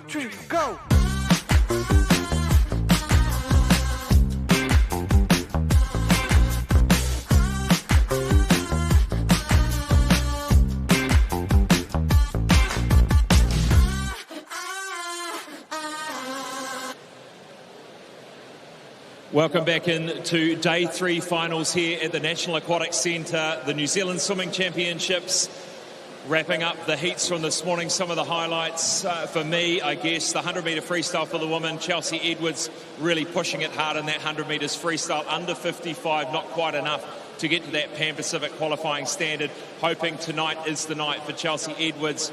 3, go! Welcome back into Day 3 finals here at the National Aquatic Centre. The New Zealand Swimming Championships wrapping up the heats from this morning. Some of the highlights for me, I guess, the 100 metre freestyle for the women. Chelsea Edwards really pushing it hard in that 100 metres freestyle. Under 55, not quite enough to get to that Pan Pacific qualifying standard. Hoping tonight is the night for Chelsea Edwards.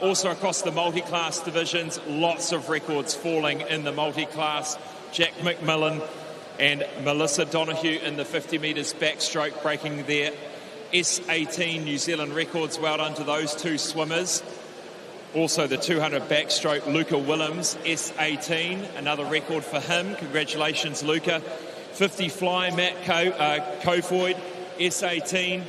Also across the multi-class divisions, lots of records falling in the multi-class. Jack McMillan and Melissa Donoghue in the 50 metres backstroke, breaking their S18 New Zealand records. Well done to those two swimmers. Also the 200 backstroke, Luca Willems, S18, another record for him. Congratulations, Luca. 50 fly, Matt Kofoid, S18.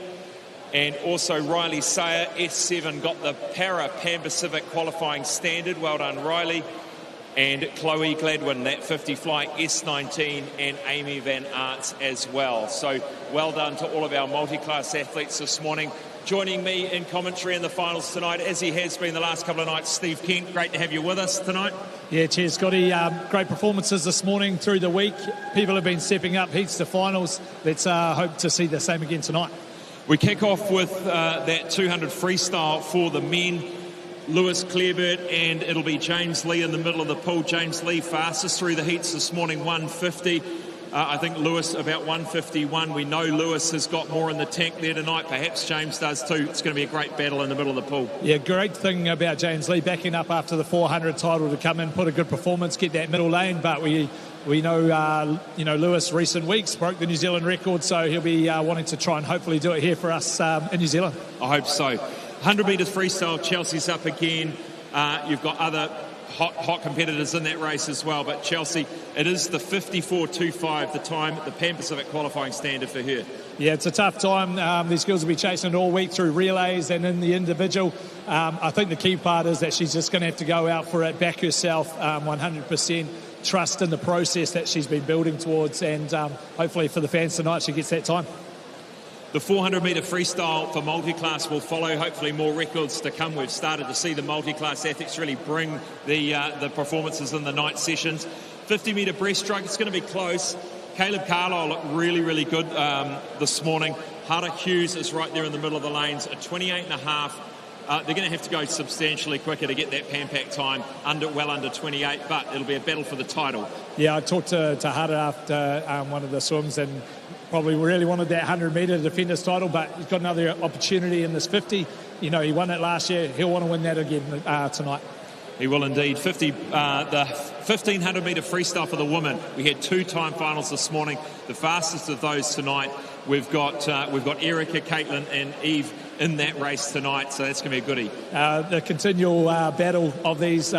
And also Riley Sayer, S7, got the Para Pan Pacific qualifying standard. Well done, Riley. And Chloe Gladwin, that 50 fly, S19, and Amy Van Aerts as well. So well done to all of our multi-class athletes this morning. Joining me in commentary in the finals tonight, as he has been the last couple of nights, Steve Kent. Great to have you with us tonight. Yeah, cheers, Scotty. Great performances this morning through the week. People have been stepping up heats to finals. Let's hope to see the same again tonight. We kick off with that 200 freestyle for the men. Lewis Clarebert, and it'll be James Lee in the middle of the pool. James Lee fastest through the heats this morning, 150. I think Lewis about 151. We know Lewis has got more in the tank there tonight. Perhaps James does too. It's going to be a great battle in the middle of the pool. Yeah, great thing about James Lee backing up after the 400 title to come in, put a good performance, get that middle lane. But we know, Lewis recent weeks broke the New Zealand record, so he'll be wanting to try and hopefully do it here for us in New Zealand. I hope so. 100 metres freestyle, Chelsea's up again. You've got other hot competitors in that race as well, but Chelsea, it is the 54.25, the time, the Pan Pacific qualifying standard for her. Yeah, it's a tough time. These girls will be chasing it all week through relays and in the individual. I think the key part is that she's just going to have to go out for it, back herself 100%, trust in the process that she's been building towards, and hopefully for the fans tonight she gets that time. The 400 metre freestyle for multi-class will follow, hopefully more records to come. We've started to see the multi-class athletes really bring the performances in the night sessions. 50 metre breaststroke, it's going to be close. Caleb Carlisle looked really, really good this morning. Hara Hughes is right there in the middle of the lanes at 28.5. They're going to have to go substantially quicker to get that Pan Pac time well under 28, but it'll be a battle for the title. Yeah, I talked to Hara after one of the swims and probably really wanted that 100 metre to defend his title, but he's got another opportunity in this 50. He won it last year. He'll want to win that again tonight. He will indeed. The 1,500 metre freestyle for the women. We had 2 time finals this morning. The fastest of those tonight. We've got Erica, Caitlin, and Eve in that race tonight, so that's going to be a goodie. The continual battle of these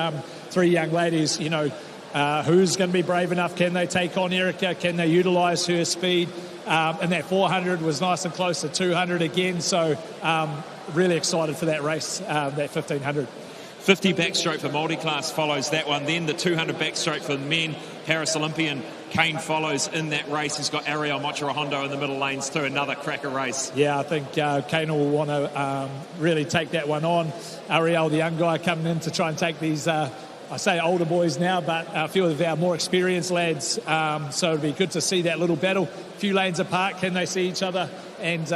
3 young ladies. Who's going to be brave enough? Can they take on Erica? Can they utilise her speed? And that 400 was nice and close to 200 again, so really excited for that race, that 1,500. 50 backstroke for multi-class follows that one. Then the 200 backstroke for men. Paris Olympian Kane follows in that race. He's got Ariel Mochirahondo in the middle lanes too. Another cracker race. Yeah, I think Kane will want to really take that one on. Ariel, the young guy, coming in to try and take these, I say older boys now, but a few of our more experienced lads. So it'll be good to see that little battle. A few lanes apart, can they see each other? And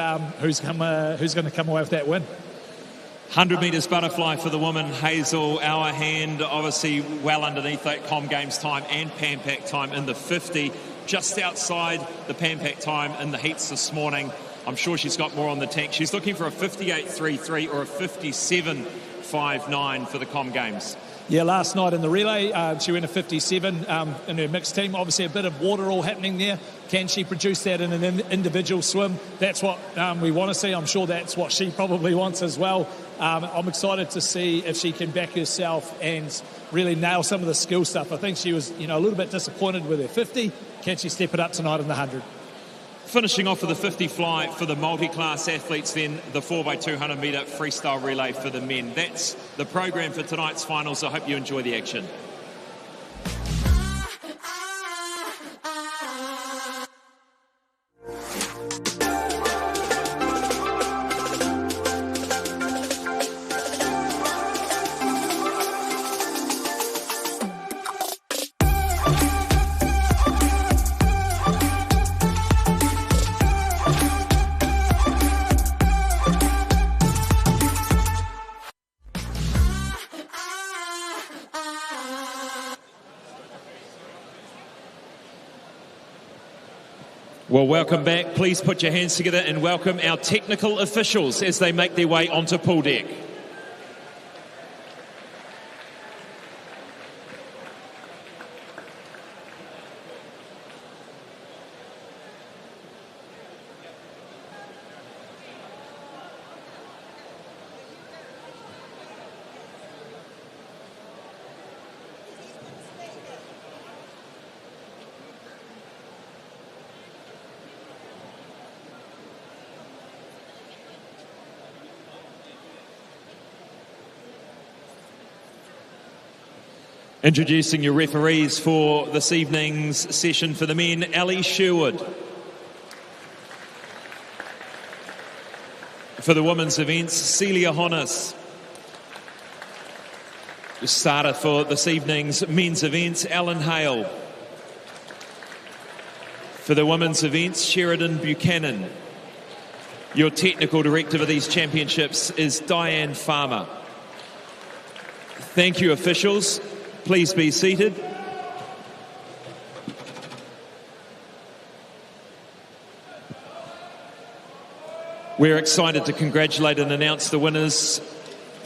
who's going to come away with that win? 100 metres butterfly for the woman. Hazel Hourhand, obviously well underneath that Com Games time and Pan Pac time in the 50. Just outside the Pan Pac time in the heats this morning. I'm sure she's got more on the tank. She's looking for a 58.33 or a 57.59 for the Com Games. Yeah, last night in the relay, she went a 57 in her mixed team. Obviously a bit of water all happening there. Can she produce that in an individual swim? That's what we want to see. I'm sure that's what she probably wants as well. I'm excited to see if she can back herself and really nail some of the skill stuff. I think she was, a little bit disappointed with her 50. Can she step it up tonight in the 100? Finishing off with the 50 fly for the multi-class athletes, then the 4x200 metre freestyle relay for the men. That's the program for tonight's finals. I hope you enjoy the action. Well, welcome back. Please put your hands together and welcome our technical officials as they make their way onto pool deck. Introducing your referees for this evening's session for the men, Ali Sherwood. For the women's events, Celia Honnis. The starter for this evening's men's events, Alan Hale. For the women's events, Sheridan Buchanan. Your technical director for these championships is Diane Farmer. Thank you, officials. Please be seated. We're excited to congratulate and announce the winners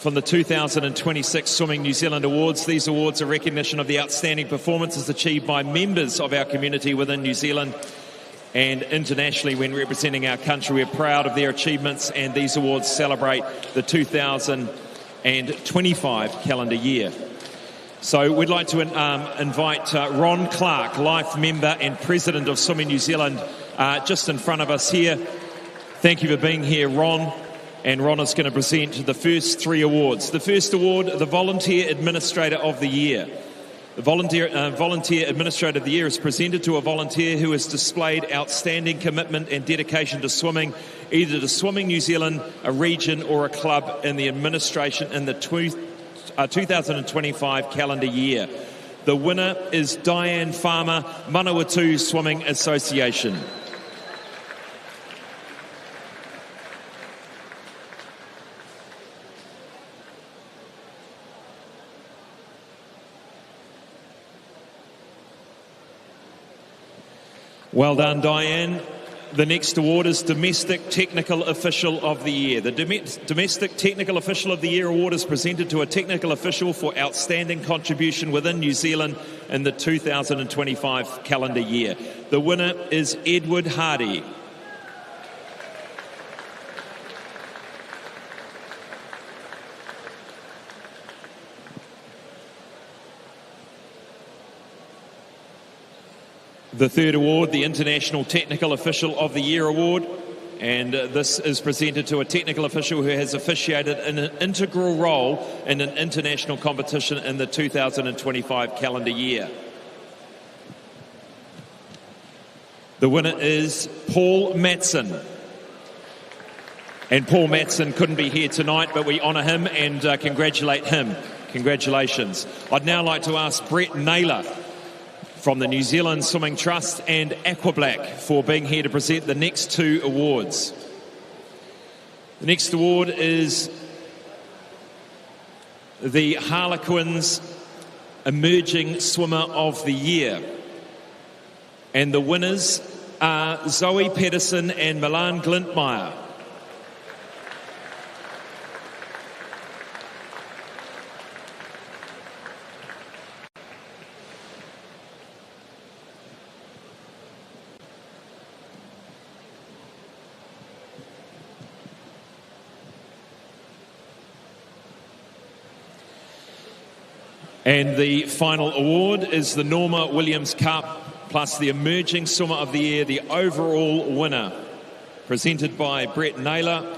from the 2026 Swimming New Zealand Awards. These awards are recognition of the outstanding performances achieved by members of our community within New Zealand and internationally when representing our country. We're proud of their achievements, and these awards celebrate the 2025 calendar year. So we'd like to invite Ron Clark, Life Member and President of Swimming New Zealand, just in front of us here. Thank you for being here, Ron. And Ron is going to present the first three awards. The first award, the Volunteer Administrator of the Year. The Volunteer Administrator of the Year is presented to a volunteer who has displayed outstanding commitment and dedication to swimming, either to Swimming New Zealand, a region or a club in the administration in the 2025 calendar year. The winner is Diane Farmer, Manawatu Swimming Association. Well done, Diane. The next award is Domestic Technical Official of the Year. The Domestic Technical Official of the Year award is presented to a technical official for outstanding contribution within New Zealand in the 2025 calendar year. The winner is Edward Hardy. The third award, the International Technical Official of the Year award, and this is presented to a technical official who has officiated in an integral role in an international competition in the 2025 calendar year. The winner is Paul Matson. And Paul Matson couldn't be here tonight, but we honour him and congratulate him. Congratulations. I'd now like to ask Brett Naylor from the New Zealand Swimming Trust and Aquatic for being here to present the next two awards. The next award is the Harlequins Emerging Swimmer of the Year. And the winners are Zoe Pedersen and Milan Glintmeyer. And the final award is the Norma Williams Cup plus the Emerging Swimmer of the Year, the overall winner, presented by Brett Naylor.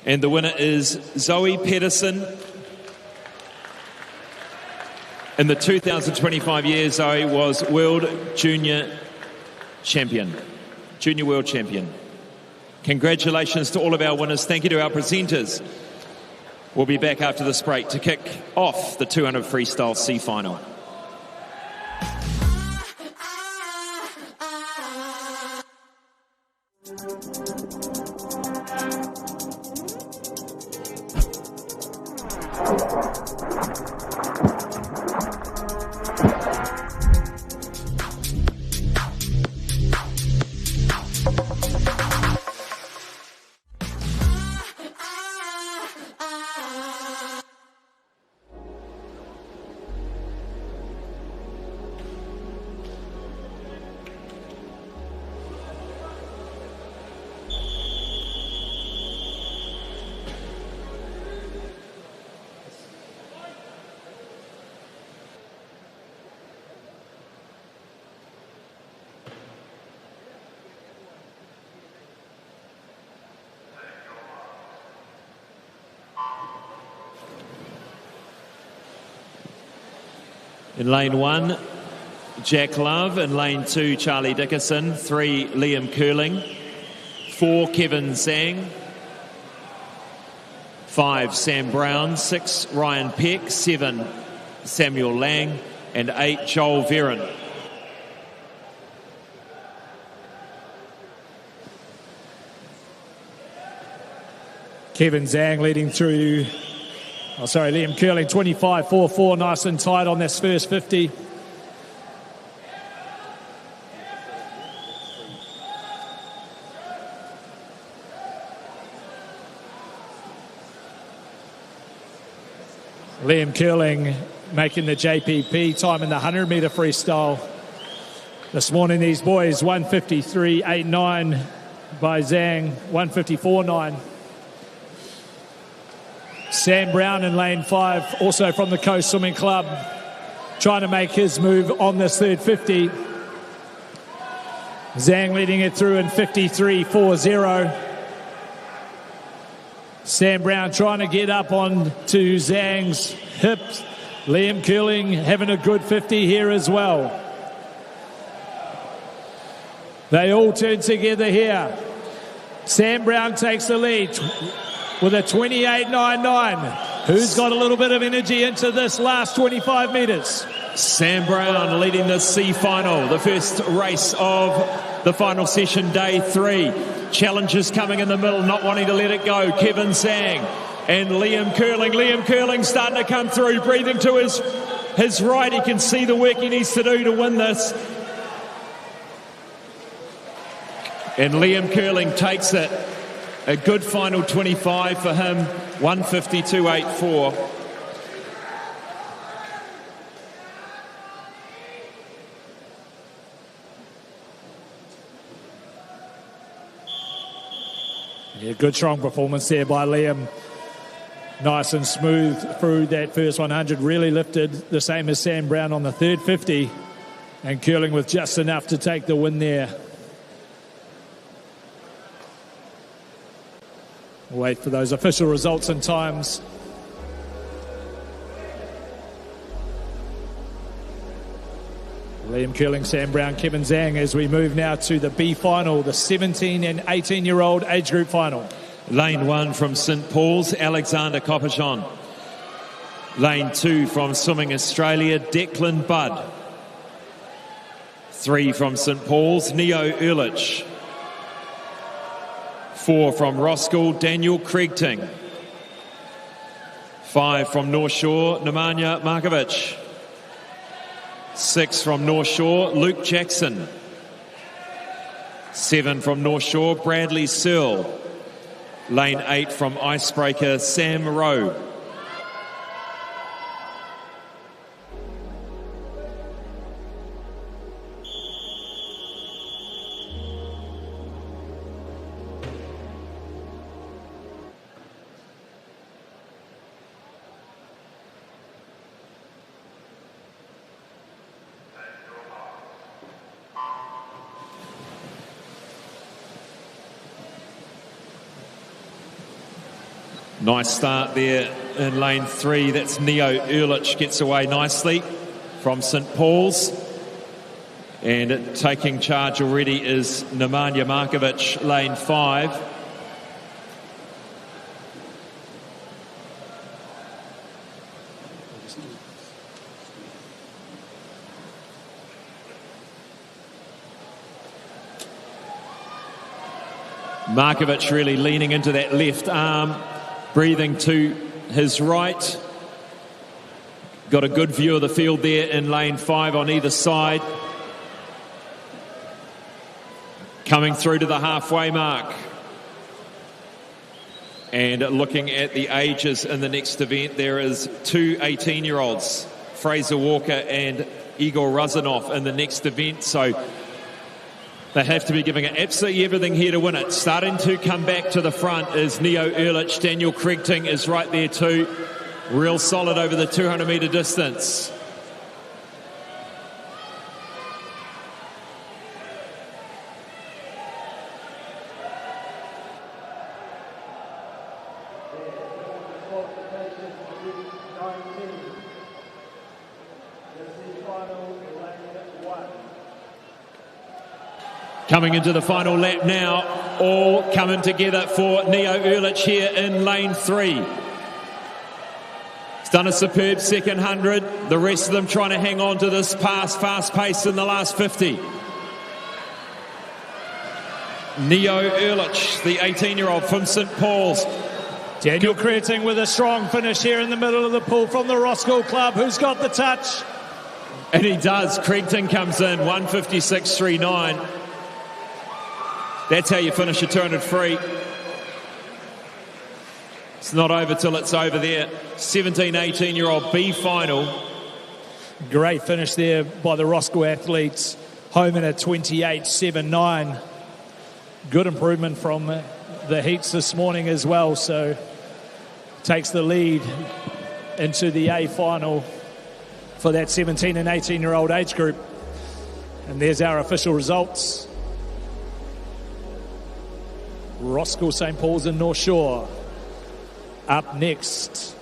And the winner is Zoe Pedersen. In the 2025 year, Zoe was World Junior Champion, Junior World Champion. Congratulations to all of our winners. Thank you to our presenters. We'll be back after this break to kick off the 200 freestyle C final. In lane 1, Jack Love. In lane 2, Charlie Dickerson. 3, Liam Curling. 4, Kevin Zhang. 5, Sam Brown. 6, Ryan Peck. 7, Samuel Lang. And 8, Joel Veron. Kevin Zhang leading through... Liam Curling, 25.44, nice and tight on this first 50. Liam Curling making the JPP time in the 100-metre freestyle. This morning, these boys, 153.89 by Zhang, 154.9. Sam Brown in lane 5, also from the Coast Swimming Club, trying to make his move on this third 50. Zhang leading it through in 53.40. Sam Brown trying to get up on to Zhang's hips. Liam Curling having a good 50 here as well. They all turn together here. Sam Brown takes the lead with a 28.99. Who's got a little bit of energy into this last 25 metres? Sam Brown leading the C final, the first race of the final session, day 3. Challengers coming in the middle, not wanting to let it go. Kevin Zhang and Liam Curling. Liam Curling starting to come through, breathing to his right. He can see the work he needs to do to win this. And Liam Curling takes it. A good final 25 for him, 152.84. Yeah, good strong performance there by Liam. Nice and smooth through that first 100. Really lifted, the same as Sam Brown on the third 50. And Curling with just enough to take the win there. We'll wait for those official results and times. Liam Curling, Sam Brown, Kevin Zhang as we move now to the B final, the 17 and 18-year-old age group final. Lane 1 from St Paul's, Alexander Copperjon. Lane 2 from Swimming Australia, Declan Budd. 3 from St Paul's, Neo Ehrlich. 4 from Roskilde, Daniel Kriegting. 5 from North Shore, Nemanja Markovic. 6 from North Shore, Luke Jackson. 7 from North Shore, Bradley Searle. Lane 8 from Icebreaker, Sam Rowe. Nice start there in lane 3. That's Neo Ehrlich, gets away nicely from St Paul's. And taking charge already is Nemanja Markovic, lane 5. Markovic really leaning into that left arm, breathing to his right. Got a good view of the field there in lane 5 on either side. Coming through to the halfway mark. And looking at the ages in the next event, there is 2 18-year-olds, Fraser Walker and Igor Razanov, in the next event. So they have to be giving it absolutely everything here to win it. Starting to come back to the front is Neo Ehrlich. Daniel Kriegting is right there too. Real solid over the 200-metre distance. Coming into the final lap now, all coming together for Neo Ehrlich here in lane 3. He's done a superb second 100. The rest of them trying to hang on to this fast pace in the last 50. Neo Ehrlich, the 18-year-old from St Paul's. Daniel Kriegting with a strong finish here in the middle of the pool from the Roskill Club. Who's got the touch? And he does. Kriegting comes in, 156.39. That's how you finish a 200 free. It's not over till it's over there. 17, 18-year-old B final. Great finish there by the Roskill athletes. Home in a 28.79. Good improvement from the heats this morning as well. So takes the lead into the A final for that 17 and 18-year-old age group. And there's our official results. Roskill, St Paul's and North Shore. Up next,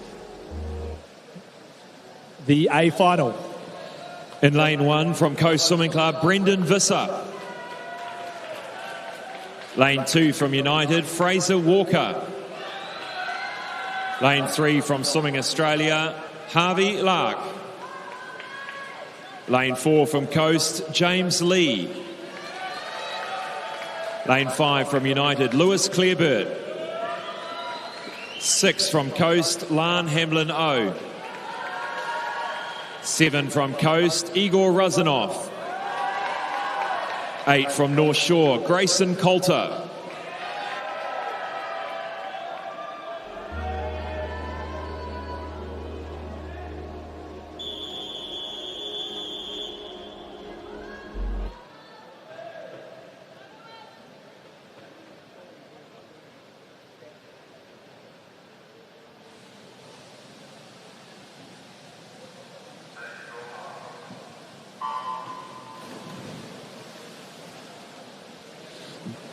the A final. In lane 1 from Coast Swimming Club, Brendan Visser. Lane 2 from United, Fraser Walker. Lane 3 from Swimming Australia, Harvey Lark. Lane 4 from Coast, James Lee. Lane 5 from United, Lewis Clearbird. 6 from Coast, Lan Hamlin O. 7 from Coast, Igor Razanov. 8 from North Shore, Grayson Coulter.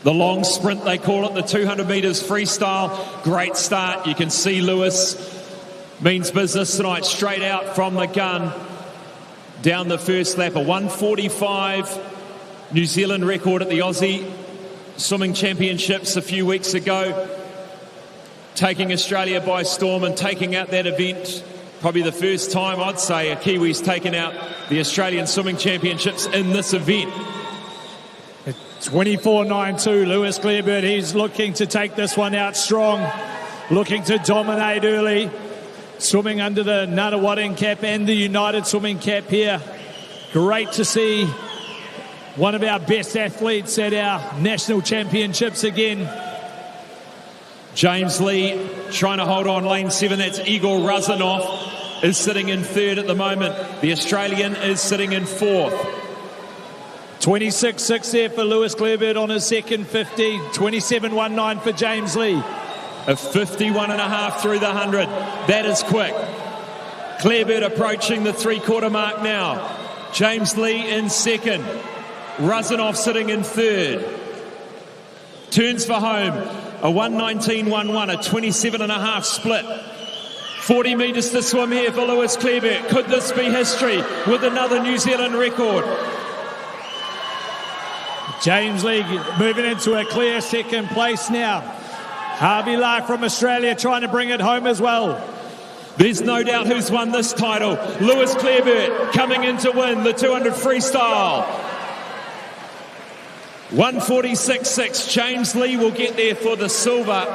The long sprint, they call it, the 200 metres freestyle. Great start. You can see Lewis means business tonight, straight out from the gun. Down the first lap, a 1:45 New Zealand record at the Aussie Swimming Championships a few weeks ago. Taking Australia by storm and taking out that event. Probably the first time, I'd say, a Kiwi's taken out the Australian Swimming Championships in this event. 24.92, Lewis Clearbird. He's looking to take this one out strong, looking to dominate early. Swimming under the Nunawading cap and the United swimming cap here. Great to see one of our best athletes at our national championships again. James Lee trying to hold on lane 7. That's Igor Razanov is sitting in 3rd at the moment. The Australian is sitting in 4th. 26.6 there for Lewis Clearbird on his second 50. 27.19 for James Lee. A 51.5 through the 100. That is quick. Clearbird approaching the 3/4 mark now. James Lee in 2nd. Razanov sitting in 3rd. Turns for home. A 1:19.11, a 27.5 split. 40 metres to swim here for Lewis Clareburt. Could this be history with another New Zealand record? James Lee moving into a clear second place now. Harvey Lark from Australia trying to bring it home as well. There's no doubt who's won this title. Lewis Clareburt coming in to win the 200 freestyle. 1:46.6. James Lee will get there for the silver.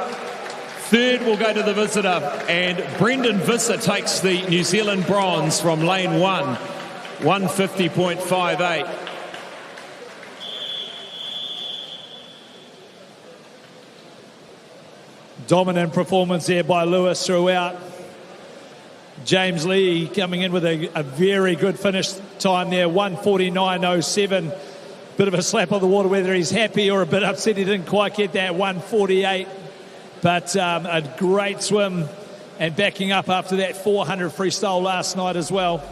Third will go to the visitor. And Brendan Visser takes the New Zealand bronze from lane 1. 1:50.58. Dominant performance there by Lewis throughout. James Lee coming in with a very good finish time there, 1:49.07. Bit of a slap on the water, whether he's happy or a bit upset he didn't quite get that 1:48. But a great swim and backing up after that 400 freestyle last night as well.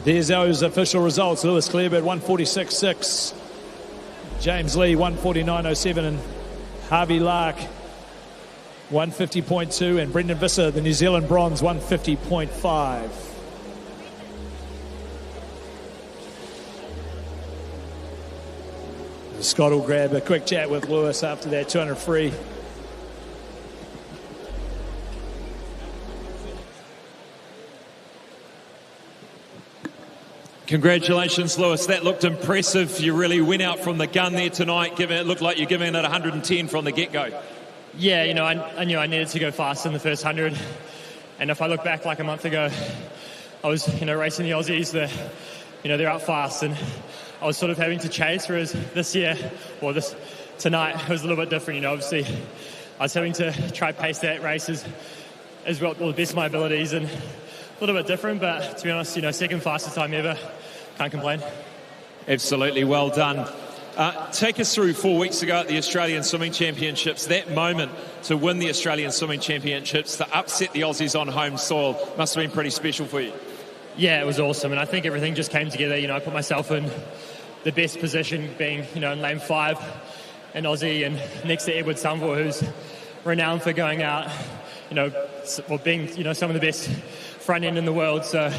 There's those official results. Lewis Clareburt 1:46.6. James Lee 1:49.07 and Harvey Lark 1:50.2 and Brendan Visser, the New Zealand bronze, 1:50.5. Scott will grab a quick chat with Lewis after that 200 free. Congratulations, Lewis. That looked impressive. You really went out from the gun there tonight. It looked like you're giving it 110 from the get-go. Yeah, you know, I knew I needed to go fast in the first 100. And if I look back like a month ago, I was, racing the Aussies. They're out fast. And I was sort of having to chase, whereas this year, or tonight, it was a little bit different. Obviously, I was having to try pace that race as well, to the best of my abilities. And a little bit different, but to be honest, second fastest time ever. Can't complain. Absolutely, well done. Take us through 4 weeks ago at the Australian Swimming Championships. That moment to win the Australian Swimming Championships, to upset the Aussies on home soil, must have been pretty special for you. Yeah, it was awesome, and I think everything just came together. I put myself in the best position, being in lane 5 in Aussie, and next to Edward Somerville, who's renowned for going out, being some of the best front end in the world. So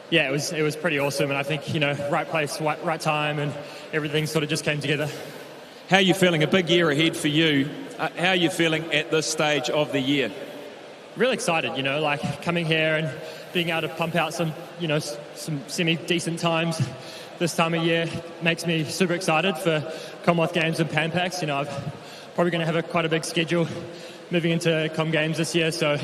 yeah, it was pretty awesome, and I think right place, right time, and everything sort of just came together. How are you feeling? A big year ahead for you. How are you feeling at this stage of the year? Really excited, coming here and being able to pump out some semi-decent times this time of year makes me super excited for Commonwealth Games and Pan Pacs. I'm probably going to have quite a big schedule moving into Com Games this year, so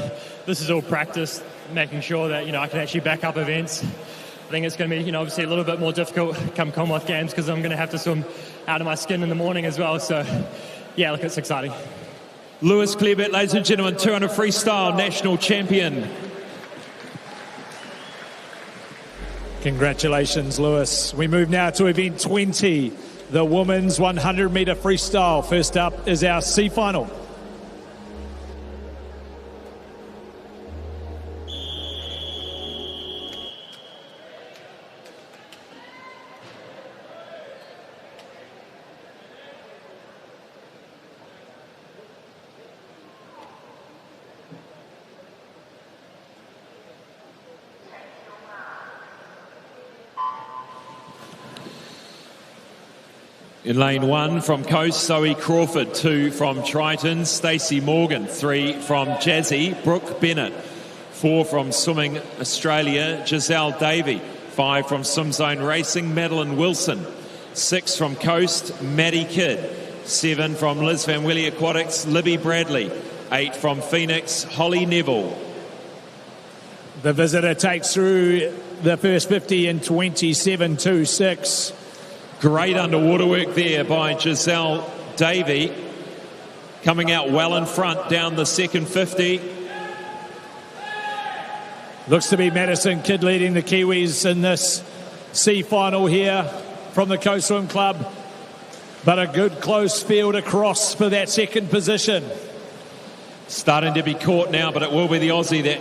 this is all practice, making sure that I can actually back up events. I think it's going to be obviously a little bit more difficult come Commonwealth Games because I'm going to have to swim out of my skin in the morning as well. So yeah, look, it's exciting. Lewis Clareburt, ladies and gentlemen, 200 freestyle national champion. Congratulations, Lewis. We move now to event 20, the women's 100 metre freestyle. First up is our C final. In lane 1 from Coast, Zoe Crawford. 2 from Triton, Stacey Morgan. 3 from Jazzy, Brooke Bennett. 4 from Swimming Australia, Giselle Davey. 5 from Swim Zone Racing, Madeline Wilson. 6 from Coast, Maddie Kidd. 7 from Liz Van Willy Aquatics, Libby Bradley. 8 from Phoenix, Holly Neville. The visitor takes through the first 50 in 27.26. Great underwater work there by Giselle Davey. Coming out well in front down the second 50. Looks to be Madison Kidd leading the Kiwis in this C final here from the Coast Swim Club. But a good close field across for that second position. Starting to be caught now, but it will be the Aussie that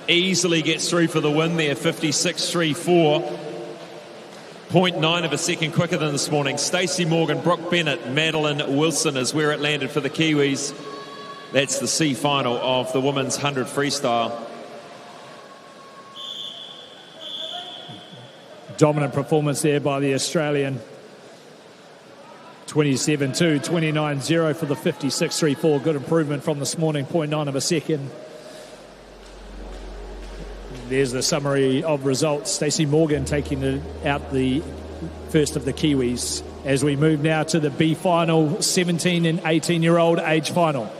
easily gets through for the win there, 56.34. 0.9 of a second quicker than this morning. Stacey Morgan, Brooke Bennett, Madeline Wilson is where it landed for the Kiwis. That's the C final of the women's 100 freestyle. Dominant performance there by the Australian. 27.2, 29.0 for the 56.34. Good improvement from this morning, 0.9 of a second. There's the summary of results. Stacey Morgan taking out the first of the Kiwis. As we move now to the B final, 17 and 18-year-old age final.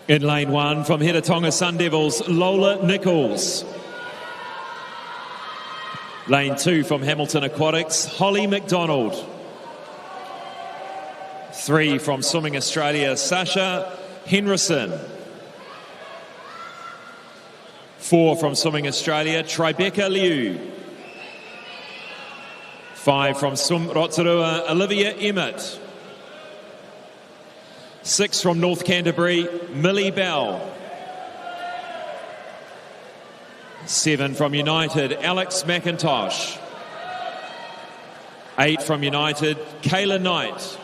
In lane 1 from Hiratonga Sun Devils, Lola Nichols. Lane 2 from Hamilton Aquatics, Holly McDonald. 3 from Swimming Australia, Sasha Henrison. 4 from Swimming Australia, Tribeca Liu. 5 from Swim Rotorua, Olivia Emmett. 6 from North Canterbury, Millie Bell. 7 from United, Alex McIntosh. 8 from United, Kayla Knight.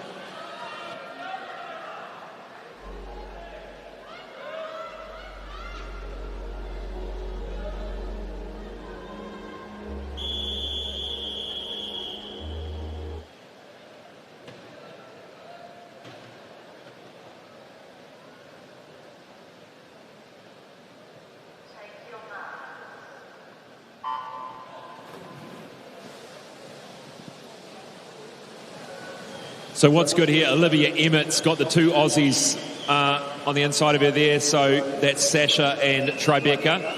So what's good here, Olivia Emmett's got the 2 Aussies on the inside of her there, so that's Sasha and Tribeca.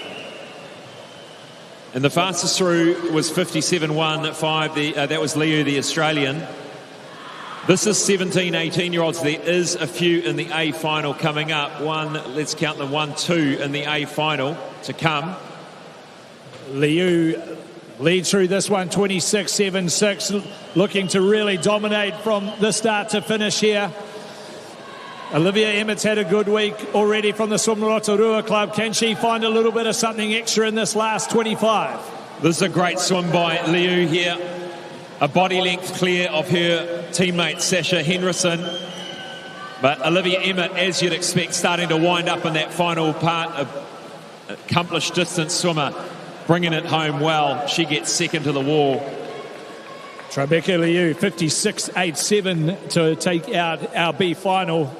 And the fastest through was 57.15, that was Liu, the Australian. This is 17, 18-year-olds. There is a few in the A final coming up. Let's count them, 1, 2 in the A final to come. Liu leads through this one, 26.76, looking to really dominate from the start to finish here. Olivia Emmett's had a good week already from the Swim Rotorua Club. Can she find a little bit of something extra in this last 25? This is a great swim by Liu here. A body length clear of her teammate Sasha Henrison. But Olivia Emmett, as you'd expect, starting to wind up in that final part, of accomplished distance swimmer, bringing it home well. She gets second to the wall. Tribeca Liu, 56.87 to take out our B final.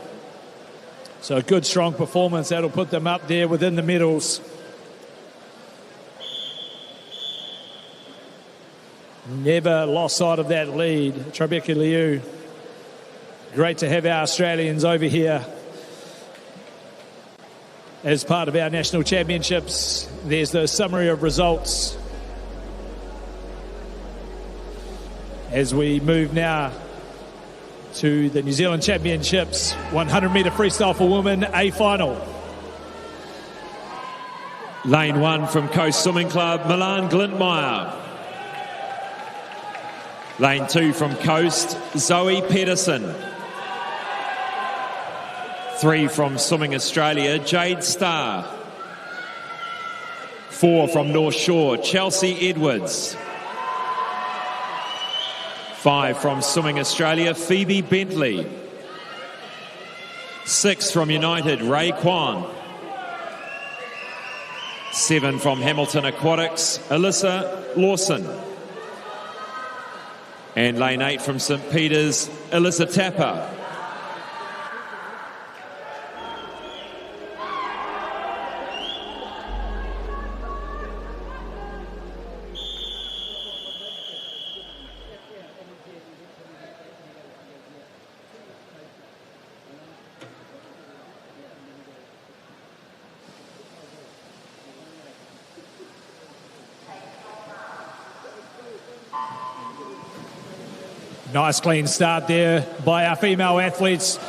So a good, strong performance. That'll put them up there within the medals. Never lost sight of that lead. Tribeca Liu. Great to have our Australians over here as part of our national championships. There's the summary of results. As we move now to the New Zealand Championships, 100-metre freestyle for women, A final. Lane 1 from Coast Swimming Club, Milan Glintmeyer. Lane 2 from Coast, Zoe Pedersen. 3 from Swimming Australia, Jade Starr. 4 from North Shore, Chelsea Edwards. 5 from Swimming Australia, Phoebe Bentley. 6 from United, Ray Kwan. 7 from Hamilton Aquatics, Alyssa Lawson. And lane 8 from St Peter's, Alyssa Tapper. Nice clean start there by our female athletes.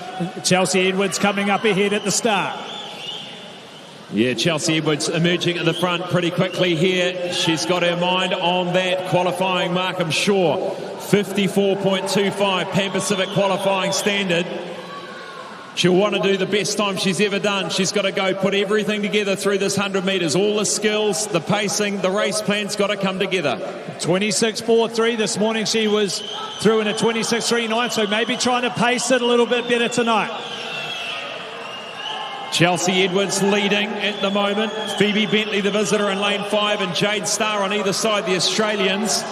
Chelsea Edwards coming up ahead at the start. Yeah, Chelsea Edwards emerging at the front pretty quickly here. She's got her mind on that qualifying mark, I'm sure. 54.25 Pan Pacific qualifying standard. She'll want to do the best time she's ever done. She's got to go put everything together through this 100 metres. All the skills, the pacing, the race plan's got to come together. 26.43 this morning. She was through in a 26.39, so maybe trying to pace it a little bit better tonight. Chelsea Edwards leading at the moment. Phoebe Bentley, the visitor, in lane 5, and Jade Starr on either side, the Australians.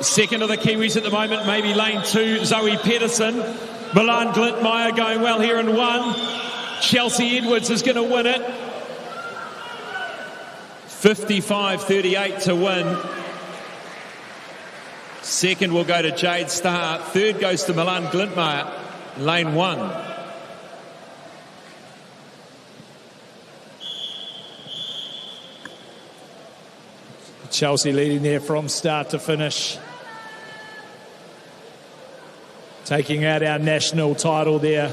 Second of the Kiwis at the moment, maybe lane 2, Zoe Pedersen. Milan Glitmeyer going well here in 1. Chelsea Edwards is going to win it. 55.38 to win. Second will go to Jade Starr. Third goes to Milan Glitmeyer, lane 1. Chelsea leading there from start to finish. Taking out our national title there.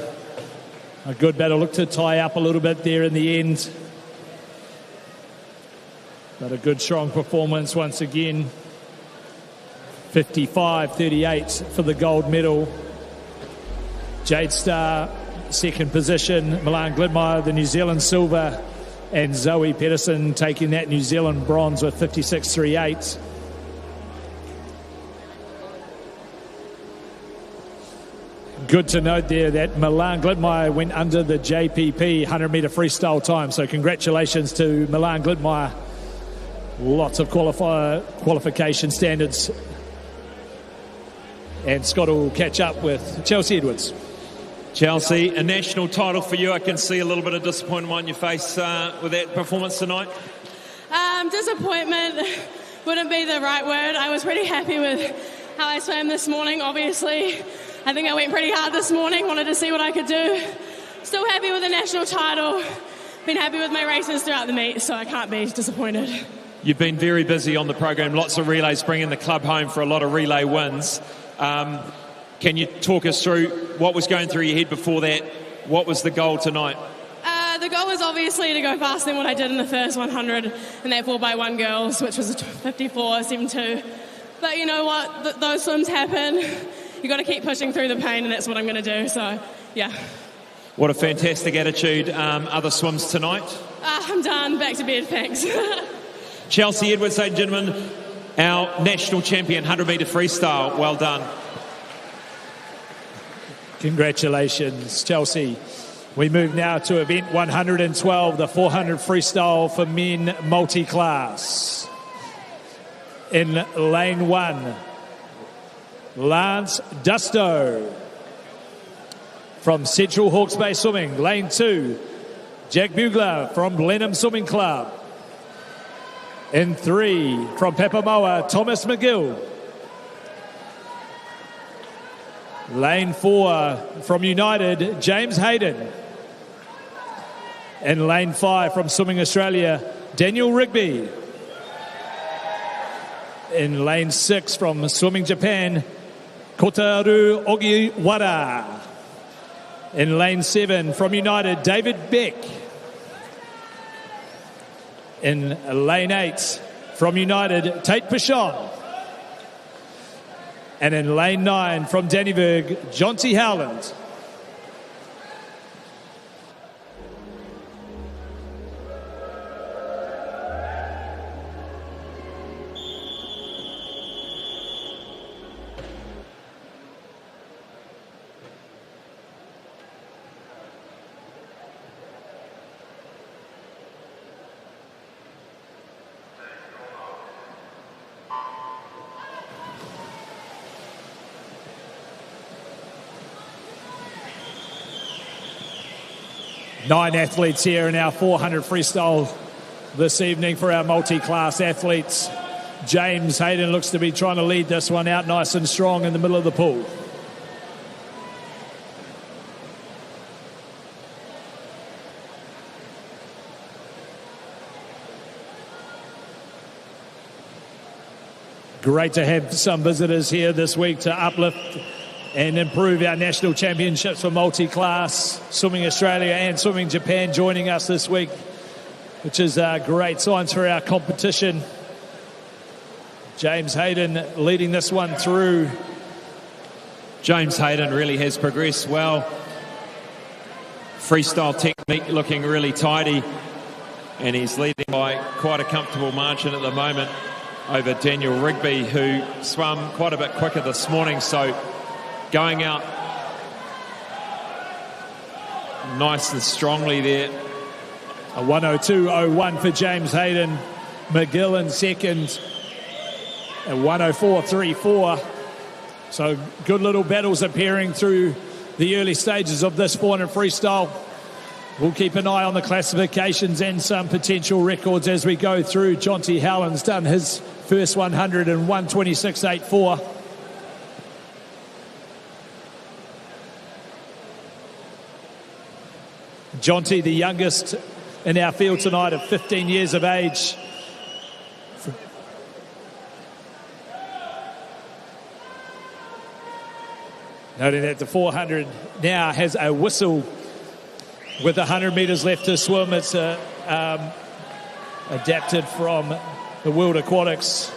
A good battle. Looked to tie up a little bit there in the end. But a good, strong performance once again. 55.38 for the gold medal. Jade Starr, second position. Milan Glitmeyer, the New Zealand silver. And Zoe Pedersen taking that New Zealand bronze with 56.38. Good to note there that Milan Glitmeyer went under the JPP 100-metre freestyle time. So congratulations to Milan Glitmeyer. Lots of qualification standards. And Scott will catch up with Chelsea Edwards. Chelsea, a national title for you. I can see a little bit of disappointment on your face with that performance tonight. Disappointment wouldn't be the right word. I was pretty happy with how I swam this morning, obviously. I think I went pretty hard this morning, wanted to see what I could do. Still happy with the national title. Been happy with my races throughout the meet, so I can't be disappointed. You've been very busy on the program, lots of relays, bringing the club home for a lot of relay wins. Can you talk us through what was going through your head before that? What was the goal tonight? The goal was obviously to go faster than what I did in the first 100 in that 4x1 girls, which was a 54.72. But you know what? Those swims happen. You got to keep pushing through the pain, and that's what I'm going to do. So, yeah. What a fantastic attitude. Other swims tonight? I'm done. Back to bed. Thanks. Chelsea Edwards, ladies and gentlemen, our national champion, 100-metre freestyle. Well done. Congratulations, Chelsea. We move now to event 112, the 400 freestyle for men multi-class. In lane 1, Lance Dusto from Central Hawke's Bay Swimming. Lane 2, Jack Bugler from Blenheim Swimming Club. In 3, from Papamoa, Thomas McGill. Lane 4, from United, James Hayden. In lane 5, from Swimming Australia, Daniel Rigby. In lane 6, from Swimming Japan, Kotaru Ogiwara. In lane 7, from United, David Beck. In lane 8, from United, Tate Pichon. And in lane 9, from Dannyburg, Jonty Howland. Nine athletes here in our 400 freestyle this evening for our multi-class athletes. James Hayden looks to be trying to lead this one out nice and strong in the middle of the pool. Great to have some visitors here this week to uplift and improve our national championships for multi-class. Swimming Australia and Swimming Japan joining us this week, which is great signs for our competition. James Hayden leading this one through. James Hayden really has progressed well. freestyle technique looking really tidy, and he's leading by quite a comfortable margin at the moment over Daniel Rigby, who swam quite a bit quicker this morning. So going out nice and strongly there. A 102.01 for James Hayden. McGill in second. A 104.34. So good little battles appearing through the early stages of this 400 freestyle. We'll keep an eye on the classifications and some potential records as we go through. Jonty Howland's done his first 100 in 126.84. Jonty, the youngest in our field tonight, of 15 years of age. Noting that the 400 now has a whistle with 100 metres left to swim. It's adapted from the World Aquatics.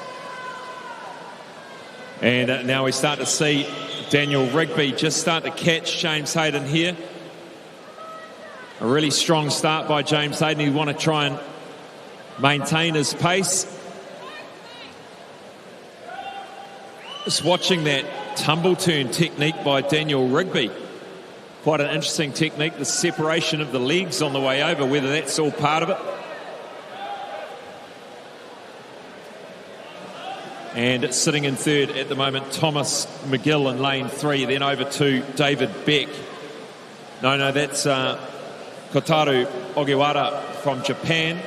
And now we start to see Daniel Rigby just start to catch James Hayden here. A really strong start by James Hayden. He'd want to try and maintain his pace. Just watching that tumble turn technique by Daniel Rigby. Quite an interesting technique, the separation of the legs on the way over, whether that's all part of it. And sitting in third at the moment, Thomas McGill in lane 3, then over to David Beck. No, that's Kotaru Ogiwara from Japan.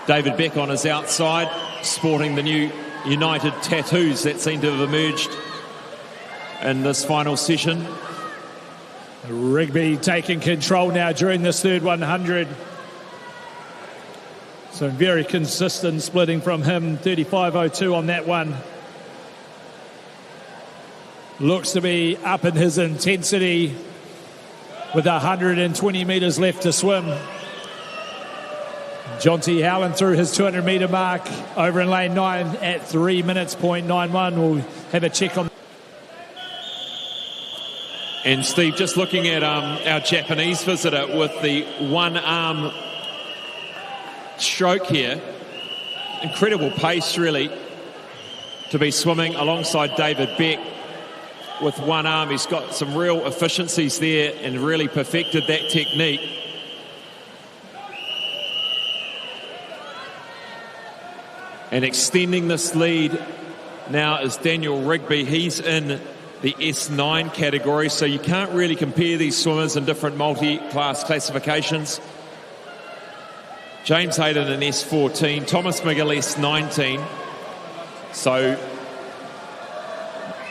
David Beck on his outside, sporting the new United tattoos that seem to have emerged in this final session. Rigby taking control now during this third 100. So very consistent splitting from him. 35.02 on that one. Looks to be up in his intensity with 120 metres left to swim. Jonty Howland through his 200-metre mark over in lane 9 at 3 minutes, 0.91. We'll have a check on. And Steve, just looking at our Japanese visitor with the one-arm stroke here. Incredible pace, really, to be swimming alongside David Beck with one arm. He's got some real efficiencies there and really perfected that technique. And extending this lead now is Daniel Rigby. He's in the S9 category, so you can't really compare these swimmers in different multi-class classifications. James Hayden in S14, Thomas McGill S19. So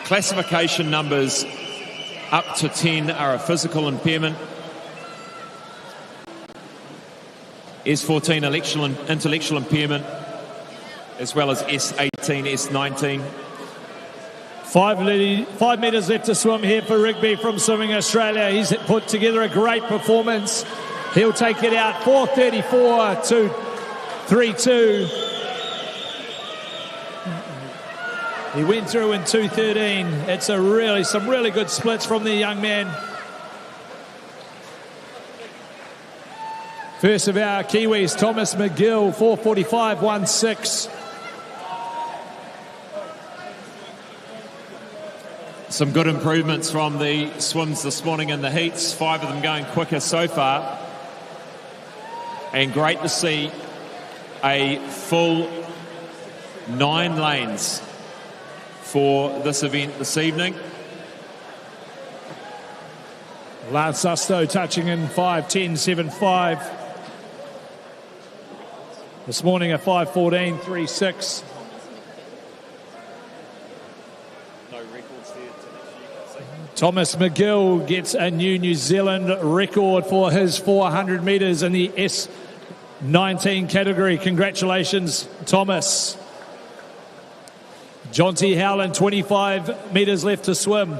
classification numbers up to 10 are a physical impairment. S14 intellectual impairment, as well as S18, S19. 5 metres left to swim here for Rigby from Swimming Australia. He's put together a great performance. He'll take it out 4:34 to 3:2. He went through in 2:13. It's some really good splits from the young man. First of our Kiwis, Thomas McGill, 4:45.16. Some good improvements from the swims this morning in the heats. 5 of them going quicker so far. And great to see a full 9 lanes for this event this evening. Lance Susto touching in 5:10.75. This morning a 5:14.36. Thomas McGill gets a New Zealand record for his 400 metres in the S19 category. Congratulations, Thomas. Jonty Howland, 25 metres left to swim.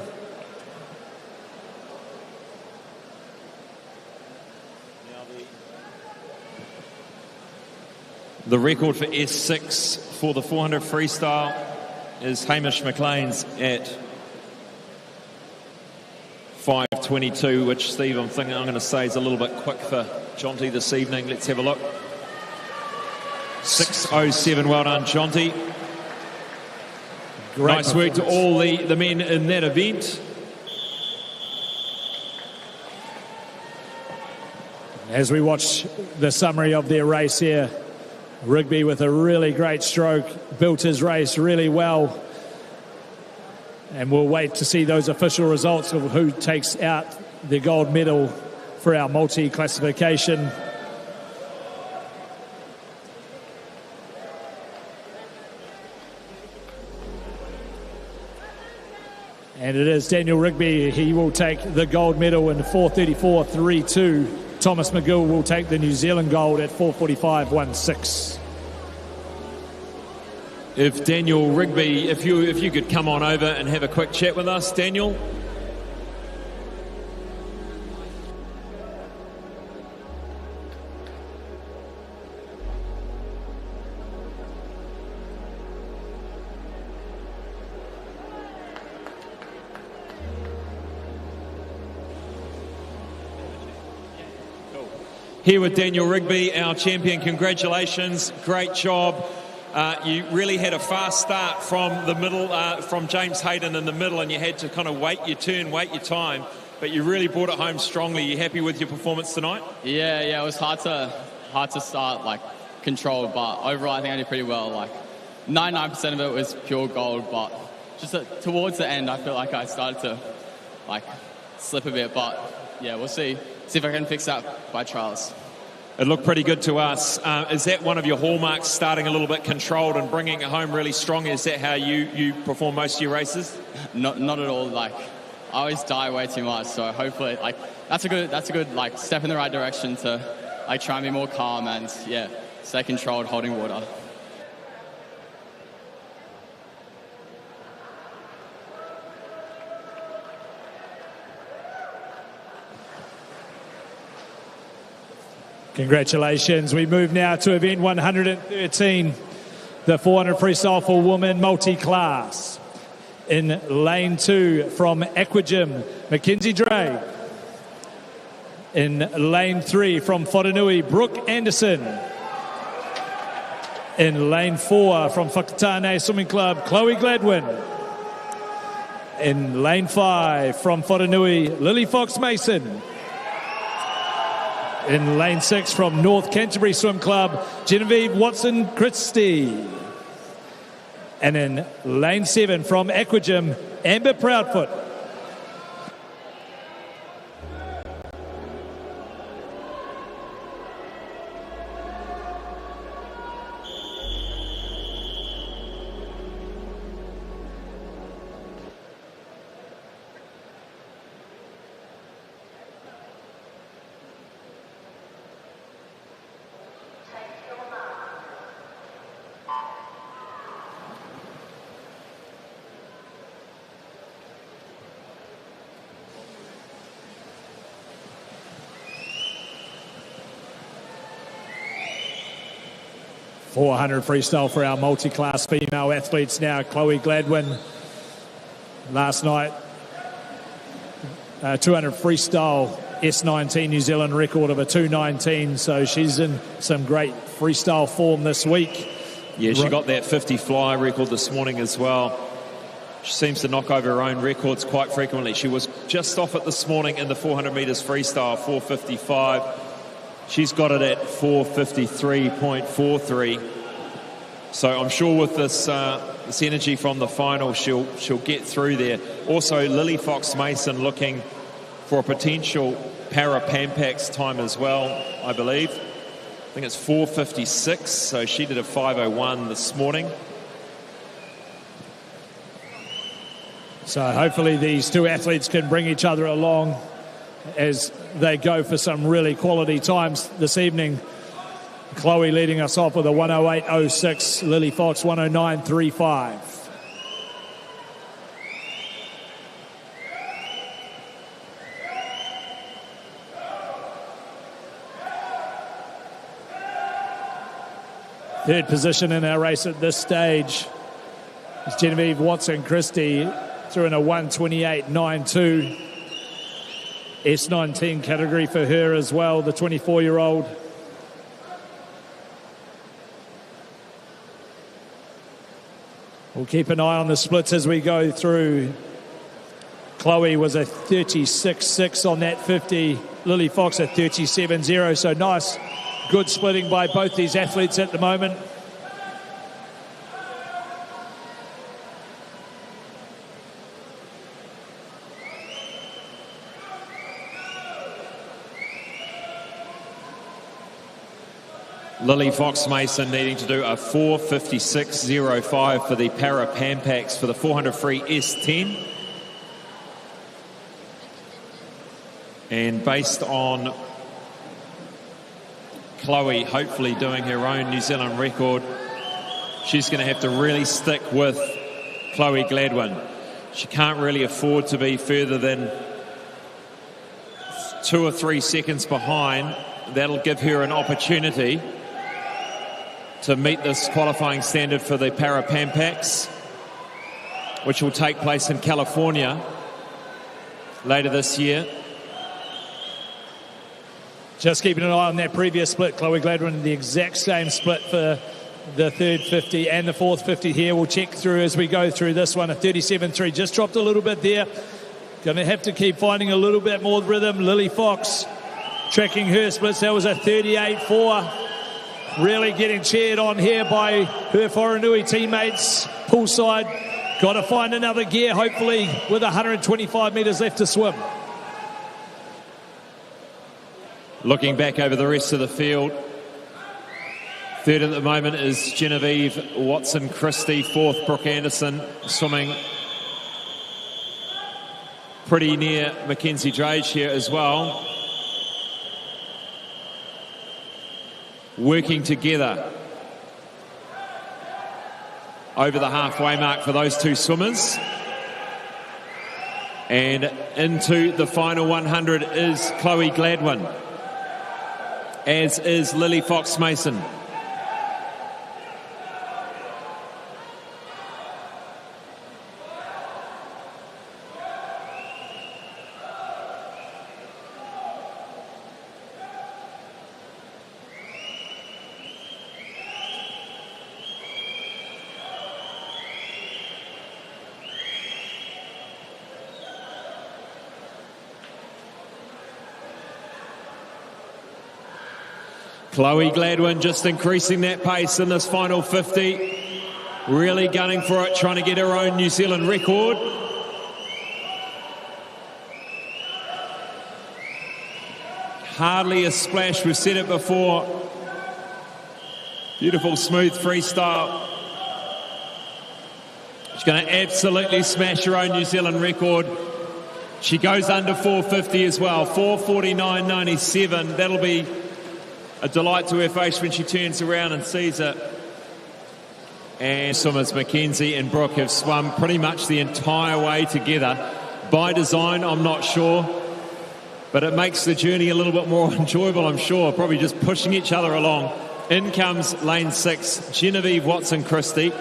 The record for S6 for the 400 freestyle is Hamish McLean's at 5:12. 5:22, which, Steve, I'm going to say is a little bit quick for Jonty this evening. Let's have a look. 6:07. Well done, Jonty. Nice work to all the men in that event. As we watch the summary of their race here, Rigby with a really great stroke, built his race really well. And we'll wait to see those official results of who takes out the gold medal for our multi-classification. And it is Daniel Rigby. He will take the gold medal in 4:34.32. Thomas McGill will take the New Zealand gold at 4:45.16. If Daniel Rigby, if you could come on over and have a quick chat with us, Daniel. Here with Daniel Rigby, our champion. Congratulations, great job. You really had a fast start from the middle, from James Hayden in the middle, and you had to kind of wait your turn, wait your time, but you really brought it home strongly. You happy with your performance tonight? Yeah, it was hard to start, like, controlled, but overall I think I did pretty well. Like, 99% of it was pure gold, but just towards the end I feel like I started to, like, slip a bit, but yeah, we'll see if I can fix that by trials. It looked pretty good to us. Is that one of your hallmarks, starting a little bit controlled and bringing it home really strong? Is that how you perform most of your races? Not at all. Like, I always die way too much, so hopefully, like, that's a good like step in the right direction to, like, try and be more calm and, yeah, stay controlled, holding water. Congratulations. We move now to event 113, the 400 freestyle for women multi-class. In lane 2 from Aquatic, Mackenzie Dre. In lane 3 from Whanganui, Brooke Anderson. In lane 4 from Whakatane Swimming Club, Chloe Gladwin. In lane 5 from Whanganui, Lily Fox Mason. In lane 6 from North Canterbury Swim Club, Genevieve Watson Christie. And in lane 7 from Aquagym, Amber Proudfoot. .400 freestyle for our multi-class female athletes now. Chloe Gladwin last night, 200 freestyle S19 New Zealand record of a 2:19, so she's in some great freestyle form this week. Yeah, she got that 50 fly record this morning as well. She seems to knock over her own records quite frequently. She was just off it this morning in the 400 metres freestyle, 4:55. She's got it at 4:53.43. So I'm sure with this energy from the final, she'll get through there. Also, Lily Fox Mason looking for a potential Para Pampax time as well, I believe. I think it's 4:56, so she did a 5:01 this morning. So hopefully these two athletes can bring each other along as they go for some really quality times this evening. Chloe leading us off with a 1:08.06, Lily Fox 1:09.35. Third position in our race at this stage is Genevieve Watson Christie through in a 1:28.92. S19 category for her as well, the 24-year-old. We'll keep an eye on the splits as we go through. Chloe was a 36.6 on that 50. Lily Fox a 37.0. So nice, good splitting by both these athletes at the moment. Lily Fox-Mason needing to do a 4:56.05 for the Para Pampaks for the 400 free S10. And based on Chloe hopefully doing her own New Zealand record, she's going to have to really stick with Chloe Gladwin. She can't really afford to be further than 2 or 3 seconds behind. That'll give her an opportunity to meet this qualifying standard for the Para Pampaks, which will take place in California later this year. Just keeping an eye on that previous split. Chloe Gladwin, the exact same split for the third 50 and the fourth 50 here. We'll check through as we go through this one. A 37.3, just dropped a little bit there. Going to have to keep finding a little bit more rhythm. Lily Fox tracking her splits. That was a 38.4. Really getting cheered on here by her Wharenui teammates. Poolside, got to find another gear, hopefully, with 125 metres left to swim. Looking back over the rest of the field, third at the moment is Genevieve Watson-Christie. Fourth, Brooke Anderson, swimming pretty near Mackenzie Drage here as well. Working together over the halfway mark for those two swimmers. And into the final 100 is Chloe Gladwin, as is Lily Fox-Mason. Chloe Gladwin just increasing that pace in this final 50. Really gunning for it, trying to get her own New Zealand record. Hardly a splash, we've said it before. Beautiful, smooth freestyle. She's going to absolutely smash her own New Zealand record. She goes under 450 as well, 4:49.97. That'll be a delight to her face when she turns around and sees it. And swimmers Mackenzie and Brooke have swum pretty much the entire way together. By design, I'm not sure, but it makes the journey a little bit more enjoyable, I'm sure. Probably just pushing each other along. In comes lane 6, Genevieve Watson-Christie.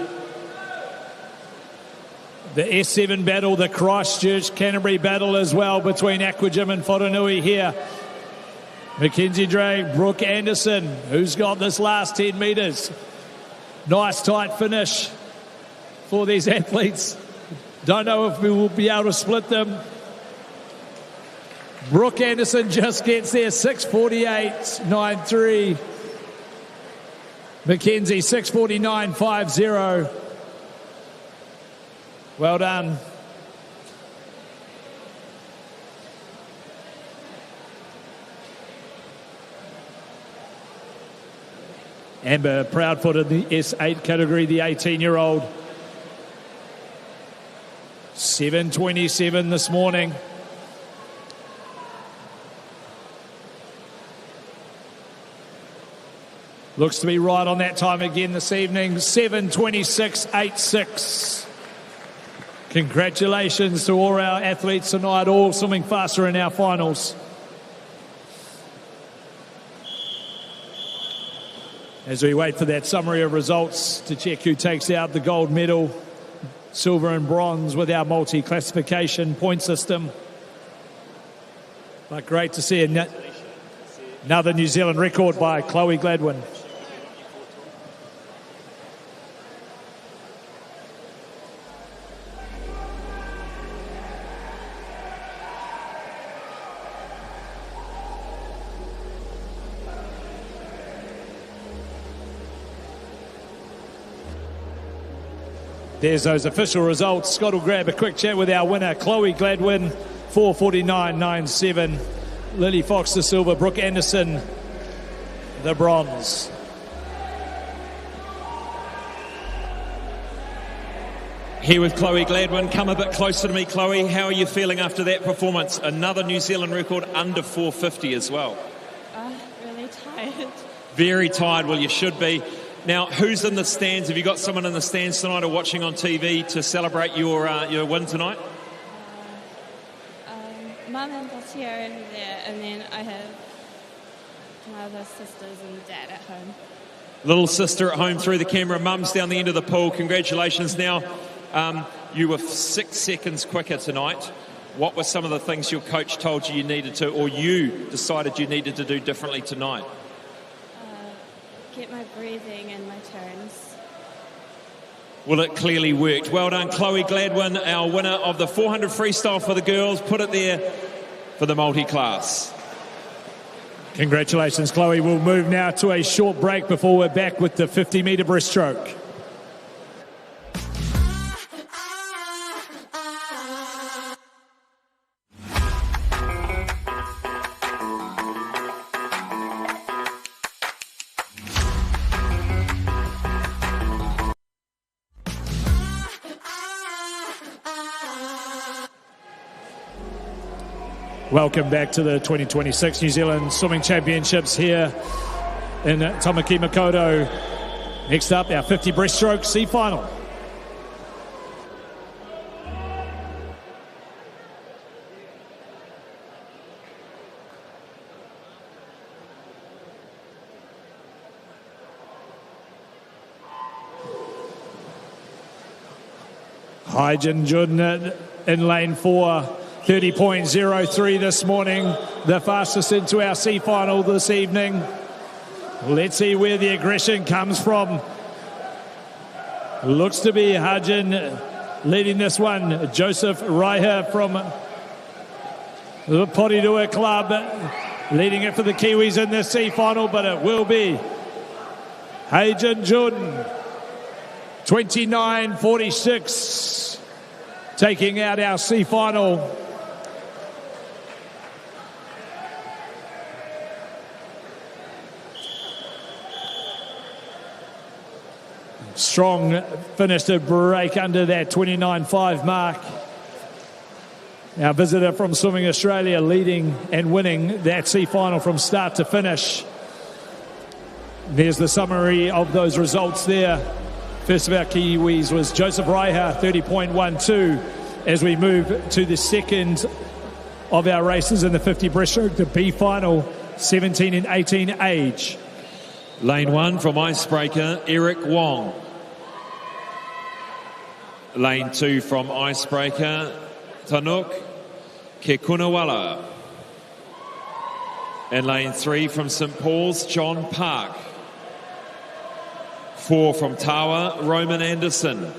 The S7 battle, the Christchurch-Canterbury battle as well between Aquagym and Wharenui here. Mackenzie Drake, Brooke Anderson, who's got this last 10 metres. Nice tight finish for these athletes. Don't know if we will be able to split them. Brooke Anderson just gets there, 6:48.93. Mackenzie, 6:49.50. Well done. Amber Proudfoot in the S8 category, the 18-year-old. 7:27 this morning. Looks to be right on that time again this evening, 7:26.86. Congratulations to all our athletes tonight, all swimming faster in our finals. As we wait for that summary of results to check who takes out the gold medal, silver and bronze with our multi-classification point system. But great to see another New Zealand record by Chloe Gladwin. There's those official results. Scott will grab a quick chat with our winner, Chloe Gladwin, 4:49.97. Lily Fox, the silver. Brooke Anderson, the bronze. Here with Chloe Gladwin. Come a bit closer to me, Chloe. How are you feeling after that performance? Another New Zealand record under 450 as well. Really tired. Very tired. Well, you should be. Now, who's in the stands? Have you got someone in the stands tonight or watching on TV to celebrate your win tonight? Mum and dad's here over there, and then I have my other sisters and dad at home. Little sister at home through the camera. Mum's down the end of the pool. Congratulations. Now, you were 6 seconds quicker tonight. What were some of the things your coach told you needed to, or you decided you needed to do differently tonight? Get my breathing and my turns. Well, it clearly worked. Well done, Chloe Gladwin, our winner of the 400 freestyle for the girls. Put it there for the multi-class. Congratulations, Chloe. We'll move now to a short break before we're back with the 50-metre breaststroke. Welcome back to the 2026 New Zealand Swimming Championships here in Tamaki Makaurau. Next up, our 50 breaststroke C final. Haijin Jun in lane 4. 30.03 this morning, the fastest into our C final this evening. Let's see where the aggression comes from. Looks to be Hajin leading this one. Joseph Raiha from the Porirua Club leading it for the Kiwis in this C final, but it will be Haijin Jun, 29.46, taking out our C final. Strong finish to break under that 29.5 mark. Our visitor from Swimming Australia leading and winning that C final from start to finish. There's the summary of those results there. First of our Kiwis was Joseph Raiha, 30.12. As we move to the second of our races in the 50 breaststroke, the B final, 17 and 18 age. Lane 1 from Icebreaker, Eric Wong. Lane 2 from Icebreaker, Tanuk Kekunawala. And lane 3 from St Paul's, John Park. 4 from Tawa, Roman Anderson.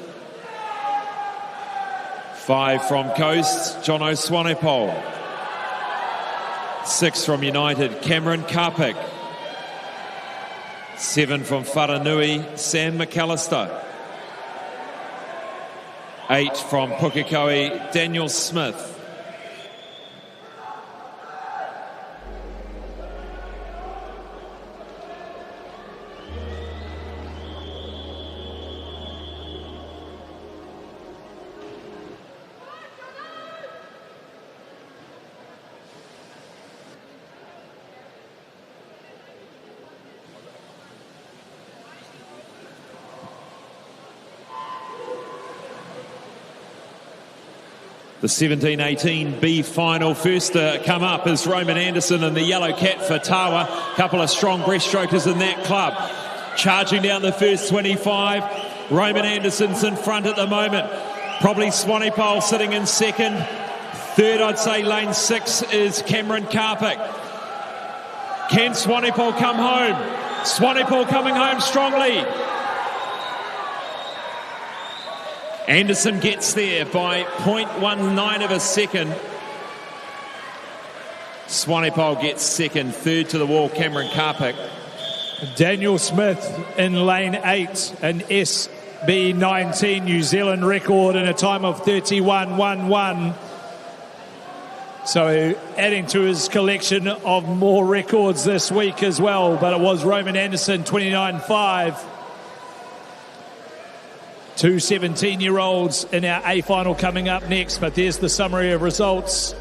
5 from Coast, Jono Swanepoel. 6 from United, Cameron Karpik. 7 from Wharanui, Sam McAllister. 8 from Pukekohe, Daniel Smith. The 17-18 B final. First to come up is Roman Anderson and the yellow cap for Tawa. Couple of strong breaststrokers in that club. Charging down the first 25. Roman Anderson's in front at the moment. Probably Swanepoel sitting in second. Third, I'd say lane 6 is Cameron Karpik. Can Swanepoel come home? Swanepoel coming home strongly. Anderson gets there by 0.19 of a second. Swanepoel gets second. Third to the wall, Cameron Karpik. Daniel Smith in lane 8, an SB19 New Zealand record in a time of 31.11. So adding to his collection of more records this week as well. But it was Roman Anderson, 29.5. Two 17-year-olds in our A final coming up next. But there's the summary of results.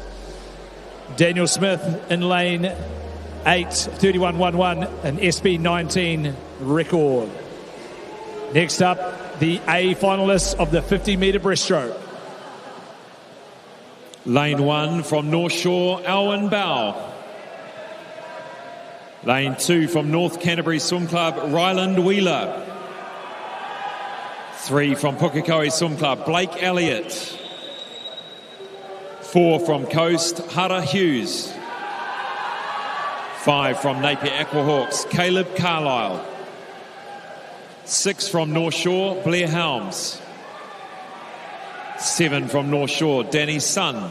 Daniel Smith in lane 8, 31.11, an SB19 record. Next up, the A finalists of the 50-metre breaststroke. Lane 1 from North Shore, Owen Bow. Lane 2 from North Canterbury Swim Club, Ryland Wheeler. 3 from Pukekohe Swim Club, Blake Elliott. 4 from Coast, Hara Hughes. 5 from Napier Aquahawks, Caleb Carlisle. 6 from North Shore, Blair Helms. 7 from North Shore, Danny Sun.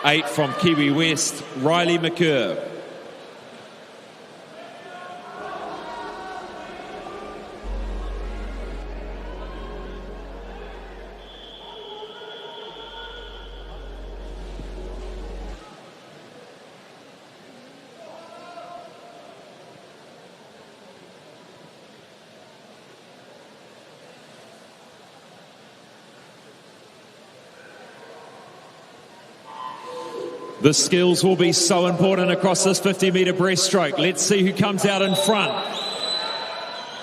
8 from Kiwi West, Riley McCurr. The skills will be so important across this 50-metre breaststroke. Let's see who comes out in front.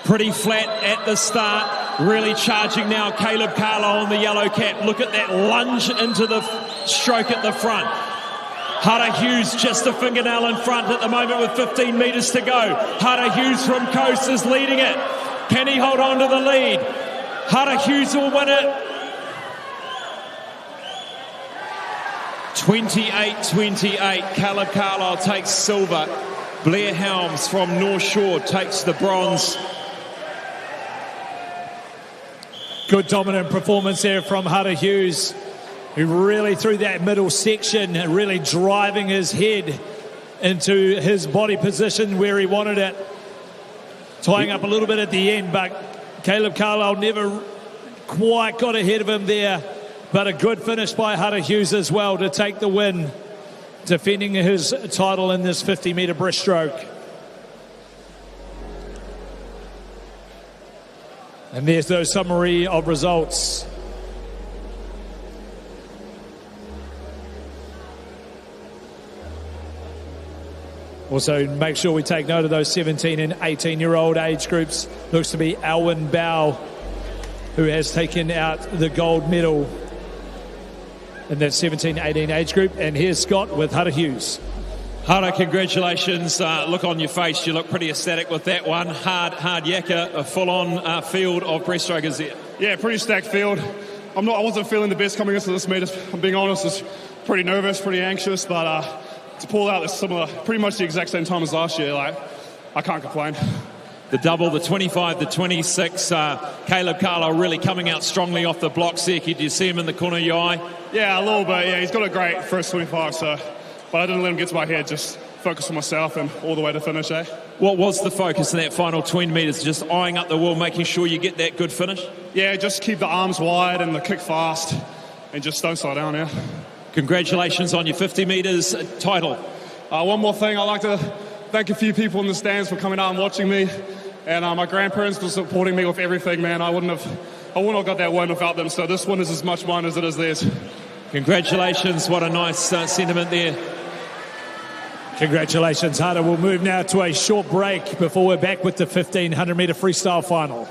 Pretty flat at the start. Really charging now, Caleb Carlisle in the yellow cap. Look at that lunge into the stroke at the front. Hara Hughes just a fingernail in front at the moment with 15 metres to go. Hara Hughes from Coast is leading it. Can he hold on to the lead? Hara Hughes will win it. 28-28, Caleb Carlisle takes silver. Blair Helms from North Shore takes the bronze. Good dominant performance there from Hara Hughes, who really through that middle section, really driving his head into his body position where he wanted it. Tying up a little bit at the end, but Caleb Carlisle never quite got ahead of him there. But a good finish by Hara Hughes as well to take the win, defending his title in this 50-metre breaststroke. And there's the summary of results. Also, make sure we take note of those 17 and 18-year-old age groups. Looks to be Owen Bow, who has taken out the gold medal in that 17-18 age group. And here's Scott with Hara Hughes. Hara, congratulations. Look on your face, you look pretty ecstatic with that one. Hard yakka, a full-on field of breaststrokers there. Yeah, pretty stacked field. I wasn't feeling the best coming into this meet. I'm being honest, it's pretty nervous, pretty anxious, but to pull out this similar, pretty much the exact same time as last year, I can't complain. The double, the 25, the 26, Caleb Carlisle really coming out strongly off the blocks there. Did you see him in the corner of your eye? Yeah, a little bit. Yeah, he's got a great first 25, but I didn't let him get to my head. Just focus on myself and all the way to finish, eh? What was the focus in that final 20 metres? Just eyeing up the wall, making sure you get that good finish? Yeah, just keep the arms wide and the kick fast and just don't slow down, yeah. Congratulations on your 50 metres title. One more thing, I'd like to thank a few people in the stands for coming out and watching me. And my grandparents for supporting me with everything, man. I wouldn't have got that win without them. So this one is as much mine as it is theirs. Congratulations. What a nice sentiment there. Congratulations, Hara. We'll move now to a short break before we're back with the 1,500-metre freestyle final.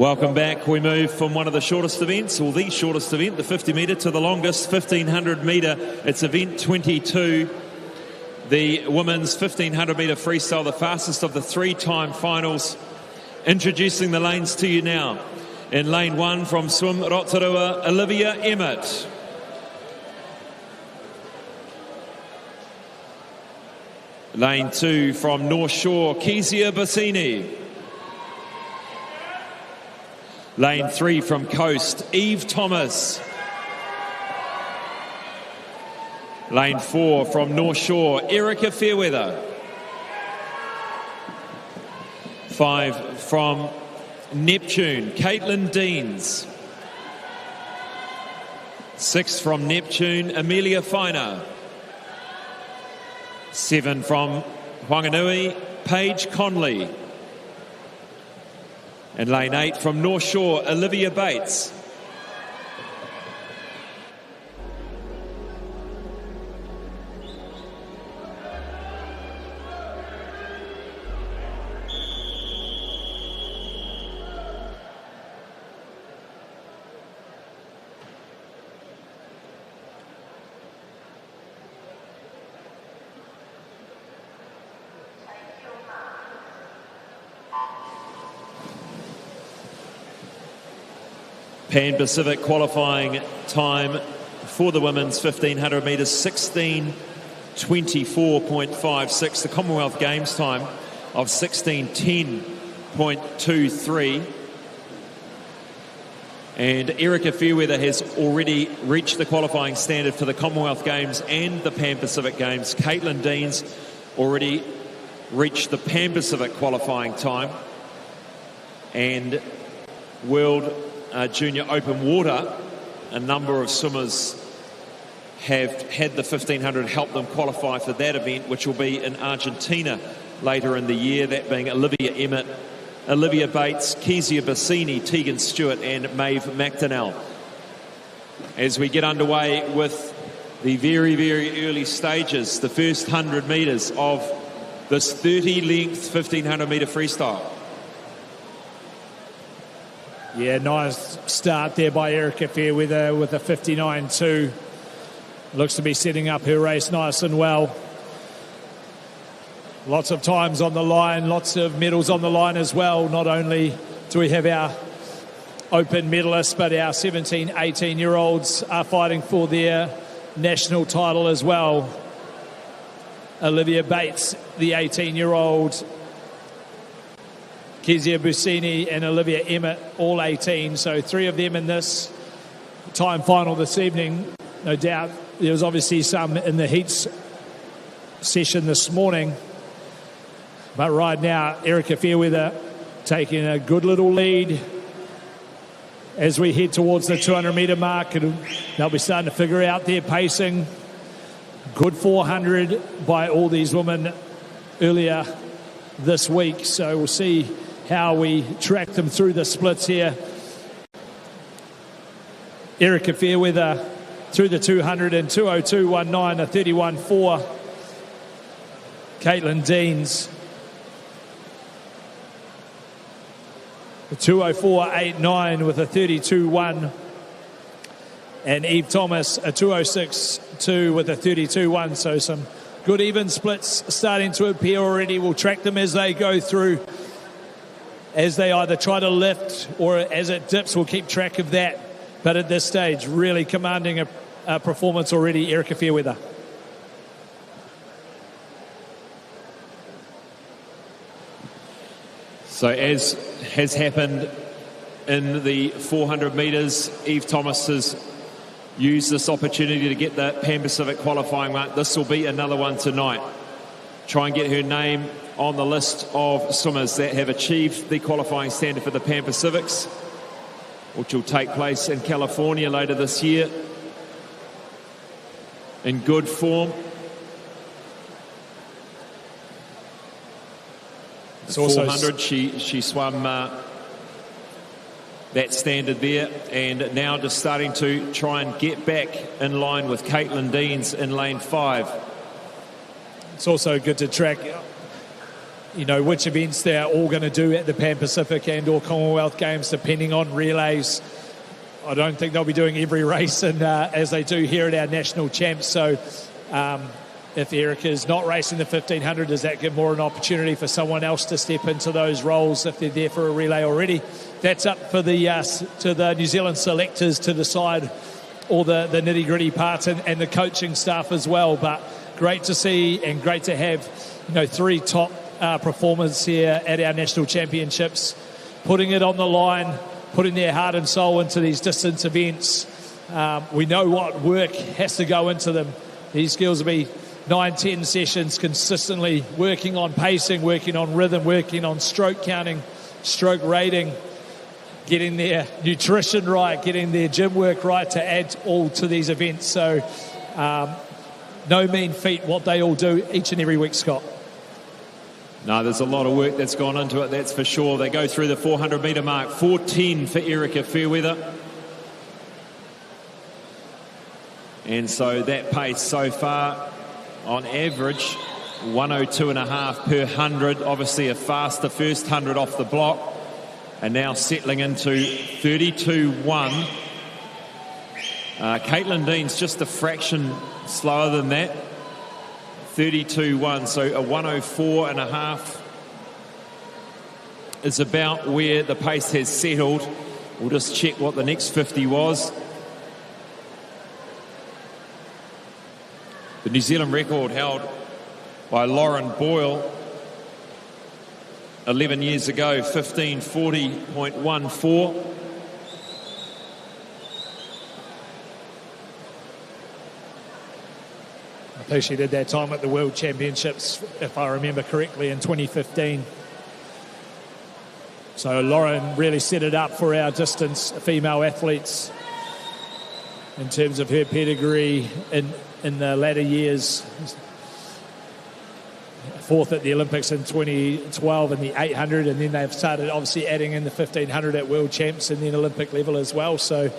Welcome back. We move from one of the shortest events, or the shortest event, the 50 metre, to the longest, 1500 metre. It's event 22, the women's 1500 metre freestyle, the fastest of the 3-time finals. Introducing the lanes to you now. In lane 1 from Swim Rotorua, Olivia Emmett. Lane 2 from North Shore, Kezia Bassini. Lane 3 from Coast, Eve Thomas. Lane 4 from North Shore, Erica Fairweather. 5 from Neptune, Caitlin Deans. 6 from Neptune, Amelia Finer. 7 from Whanganui, Paige Conley. And lane 8 from North Shore, Olivia Bates. Pan Pacific qualifying time for the women's 1500 metres, 16:24.56. The Commonwealth Games time of 16:10.23. And Erica Fairweather has already reached the qualifying standard for the Commonwealth Games and the Pan Pacific Games. Caitlin Deans already reached the Pan Pacific qualifying time. And World Junior Open Water, a number of swimmers have had the 1500 help them qualify for that event, which will be in Argentina later in the year, that being Olivia Emmett, Olivia Bates, Kezia Bassini, Tegan Stewart and Maeve McDonnell. As we get underway with the very, very early stages, the first 100 metres of this 30-length 1500 metre freestyle. Yeah, nice start there by Erica Fairweather with a 59.2. Looks to be setting up her race nice and well. Lots of times on the line, lots of medals on the line as well. Not only do we have our Open medalists, but our 17, 18-year-olds are fighting for their national title as well. Olivia Bates, the 18-year-old, Kezia Bassini and Olivia Emmett, all 18. So 3 of them in this time final this evening. No doubt there was obviously some in the heats session this morning. But right now, Erica Fairweather taking a good little lead as we head towards the 200-metre mark. They'll be starting to figure out their pacing. Good 400 by all these women earlier this week. So we'll see how we track them through the splits here. Erica Fairweather through the 200 in 2:02.19, a 31.4. Caitlin Deans, a 2:04.89 with a 32.1. And Eve Thomas, a 2:06.2 with a 32.1. So some good even splits starting to appear already. We'll track them as they go through, as they either try to lift or as it dips. We'll keep track of that. But at this stage, really commanding a performance already, Erica Fairweather. So as has happened in the 400 metres, Eve Thomas has used this opportunity to get the Pan Pacific qualifying mark. This will be another one tonight. Try and get her name on the list of swimmers that have achieved the qualifying standard for the Pan Pacifics, which will take place in California later this year. In good form. It's 400, she swam that standard there, and now just starting to try and get back in line with Caitlin Deans in lane 5. It's also good to track which events they're all going to do at the Pan Pacific and or Commonwealth Games, depending on relays. I don't think they'll be doing every race as they do here at our national champs. So if Erica's not racing the 1500, does that give more an opportunity for someone else to step into those roles if they're there for a relay already? That's up for to the New Zealand selectors to decide all the nitty-gritty parts and the coaching staff as well. But great to see and great to have 3 top performers here at our national championships, putting it on the line, putting their heart and soul into these distance events. We know what work has to go into them. These skills will be 9-10 sessions consistently working on pacing, working on rhythm, working on stroke counting, stroke rating, getting their nutrition right, getting their gym work right to add all to these events. So no mean feat what they all do each and every week, Scott. No, there's a lot of work that's gone into it, that's for sure. They go through the 400-metre mark, 4:10 for Erica Fairweather. And so that pace so far, on average, 102.5 per 100. Obviously a faster first 100 off the block. And now settling into 32.1. Caitlin Dean's just a fraction slower than that. 32.1, so a 104.5 is about where the pace has settled. We'll just check what the next 50 was. The New Zealand record held by Lauren Boyle 11 years ago, 15:40.14. I think she did that time at the World Championships, if I remember correctly, in 2015. So Lauren really set it up for our distance female athletes in terms of her pedigree in the latter years. 4th at the Olympics in 2012 in the 800, and then they've started obviously adding in the 1500 at World Champs and then Olympic level as well. So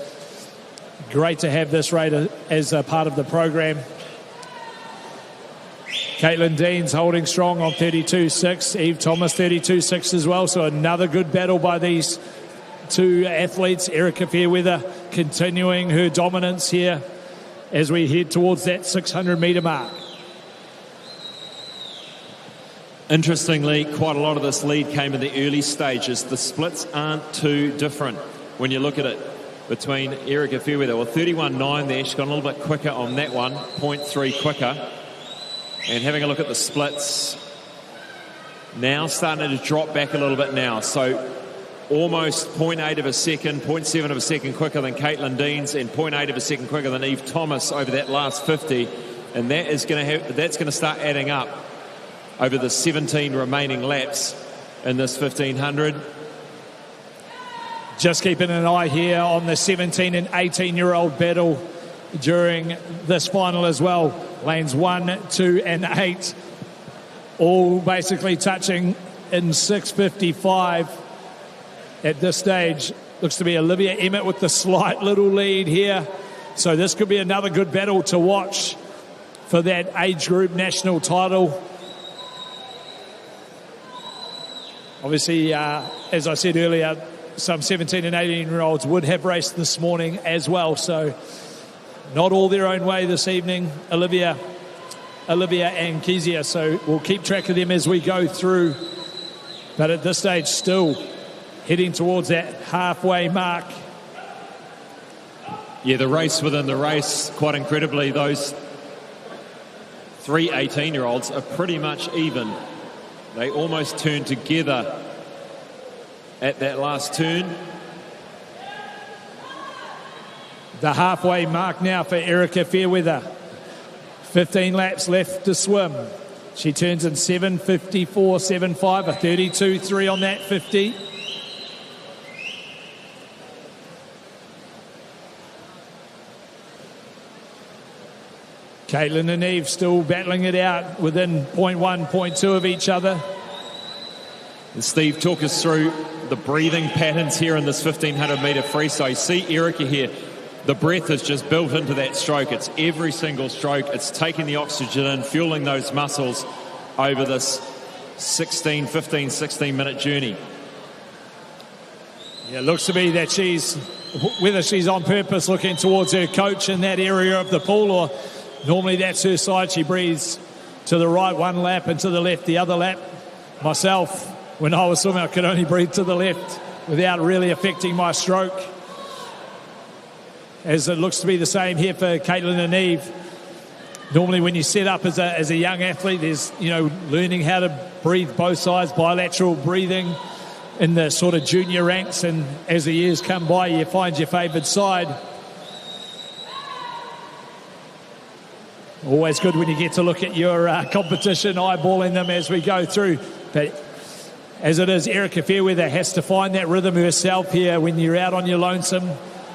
great to have this rate as a part of the program. Caitlin Dean's holding strong on 32.6. Eve Thomas 32.6 as well. So another good battle by these two athletes. Erica Fairweather continuing her dominance here as we head towards that 600-metre mark. Interestingly, quite a lot of this lead came in the early stages. The splits aren't too different when you look at it between Erica Fairweather. Well, 31.9 there. She's gone a little bit quicker on that one, 0.3 quicker. And having a look at the splits, now starting to drop back a little bit now. So almost 0.8 of a second, 0.7 of a second quicker than Caitlin Deans and 0.8 of a second quicker than Eve Thomas over that last 50. And that is that's going to start adding up over the 17 remaining laps in this 1500. Just keeping an eye here on the 17 and 18-year-old battle during this final as well. Lanes 1, 2 and 8 all basically touching in 6:55 at this stage. Looks to be Olivia Emmett with the slight little lead here. So this could be another good battle to watch for that age group national title. Obviously, as I said earlier, some 17 and 18-year-olds would have raced this morning as well. So not all their own way this evening, Olivia and Kezia. So we'll keep track of them as we go through. But at this stage, still heading towards that halfway mark. Yeah, the race within the race, quite incredibly, those 3 18-year-olds are pretty much even. They almost turned together at that last turn. The halfway mark now for Erica Fairweather. 15 laps left to swim. She turns in 7:54.75, a 32.3 on that 50. Caitlin and Eve still battling it out within 0.1, 0.2 of each other. And Steve, talk us through the breathing patterns here in this 1500-metre freestyle. You see Erica here. The breath is just built into that stroke. It's every single stroke. It's taking the oxygen in, fueling those muscles over this 16-minute journey. Yeah, it looks to me that whether she's on purpose looking towards her coach in that area of the pool, or normally that's her side. She breathes to the right one lap and to the left the other lap. Myself, when I was swimming, I could only breathe to the left without really affecting my stroke. As it looks to be the same here for Caitlin and Eve. Normally when you set up as a young athlete, there's, learning how to breathe both sides, bilateral breathing in the sort of junior ranks, and as the years come by, you find your favoured side. Always good when you get to look at your competition, eyeballing them as we go through. But as it is, Erica Fairweather has to find that rhythm herself here when you're out on your lonesome.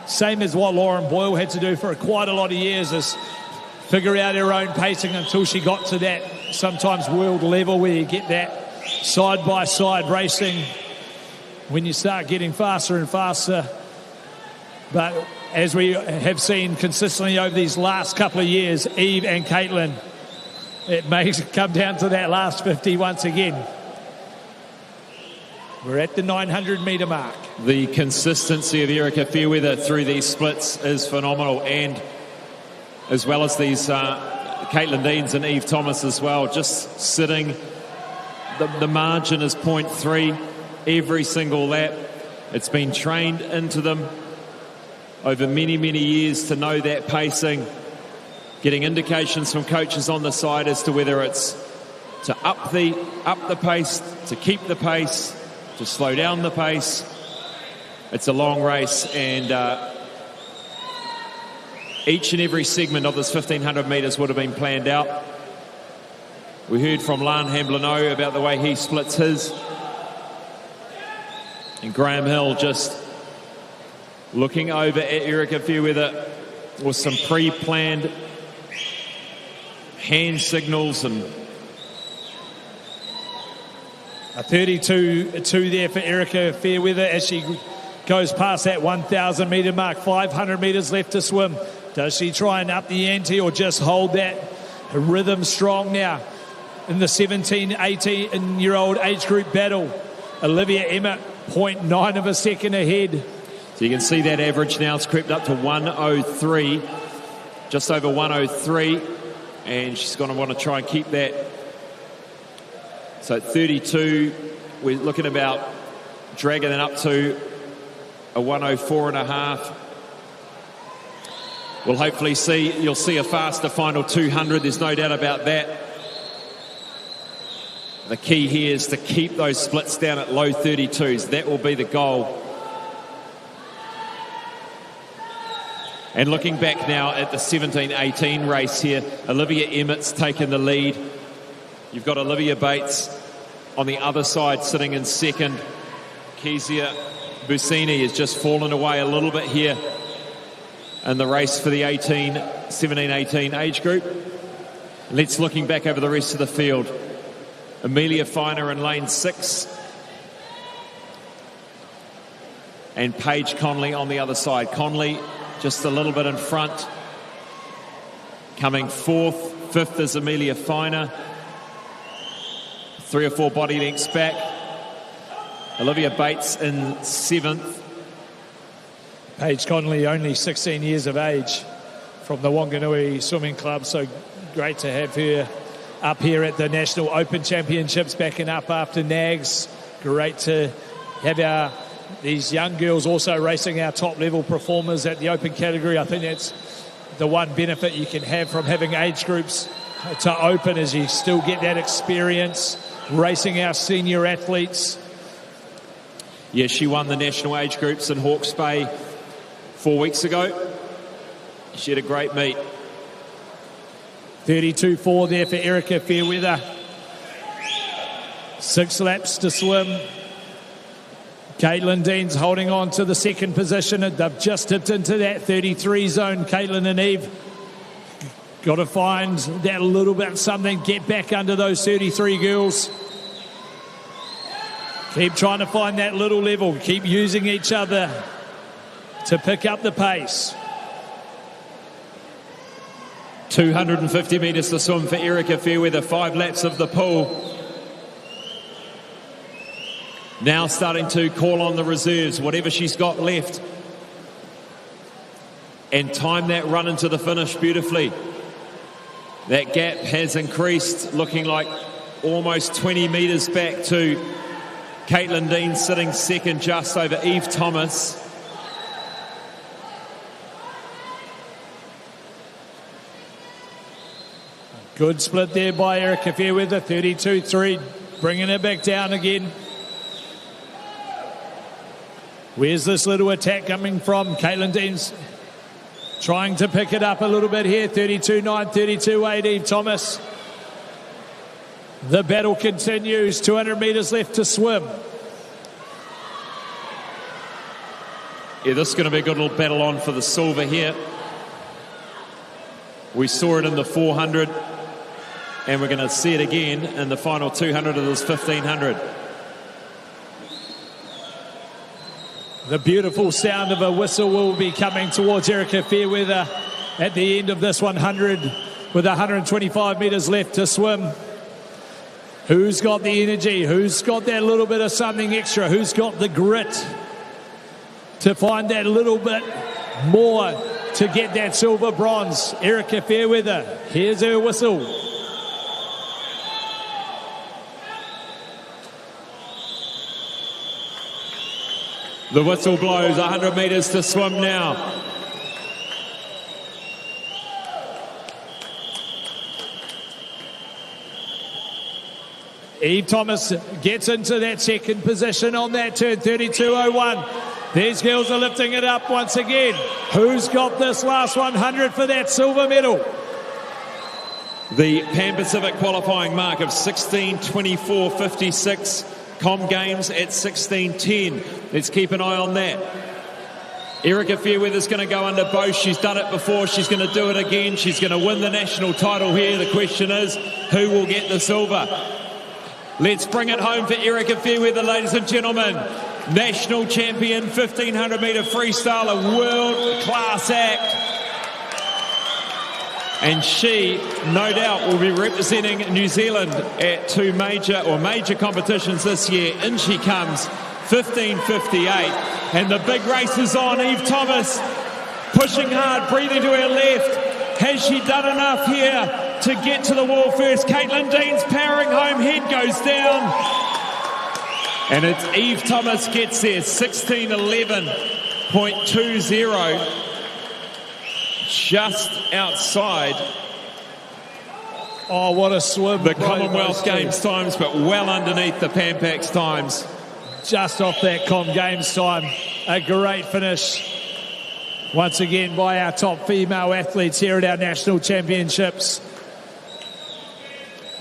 Same as what Lauren Boyle had to do for quite a lot of years, is figure out her own pacing until she got to that sometimes world level where you get that side-by-side racing when you start getting faster and faster. But as we have seen consistently over these last couple of years, Eve and Caitlin, it may come down to that last 50 once again. We're at the 900-metre mark. The consistency of Erica Fairweather through these splits is phenomenal, and as well as these Caitlin Deans and Eve Thomas as well, just sitting. The margin is 0.3 every single lap. It's been trained into them over many, many years to know that pacing, getting indications from coaches on the side as to whether it's to up the pace, to keep the pace, to slow down the pace. It's a long race, and each and every segment of this 1,500 metres would have been planned out. We heard from Lan Hamblino about the way he splits his. And Graham Hill just looking over at Erica Fairweather with some pre-planned hand signals. And a 32.2 there for Erica Fairweather as she goes past that 1,000 metre mark. 500 metres left to swim. Does she try and up the ante or just hold that rhythm strong now in the 17, 18-year-old age group battle? Olivia Emmett, 0.9 of a second ahead. So you can see that average now. It's crept up to 103, just over 103, and she's going to want to try and keep that. So at 32, we're looking about dragging it up to a 104.5. We'll hopefully you'll see a faster final 200. There's no doubt about that. The key here is to keep those splits down at low 32s. That will be the goal. And looking back now at the 17-18 race here, Olivia Emmett's taken the lead. You've got Olivia Bates on the other side sitting in second. Kezia Busini has just fallen away a little bit here in the race for the 17-18 age group. Let's looking back over the rest of the field. Amelia Finer in lane 6. And Paige Conley on the other side. Conley just a little bit in front. Coming fourth. Fifth is Amelia Finer. 3 or 4 body lengths back. Olivia Bates in seventh. Paige Conley, only 16 years of age, from the Wanganui Swimming Club, so great to have her up here at the National Open Championships, backing up after Nags. Great to have these young girls also racing our top-level performers at the Open category. I think that's the one benefit you can have from having age groups to Open, is you still get that experience racing our senior athletes. Yeah, she won the national age groups in Hawke's Bay 4 weeks ago. She had a great meet. 32.4 there for Erica Fairweather. 6 laps to swim. Caitlin Dean's holding on to the second position. They've just dipped into that 33 zone, Caitlin and Eve. Got to find that little bit something, get back under those 33 girls. Keep trying to find that little level. Keep using each other to pick up the pace. 250 metres to swim for Erica Fairweather. 5 laps of the pool. Now starting to call on the reserves, whatever she's got left. And time that run into the finish beautifully. That gap has increased, looking like almost 20 metres back to Caitlin Dean sitting second just over Eve Thomas. Good split there by Erica Fairweather, 32-3, bringing it back down again. Where's this little attack coming from? Caitlin Dean's trying to pick it up a little bit here, 32-9, 32-8, Eve Thomas. The battle continues, 200 metres left to swim. Yeah, this is going to be a good little battle on for the silver here. We saw it in the 400, and we're going to see it again in the final 200 of this 1500. The beautiful sound of a whistle will be coming towards Erica Fairweather at the end of this 100 with 125 metres left to swim. Who's got the energy? Who's got that little bit of something extra? Who's got the grit to find that little bit more to get that silver bronze? Erica Fairweather, here's her whistle. The whistle blows, 100 metres to swim now. Eve Thomas gets into that second position on that turn, 32.01. These girls are lifting it up once again. Who's got this last 100 for that silver medal? The Pan Pacific qualifying mark of 16:24.56. Com Games at 16:10. Let's keep an eye on that. Erica Fairweather's going to go under both. She's done it before. She's going to do it again. She's going to win the national title here. The question is, who will get the silver? Let's bring it home for Erica Fairweather, ladies and gentlemen. National champion, 1500 metre freestyle, a world-class act. And she, no doubt, will be representing New Zealand at two major competitions this year. In she comes, 15:58. And the big race is on. Eve Thomas pushing hard, breathing to her left. Has she done enough here to get to the wall first? Caitlin Dean's powering home, head goes down. And it's Eve Thomas gets there, 16:11.20. Just outside. Oh, what a swim. The Commonwealth Games times, but well underneath the Pan Pacs times. Just off that Com Games time. A great finish. Once again by our top female athletes here at our national championships.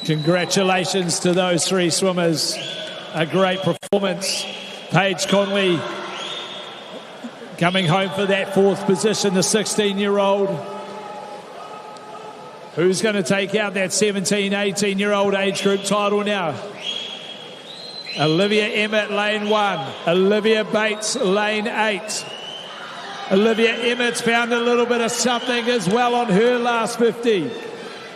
Congratulations to those three swimmers. A great performance. Paige Conley coming home for that fourth position, the 16-year-old. Who's going to take out that 17, 18-year-old age group title now? Olivia Emmett, lane 1. Olivia Bates, lane 8. Olivia Emmett's found a little bit of something as well on her last 50.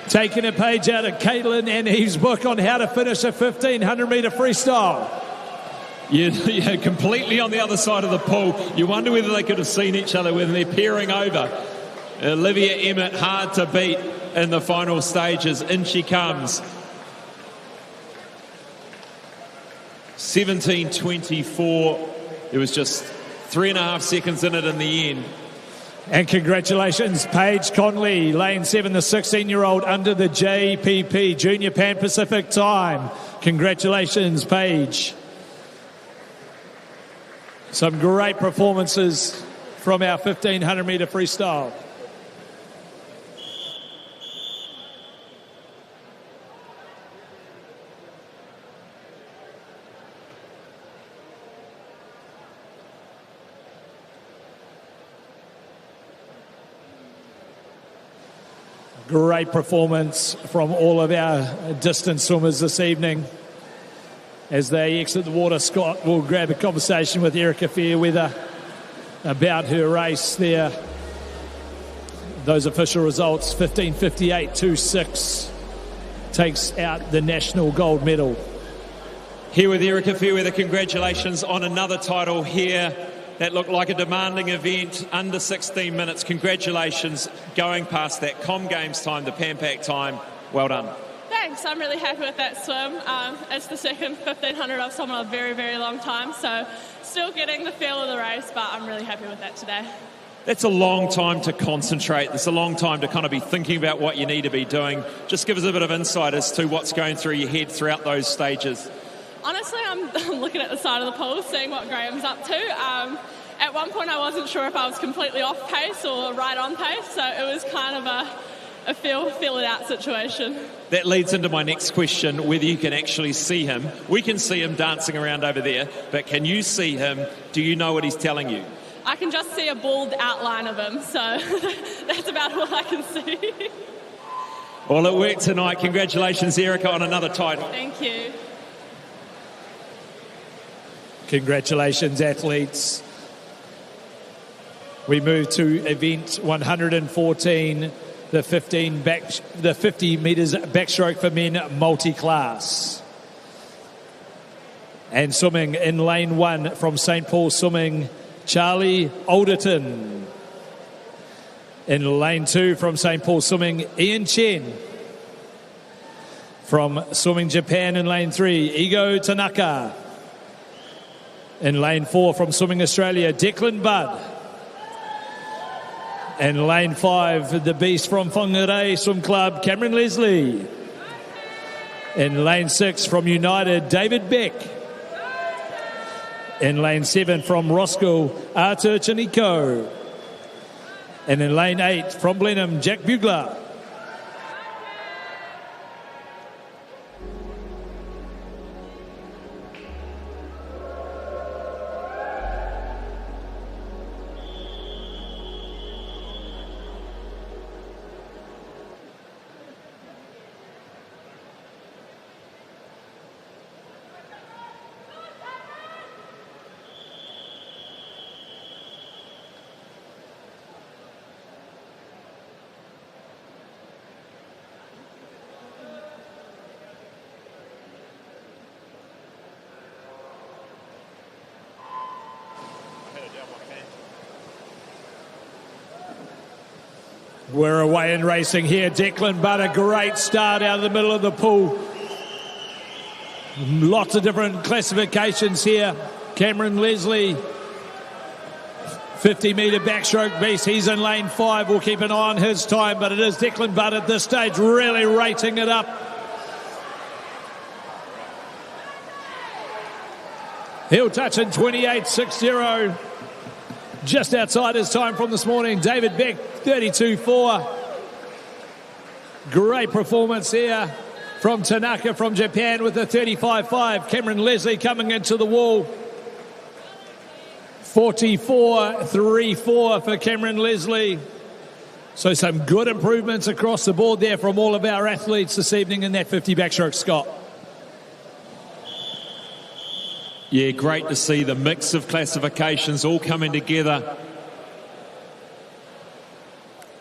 Taking a page out of Caitlin and Eve's book on how to finish a 1500-metre freestyle. Yeah, completely on the other side of the pool. You wonder whether they could have seen each other when they're peering over. Olivia Emmett, hard to beat in the final stages. In she comes. 17:24. It was just 3.5 seconds in it in the end. And congratulations, Paige Conley, lane 7, the 16-year-old under the JPP, Junior Pan Pacific time. Congratulations, Paige. Some great performances from our 1500-metre freestyle. Great performance from all of our distance swimmers this evening. As they exit the water, Scott will grab a conversation with Erica Fairweather about her race there. Those official results, 15:58.26, takes out the national gold medal. Here with Erika Fairweather, congratulations on another title here. That looked like a demanding event, under 16 minutes. Congratulations going past that Com Games time, the Pan Pac time. Well done. Thanks, I'm really happy with that swim. It's the second 1500 I've swum in a very, very long time, so still getting the feel of the race, but I'm really happy with that today. That's a long time to concentrate. It's a long time to kind of be thinking about what you need to be doing. Just give us a bit of insight as to what's going through your head throughout those stages. Honestly, I'm looking at the side of the pool, seeing what Graham's up to. At one point, I wasn't sure if I was completely off pace or right on pace, so it was kind of a feel it out situation. That leads into my next question, whether you can actually see him. We can see him dancing around over there, but can you see him? Do you know what he's telling you? I can just see a bald outline of him, so that's about all I can see. Well, it worked tonight. Congratulations, Erika, on another title. Thank you. Congratulations, athletes. We move to event 114, the 50 metres backstroke for men multi-class. And swimming in lane 1 from St. Paul Swimming, Charlie Alderton. In lane 2 from St. Paul Swimming, Ian Chen. From Swimming Japan in lane 3, Igo Tanaka. In lane 4 from Swimming Australia, Declan Budd. In lane 5, the beast from Whangarei Swim Club, Cameron Leslie. In lane 6 from United, David Beck. In lane 7 from Roscoe, Artur Chaniko. And in lane 8 from Blenheim, Jack Bugler. We're away in racing here. Declan Budd, a great start out of the middle of the pool. Lots of different classifications here. Cameron Leslie, 50-metre backstroke beast. He's in lane 5. We'll keep an eye on his time, but it is Declan Budd at this stage really rating it up. He'll touch in 28.60. Just outside his time from this morning. David Beck, 32.4. Great performance here from Tanaka from Japan with a 35.5. Cameron Leslie coming into the wall. 44.34 for Cameron Leslie. So some good improvements across the board there from all of our athletes this evening in that 50 backstroke, Scott. Yeah, great to see the mix of classifications all coming together.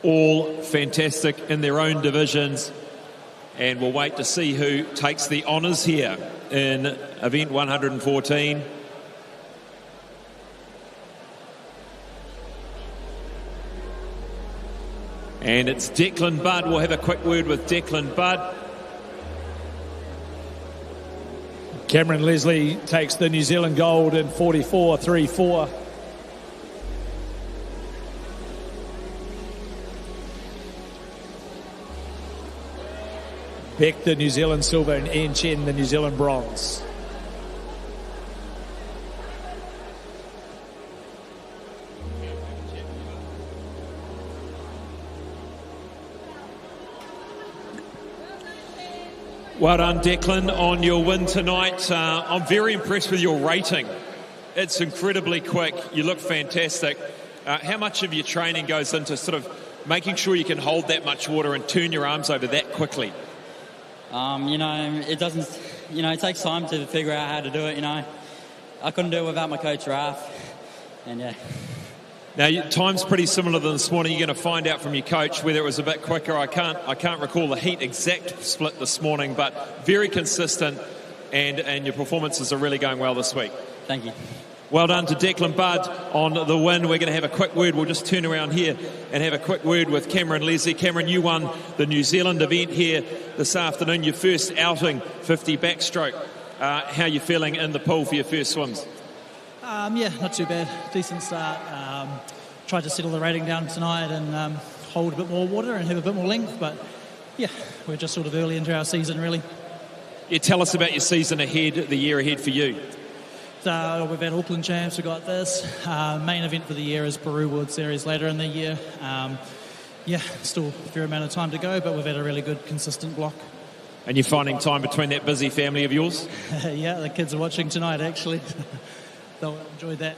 All fantastic in their own divisions. And we'll wait to see who takes the honours here in event 114. And it's Declan Budd. We'll have a quick word with Declan Budd. Cameron Leslie takes the New Zealand gold in 44.34. Beck, the New Zealand silver, and Ian Chen, the New Zealand bronze. Well done, Declan, on your win tonight. I'm very impressed with your rating. It's incredibly quick. You look fantastic. How much of your training goes into sort of making sure you can hold that much water and turn your arms over that quickly? It doesn't, it takes time to figure out how to do it, I couldn't do it without my coach, Raf. And yeah. Now, time's pretty similar than this morning. You're going to find out from your coach whether it was a bit quicker. I can't recall the heat exact split this morning, but very consistent. and your performances are really going well this week. Thank you. Well done to Declan Budd on the win. We're going to have a quick word. We'll just turn around here and have a quick word with Cameron Leslie. Cameron, you won the New Zealand event here this afternoon, your first outing, 50 backstroke. How are you feeling in the pool for your first swims? Yeah, not too bad. Decent start. Tried to settle the rating down tonight and hold a bit more water and have a bit more length, but yeah, we're just sort of early into our season, really. Yeah, tell us about your season ahead, the year ahead for you. We've had Auckland Champs, we've got this. Main event for the year is Peru World Series later in the year. Still a fair amount of time to go, but we've had a really good, consistent block. And you're finding time between that busy family of yours? Yeah, the kids are watching tonight, actually. They'll enjoy that.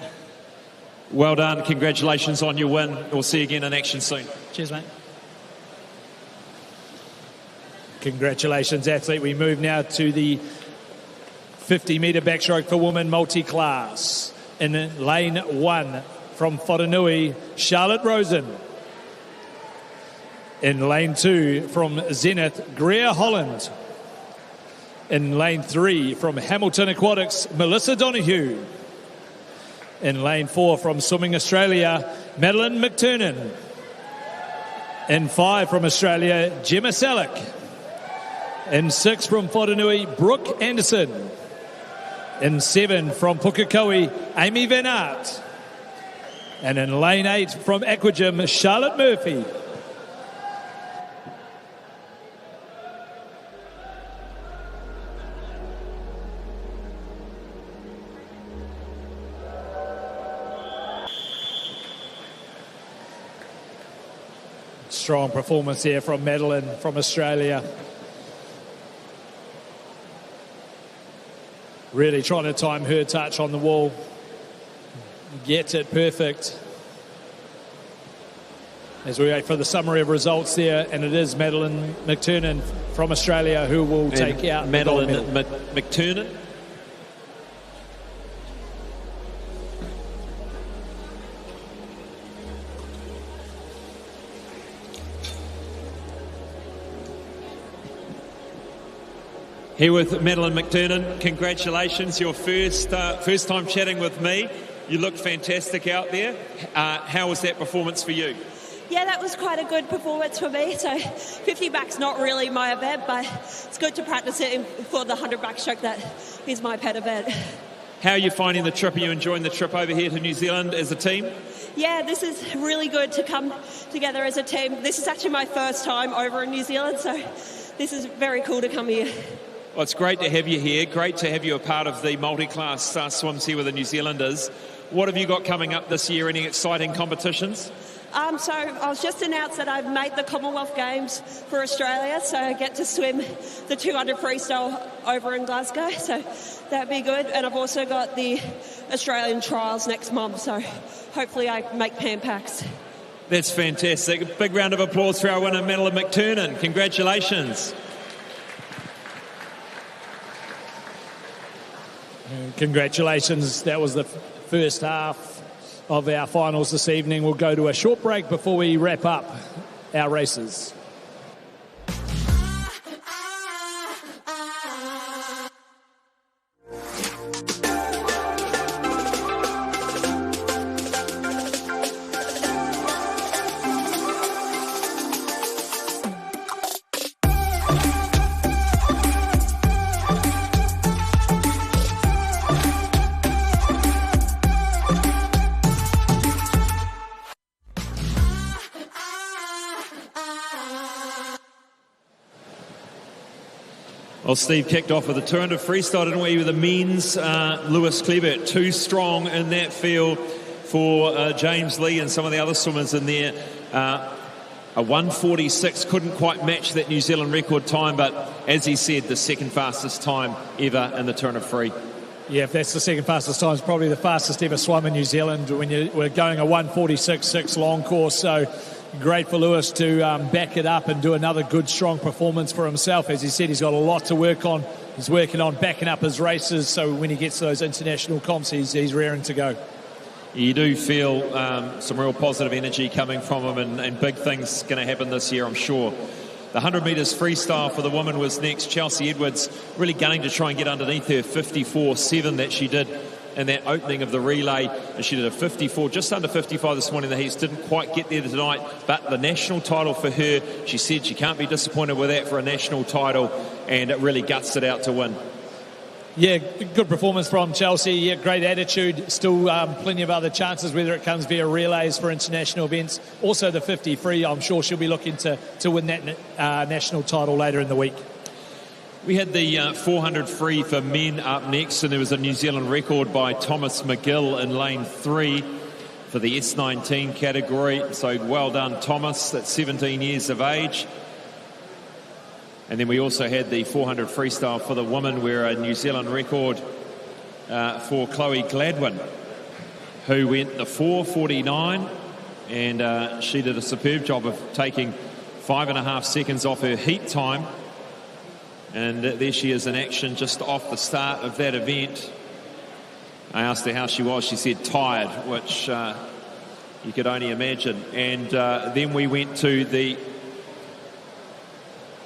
Well done. Congratulations on your win. We'll see you again in action soon. Cheers, mate. Congratulations, athlete. We move now to the 50-metre backstroke for women multi-class. In lane 1 from Whanganui, Charlotte Rosen. In lane 2 from Zenith, Greer Holland. In lane 3 from Hamilton Aquatics, Melissa Donoghue. In lane 4 from Swimming Australia, Madeline McTurnan. In 5 from Australia, Gemma Selleck. In 6 from Whanganui, Brooke Anderson. In 7 from Pukekohe, Amy Van Aert. And in lane 8 from Aquagym, Charlotte Murphy. Strong performance here from Madeline from Australia. Really trying to time her touch on the wall. Gets it perfect. As we wait for the summary of results there, and it is Madeline McTurnan from Australia who will take out Madeline McTurnan. Here with Madeline McTurnan. Congratulations, your first time chatting with me. You look fantastic out there. How was that performance for you? Yeah, that was quite a good performance for me. So 50 back's not really my event, but it's good to practice it for the 100 backstroke. That is my pet event. How are you finding the trip? Are you enjoying the trip over here to New Zealand as a team? Yeah, this is really good to come together as a team. This is actually my first time over in New Zealand, so this is very cool to come here. Well, it's great to have you here. Great to have you a part of the multi-class swims here with the New Zealanders. What have you got coming up this year? Any exciting competitions? So I was just announced that I've made the Commonwealth Games for Australia, so I get to swim the 200 freestyle over in Glasgow, so that'd be good. And I've also got the Australian trials next month, so hopefully I make Pan Packs. That's fantastic. A big round of applause for our winner, Madeline McTurnan. Congratulations. Congratulations. That was the first half of our finals this evening. We'll go to a short break before we wrap up our races. Well, Steve kicked off with a 200 freestyle, didn't we, with the men's Lewis Klebert. Too strong in that field for James Lee and some of the other swimmers in there. A 1:46 couldn't quite match that New Zealand record time, but as he said, the second fastest time ever in the 200 free. Yeah, if that's the second fastest time, it's probably the fastest ever swum in New Zealand when we're going a 1:46.6 long course. So great for Lewis to back it up and do another good, strong performance for himself. As he said, he's got a lot to work on. He's working on backing up his races, so when he gets to those international comps, he's raring to go. You do feel some real positive energy coming from him, and big things going to happen this year, I'm sure. The 100 metres freestyle for the woman was next. Chelsea Edwards really gunning to try and get underneath her 54.7 that she did in that opening of the relay. And she did a 54, just under 55 this morning in the heats. Didn't quite get there tonight, but the national title for her, she said she can't be disappointed with that for a national title, and it really guts it out to win. Yeah, good performance from Chelsea. Yeah, great attitude. Still plenty of other chances, whether it comes via relays for international events. Also the 50 free, I'm sure she'll be looking to win that national title later in the week. We had the 400 free for men up next, and there was a New Zealand record by Thomas McGill in lane 3 for the S19 category. So well done, Thomas, at 17 years of age. And then we also had the 400 freestyle for the women, where a New Zealand record for Chloe Gladwin, who went the 4:49, and she did a superb job of taking 5.5 seconds off her heat time. And there she is in action just off the start of that event. I asked her how she was. She said tired, which you could only imagine. And then we went to the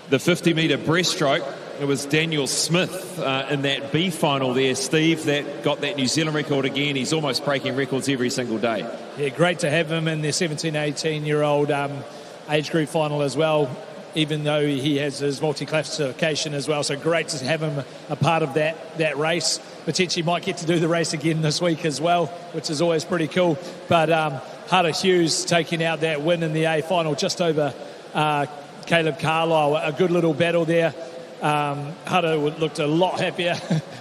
50-metre breaststroke. It was Daniel Smith in that B final there, Steve, that got that New Zealand record again. He's almost breaking records every single day. Yeah, great to have him in the 17, 18-year-old age group final as well, even though he has his multi-class certification as well. So great to have him a part of that race. Potentially might get to do the race again this week as well, which is always pretty cool. But Hunter Hughes taking out that win in the A final just over Caleb Carlisle. A good little battle there. Hunter looked a lot happier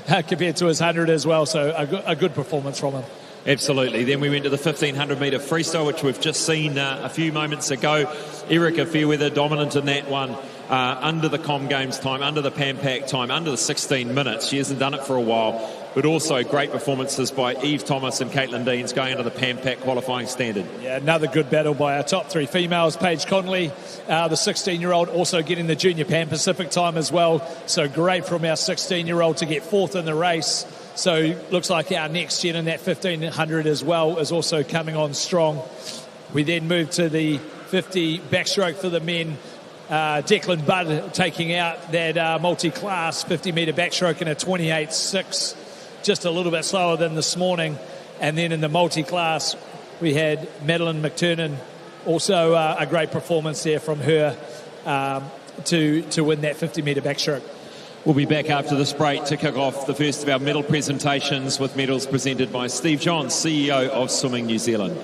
compared to his 100 as well, so a good performance from him. Absolutely. Then we went to the 1,500 metre freestyle, which we've just seen a few moments ago. Erica Fairweather dominant in that one, under the Com Games time, under the Pan Pac time, under the 16 minutes. She hasn't done it for a while, but also great performances by Eve Thomas and Caitlin Deans going under the Pan Pac qualifying standard. Yeah, another good battle by our top 3 females. Paige Connolly, the 16-year-old, also getting the Junior Pan Pacific time as well. So great from our 16-year-old to get 4th in the race. So looks like our next gen in that 1,500 as well is also coming on strong. We then move to the 50 backstroke for the men. Declan Budd taking out that multi-class 50-metre backstroke in a 28.6, just a little bit slower than this morning. And then in the multi-class, we had Madeline McTurnan, also a great performance there from her to win that 50-metre backstroke. We'll be back after this break to kick off the first of our medal presentations, with medals presented by Steve Johns, CEO of Swimming New Zealand.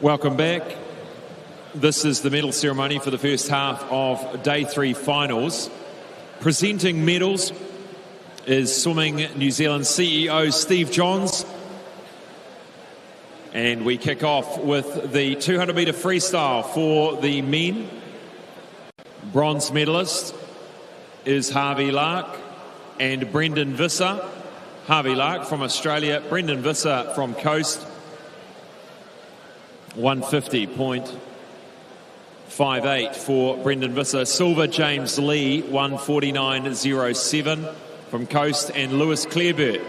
Welcome back. This is the medal ceremony for the first half of Day 3 finals. Presenting medals is Swimming New Zealand CEO Steve Johns. And we kick off with the 200-metre freestyle for the men. Bronze medalist is Harvey Lark and Brendan Visser. Harvey Lark from Australia, Brendan Visser from Coast. 150.58 for Brendan Visser. Silver, James Lee, 149.07 from Coast, and Lewis Clareburt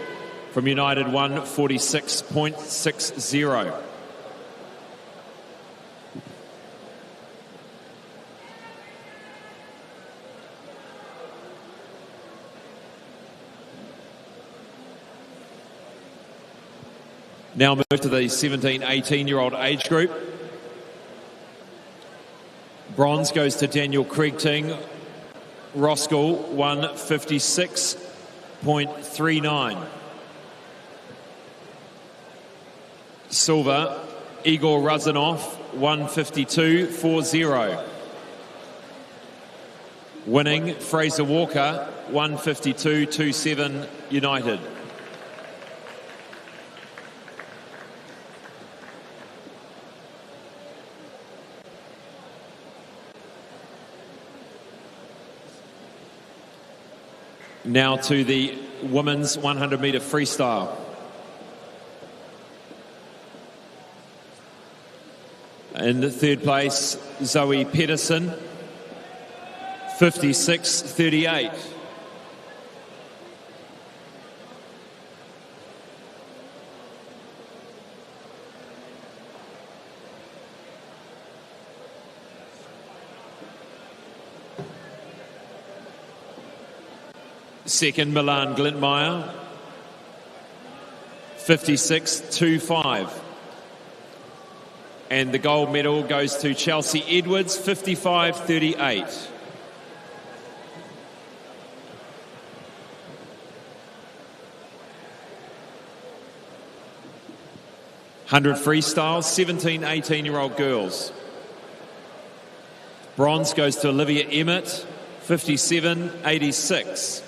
from United, 146.60. Now move to the 17, 18-year-old age group. Bronze goes to Daniel Kriegting, Roskell, 156.39. Silver, Igor Razanov, 152.40. Winning, Fraser Walker, 152.27 United. Now to the women's 100-metre freestyle. In the third place, Zoe Pedersen, 56.38. Second, Milan Glintmeyer, 56.25. And the gold medal goes to Chelsea Edwards, 55.38. Hundred freestyle, 17, 18-year-old girls. Bronze goes to Olivia Emmett, 57.86.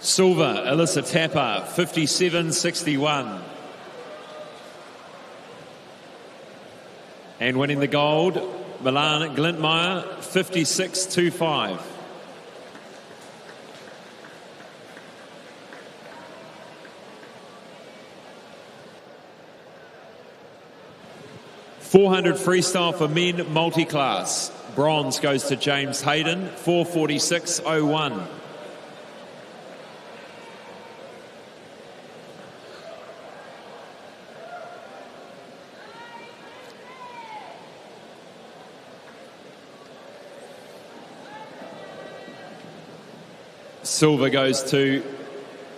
Silver, Alyssa Tapper, 57.61. And winning the gold, Milan Glintmeyer, 56.25. .400 freestyle for men multiclass. Bronze goes to James Hayden, 4:46.01. Silver goes to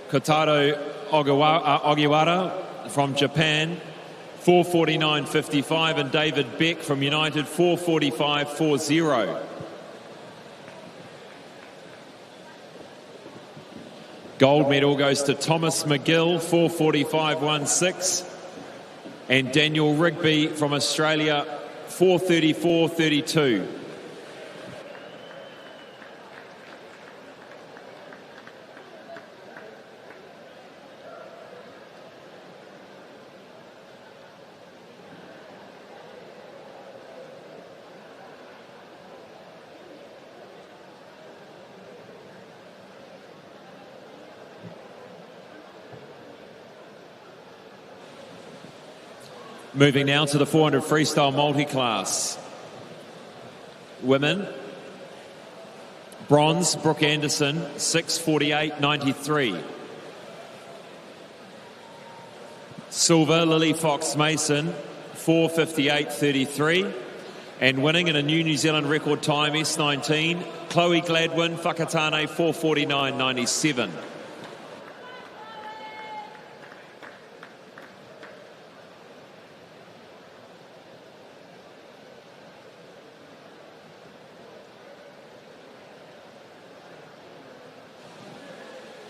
Kotaro Ogiwara from Japan, 4:49.55, and David Beck from United, 4:45.40. Gold medal goes to Thomas McGill, 4:45.16, and Daniel Rigby from Australia, 4:34.32. Moving now to the 400 freestyle multi-class. Women. Bronze, Brooke Anderson, 6:48.93. Silver, Lily Fox Mason, 4:58.33. And winning in a new Zealand record time, S19, Chloe Gladwin Whakatane, 4:49.97.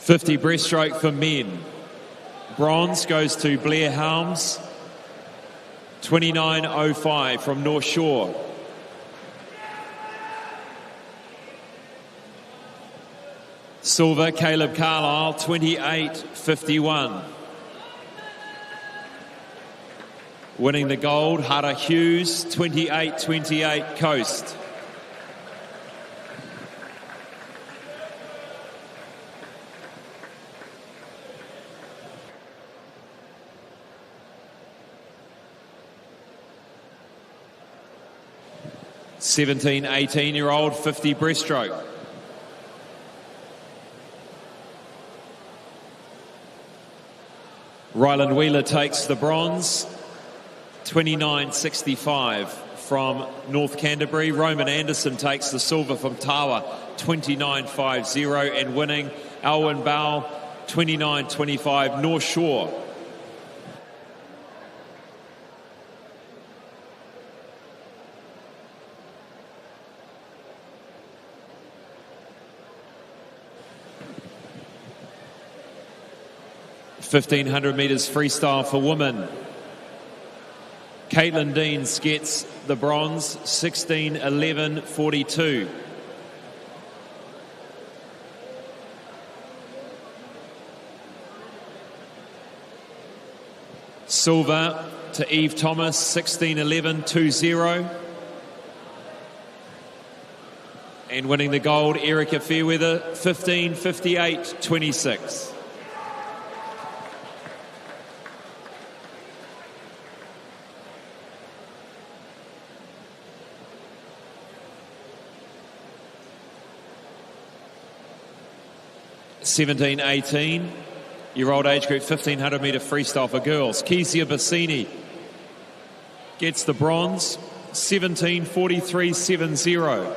.50 breaststroke for men. Bronze goes to Blair Helms, 29.05 from North Shore. Silver, Caleb Carlisle, 28.51. Winning the gold, Hara Hughes, 28.28 coast. .17, 18-year-old, 50 breaststroke. Ryland Wheeler takes the bronze, 29.65 from North Canterbury. Roman Anderson takes the silver from Tawa, 29.50, and winning Owen Bow, 29.25 North Shore. .1500 metres freestyle for women. Caitlin Deans gets the bronze, 16:11.42. Silver, to Eve Thomas, 16-11, 2-0. And winning the gold, Erica Fairweather, 15-58, 26. Year-old age group 1500 metre freestyle for girls. Kezia Bassini gets the bronze, 17:43.70.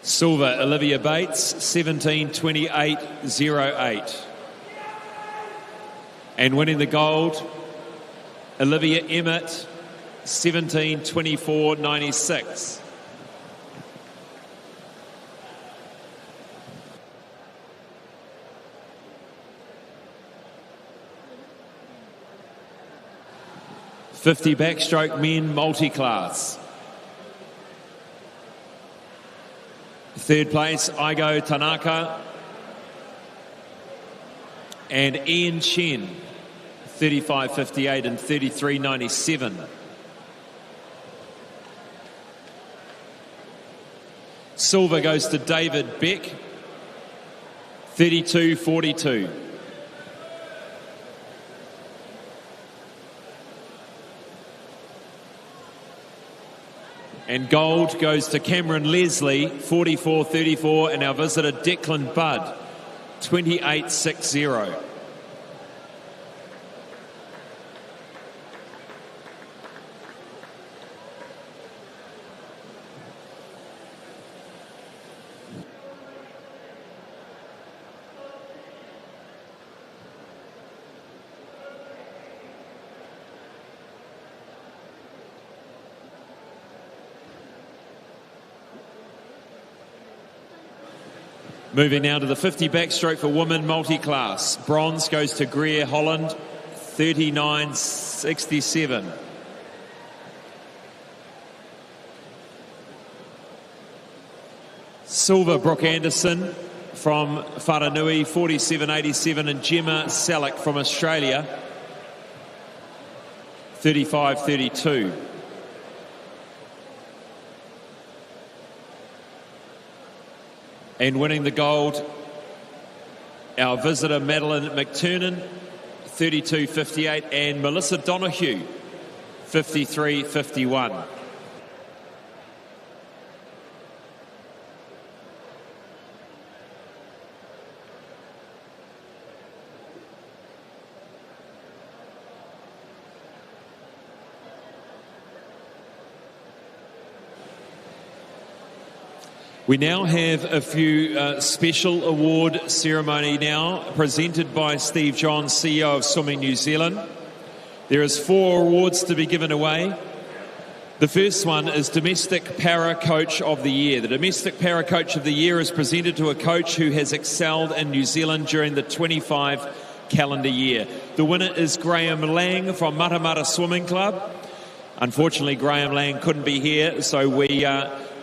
Silver, Olivia Bates, 17:28.08. And winning the gold, Olivia Emmett, 17:24.96. .50 backstroke men multiclass. Third place, Aigo Tanaka and Ian Chen, 35.58 and 33.97. Silver goes to David Beck, 32.42. And gold goes to Cameron Leslie, 44.34, and our visitor Declan Budd, 28.60. Moving now to the 50 backstroke for women multi-class. Bronze goes to Greer Holland, 39.67. Silver, Brooke Anderson from Wharanui, 47.87, and Gemma Selleck from Australia, 35.32. And winning the gold, our visitor Madeline McTurnan, 32.58, and Melissa Donahue, 53.51. We now have a few special award ceremony now presented by Steve Johns, CEO of Swimming New Zealand. There is 4 awards to be given away. The first one is Domestic Para Coach of the Year. The Domestic Para Coach of the Year is presented to a coach who has excelled in New Zealand during the 25 calendar year. The winner is Graham Lang from Matamata Swimming Club. Unfortunately, Graham Lang couldn't be here, so we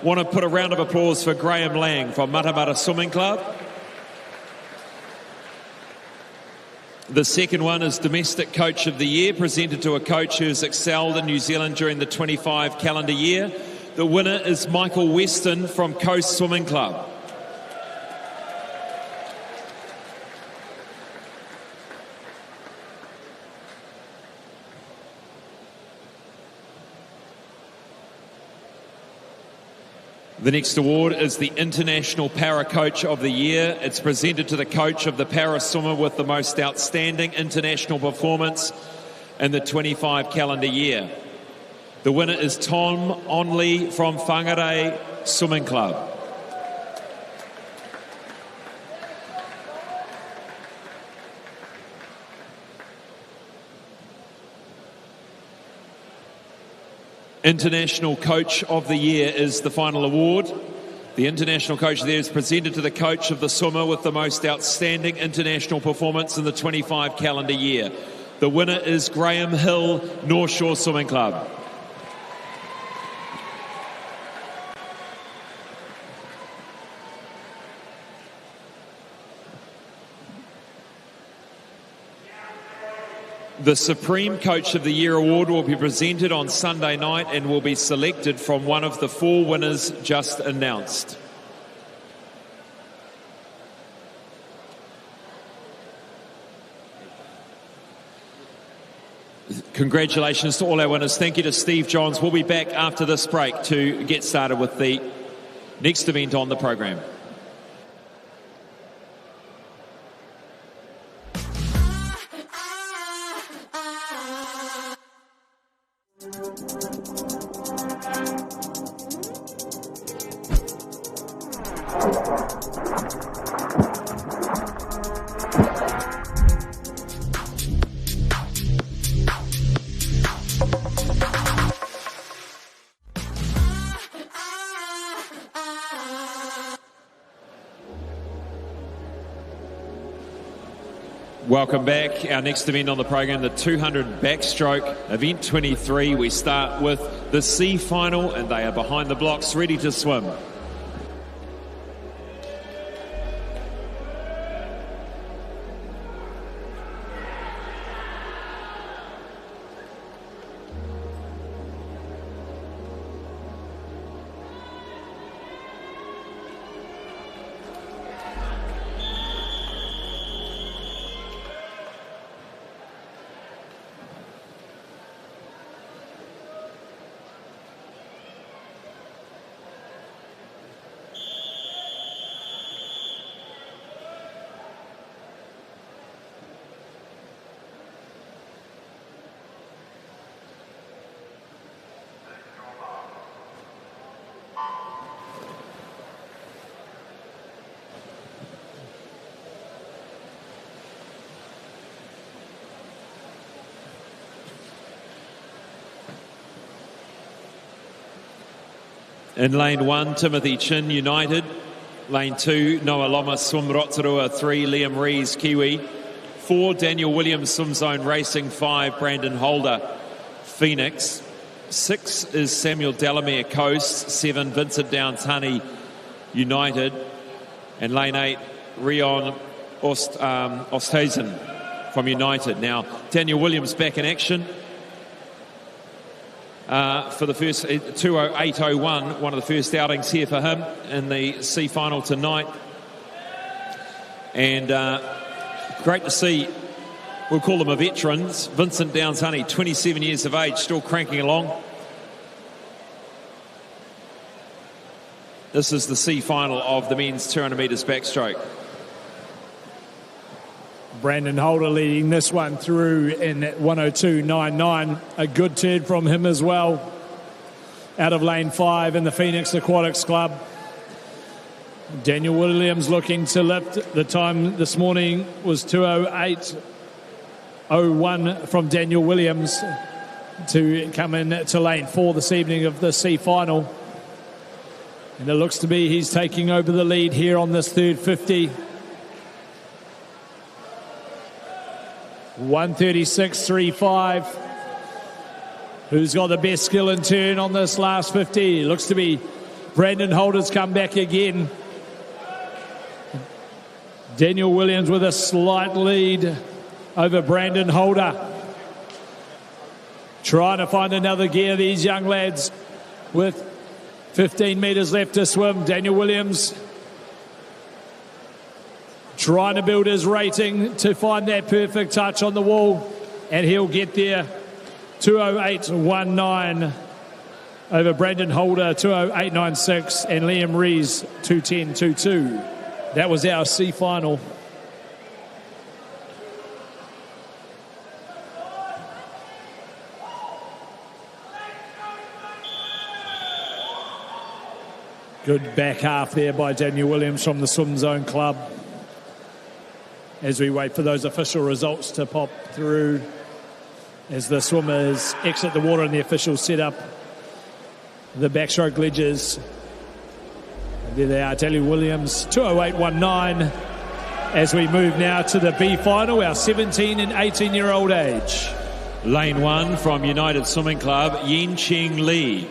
want to put a round of applause for Graham Lang from Matamata Swimming Club. The second one is Domestic Coach of the Year, presented to a coach who has excelled in New Zealand during the 25 calendar year. The winner is Michael Weston from Coast Swimming Club. The next award is the International Para Coach of the Year. It's presented to the coach of the para swimmer with the most outstanding international performance in the 25 calendar year. The winner is Tom Onley from Whangarei Swimming Club. International Coach of the Year is the final award. The International Coach of the Year is presented to the coach of the swimmer with the most outstanding international performance in the 25 calendar year. The winner is Graham Hill, North Shore Swimming Club. The Supreme Coach of the Year award will be presented on Sunday night and will be selected from one of the 4 winners just announced. Congratulations to all our winners. Thank you to Steve Johns. We'll be back after this break to get started with the next event on the program. Welcome back. Our next event on the program, the 200 backstroke, event 23. We start with the C final, and they are behind the blocks, ready to swim. In lane 1, Timothy Chin, United. Lane 2, Noah Loma, Swim Rotorua. 3, Liam Rees, Kiwi. 4, Daniel Williams, Swim Zone Racing. 5, Brandon Holder, Phoenix. 6 is Samuel Delamere, Coast. 7, Vincent Downs Honey, United. And lane 8, Rion Osthuizen from United. Now, Daniel Williams back in action. For the first 2:08:01, one of the first outings here for him in the C final tonight. And great to see, we'll call them a veterans, Vincent Downs Honey, 27 years of age, still cranking along. This is the C final of the men's 200 metres backstroke. Brandon Holder leading this one through in 1:02.99. A good turn from him as well. Out of lane 5 in the Phoenix Aquatics Club. Daniel Williams looking to lift. The time this morning was 2:08.01 from Daniel Williams to come in to lane 4 this evening of the C final. And it looks to be he's taking over the lead here on this third 50. 1:36.35. Who's got the best skill and turn on this last 50? Looks to be Brandon Holder's come back again. Daniel Williams with a slight lead over Brandon Holder. Trying to find another gear, these young lads, with 15 metres left to swim. Daniel Williams trying to build his rating to find that perfect touch on the wall, and he'll get there. 2:08.19 over Brandon Holder, 2:08.96, and Liam Rees, 2:10.22. That was our C final. Good back half there by Daniel Williams from the Swim Zone Club. As we wait for those official results to pop through, as the swimmers exit the water and the officials set up the backstroke ledges. And there they are, Daniel Williams, 2:08.19, as we move now to the B final, our 17 and 18-year-old age. Lane 1 from United Swimming Club, Yen Cheng Lee.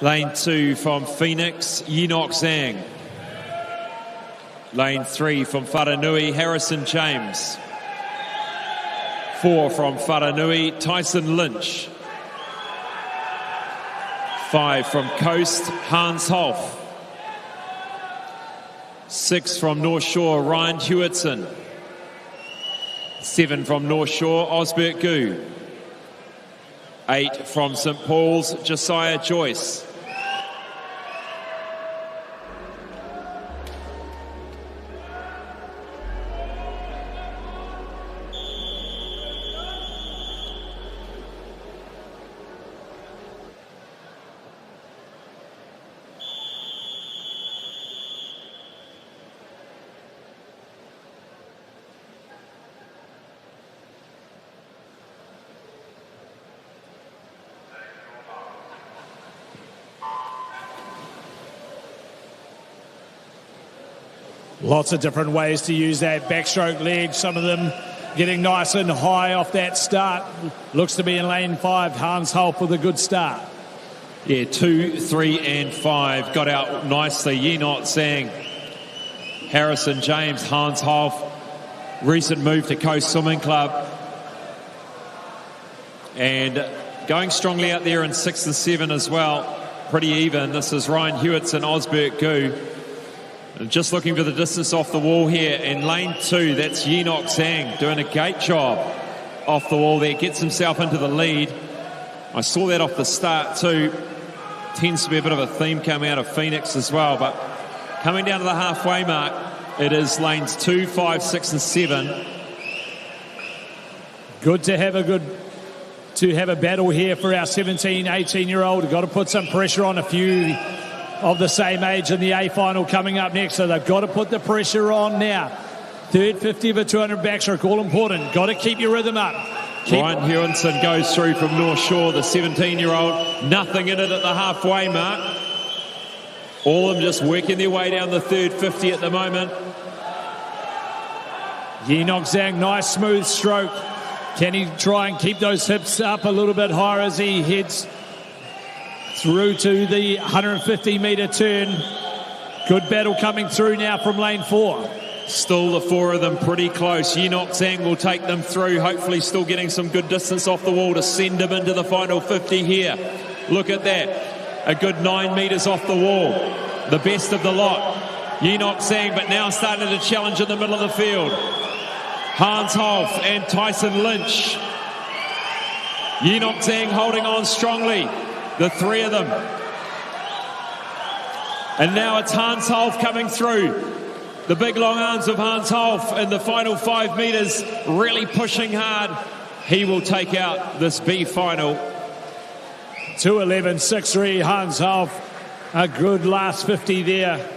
Lane 2 from Phoenix, Yinok Zhang. Lane 3 from Wharanui, Harrison James. 4 from Wharanui, Tyson Lynch. 5 from Coast, Hans Hoff. 6 from North Shore, Ryan Hewitson. 7 from North Shore, Osbert Gu. 8 from St Paul's, Josiah Joyce. Lots of different ways to use that backstroke leg. Some of them getting nice and high off that start. Looks to be in lane 5. Hans Hulp with a good start. Yeah, 2, 3 and 5 got out nicely. Yenot Zhang, Harrison James, Hans Hulp. Recent move to Coast Swimming Club. And going strongly out there in 6 and 7 as well. Pretty even. This is Ryan Hewitson, Osbert Gu. And just looking for the distance off the wall here. In lane 2, that's Yenok Zhang doing a great job off the wall there. Gets himself into the lead. I saw that off the start too. Tends to be a bit of a theme coming out of Phoenix as well. But coming down to the halfway mark, it is lanes 2, 5, 6 and 7. Good to have a battle here for our 17, 18-year-old. Got to put some pressure on a few of the same age in the A final coming up next, so they've got to put the pressure on now. Third 50 of a 200 backstroke, all important. Got to keep your rhythm up. Ryan Hewinson goes through from North Shore, the 17-year-old. Nothing in it at the halfway mark. All of them just working their way down the third 50 at the moment. Yenok Zhang, nice smooth stroke. Can he try and keep those hips up a little bit higher as he heads through to the 150-metre turn? Good battle coming through now from lane 4. Still the 4 of them pretty close. Yenok Zhang will take them through, hopefully still getting some good distance off the wall to send them into the final 50 here. Look at that. A good 9 metres off the wall. The best of the lot. Yenok Zhang, but now starting to challenge in the middle of the field. Hans Hoff and Tyson Lynch. Yenok Zhang holding on strongly. The 3 of them. And now it's Hans Hoff coming through. The big long arms of Hans Hoff in the final 5 metres, really pushing hard. He will take out this B final. 2:11.63, Hans Hoff. A good last 50 there.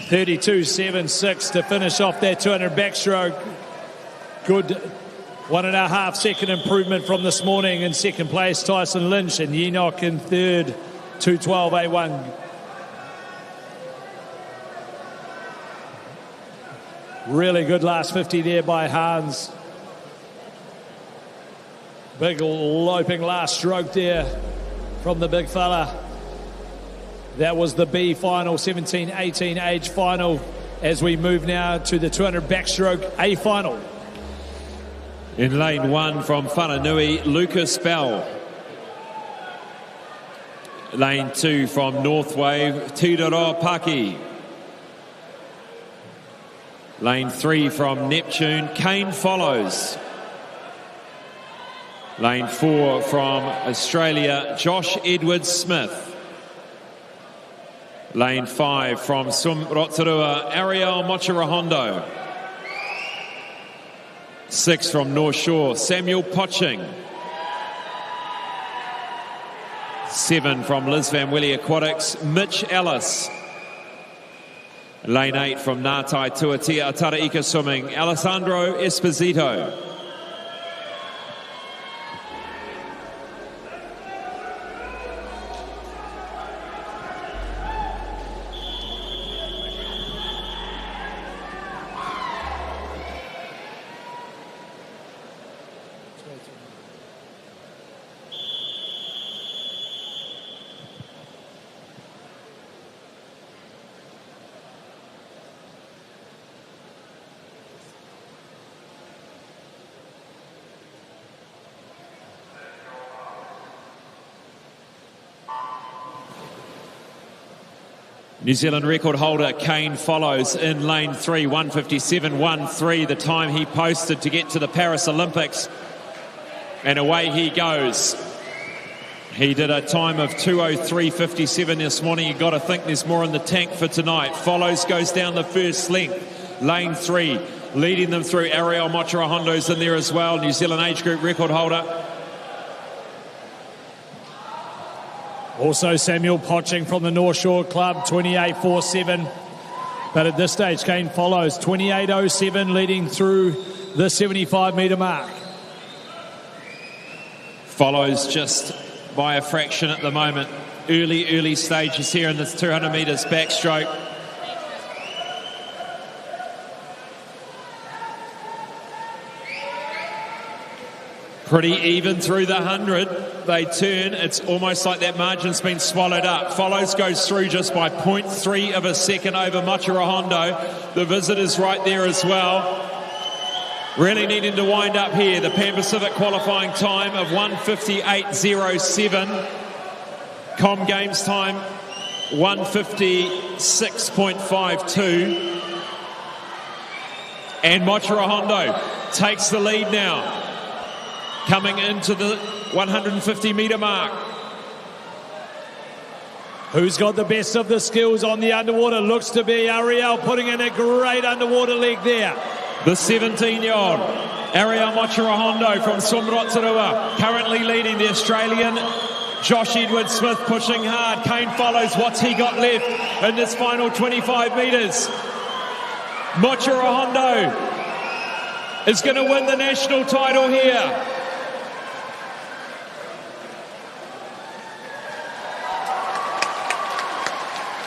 32.76 to finish off that 200 backstroke. Good 1.5 second improvement from this morning. In second place, Tyson Lynch, and Yenok in third, 2:12.81. Really good last 50 there by Hans. Big loping last stroke there from the big fella. That was the B final, 17-18 age final, as we move now to the 200 backstroke A final. In lane 1 from Whananui, Lucas Bell. Lane 2 from North Wave, Tudoro Paki. Lane 3 from Neptune, Kane follows. Lane 4 from Australia, Josh Edwards-Smith. Lane 5 from Sum Rotorua, Ariel Mochirahondo. 6 from North Shore, Samuel Poching. 7 from Liz Van Willie Aquatics, Mitch Ellis. Lane 8 from Ngātai Tuatia Ataraika Swimming, Alessandro Esposito. New Zealand record holder Kane follows in lane 3, 1:57.13, the time he posted to get to the Paris Olympics. And away he goes. He did a time of 2:03.57 this morning. You've got to think there's more in the tank for tonight. Follows, goes down the first length. Lane 3, leading them through. Ariel Mochirahondo's in there as well, New Zealand age group record holder. Also Samuel Potching from the North Shore Club, 28.47. But at this stage, Kane follows, 28.07, leading through the 75-metre mark. Follows just by a fraction at the moment. Early stages here in this 200 metres backstroke. Pretty even through the 100. They turn. It's almost like that margin's been swallowed up. Follows, goes through just by 0.3 of a second over Mochirahondo. The visitor's right there as well. Really needing to wind up here. The Pan Pacific qualifying time of 1:58.07. Com Games time 1:56.52. And Mochirahondo takes the lead now. Coming into the 150-metre mark. Who's got the best of the skills on the underwater? Looks to be Ariel, putting in a great underwater leg there. The 17-year-old Ariel Mochirahondo from Swim Rotorua, currently leading. The Australian Josh Edwards-Smith pushing hard. Kane follows. What's he got left in this final 25 metres? Mochirahondo is going to win the national title here.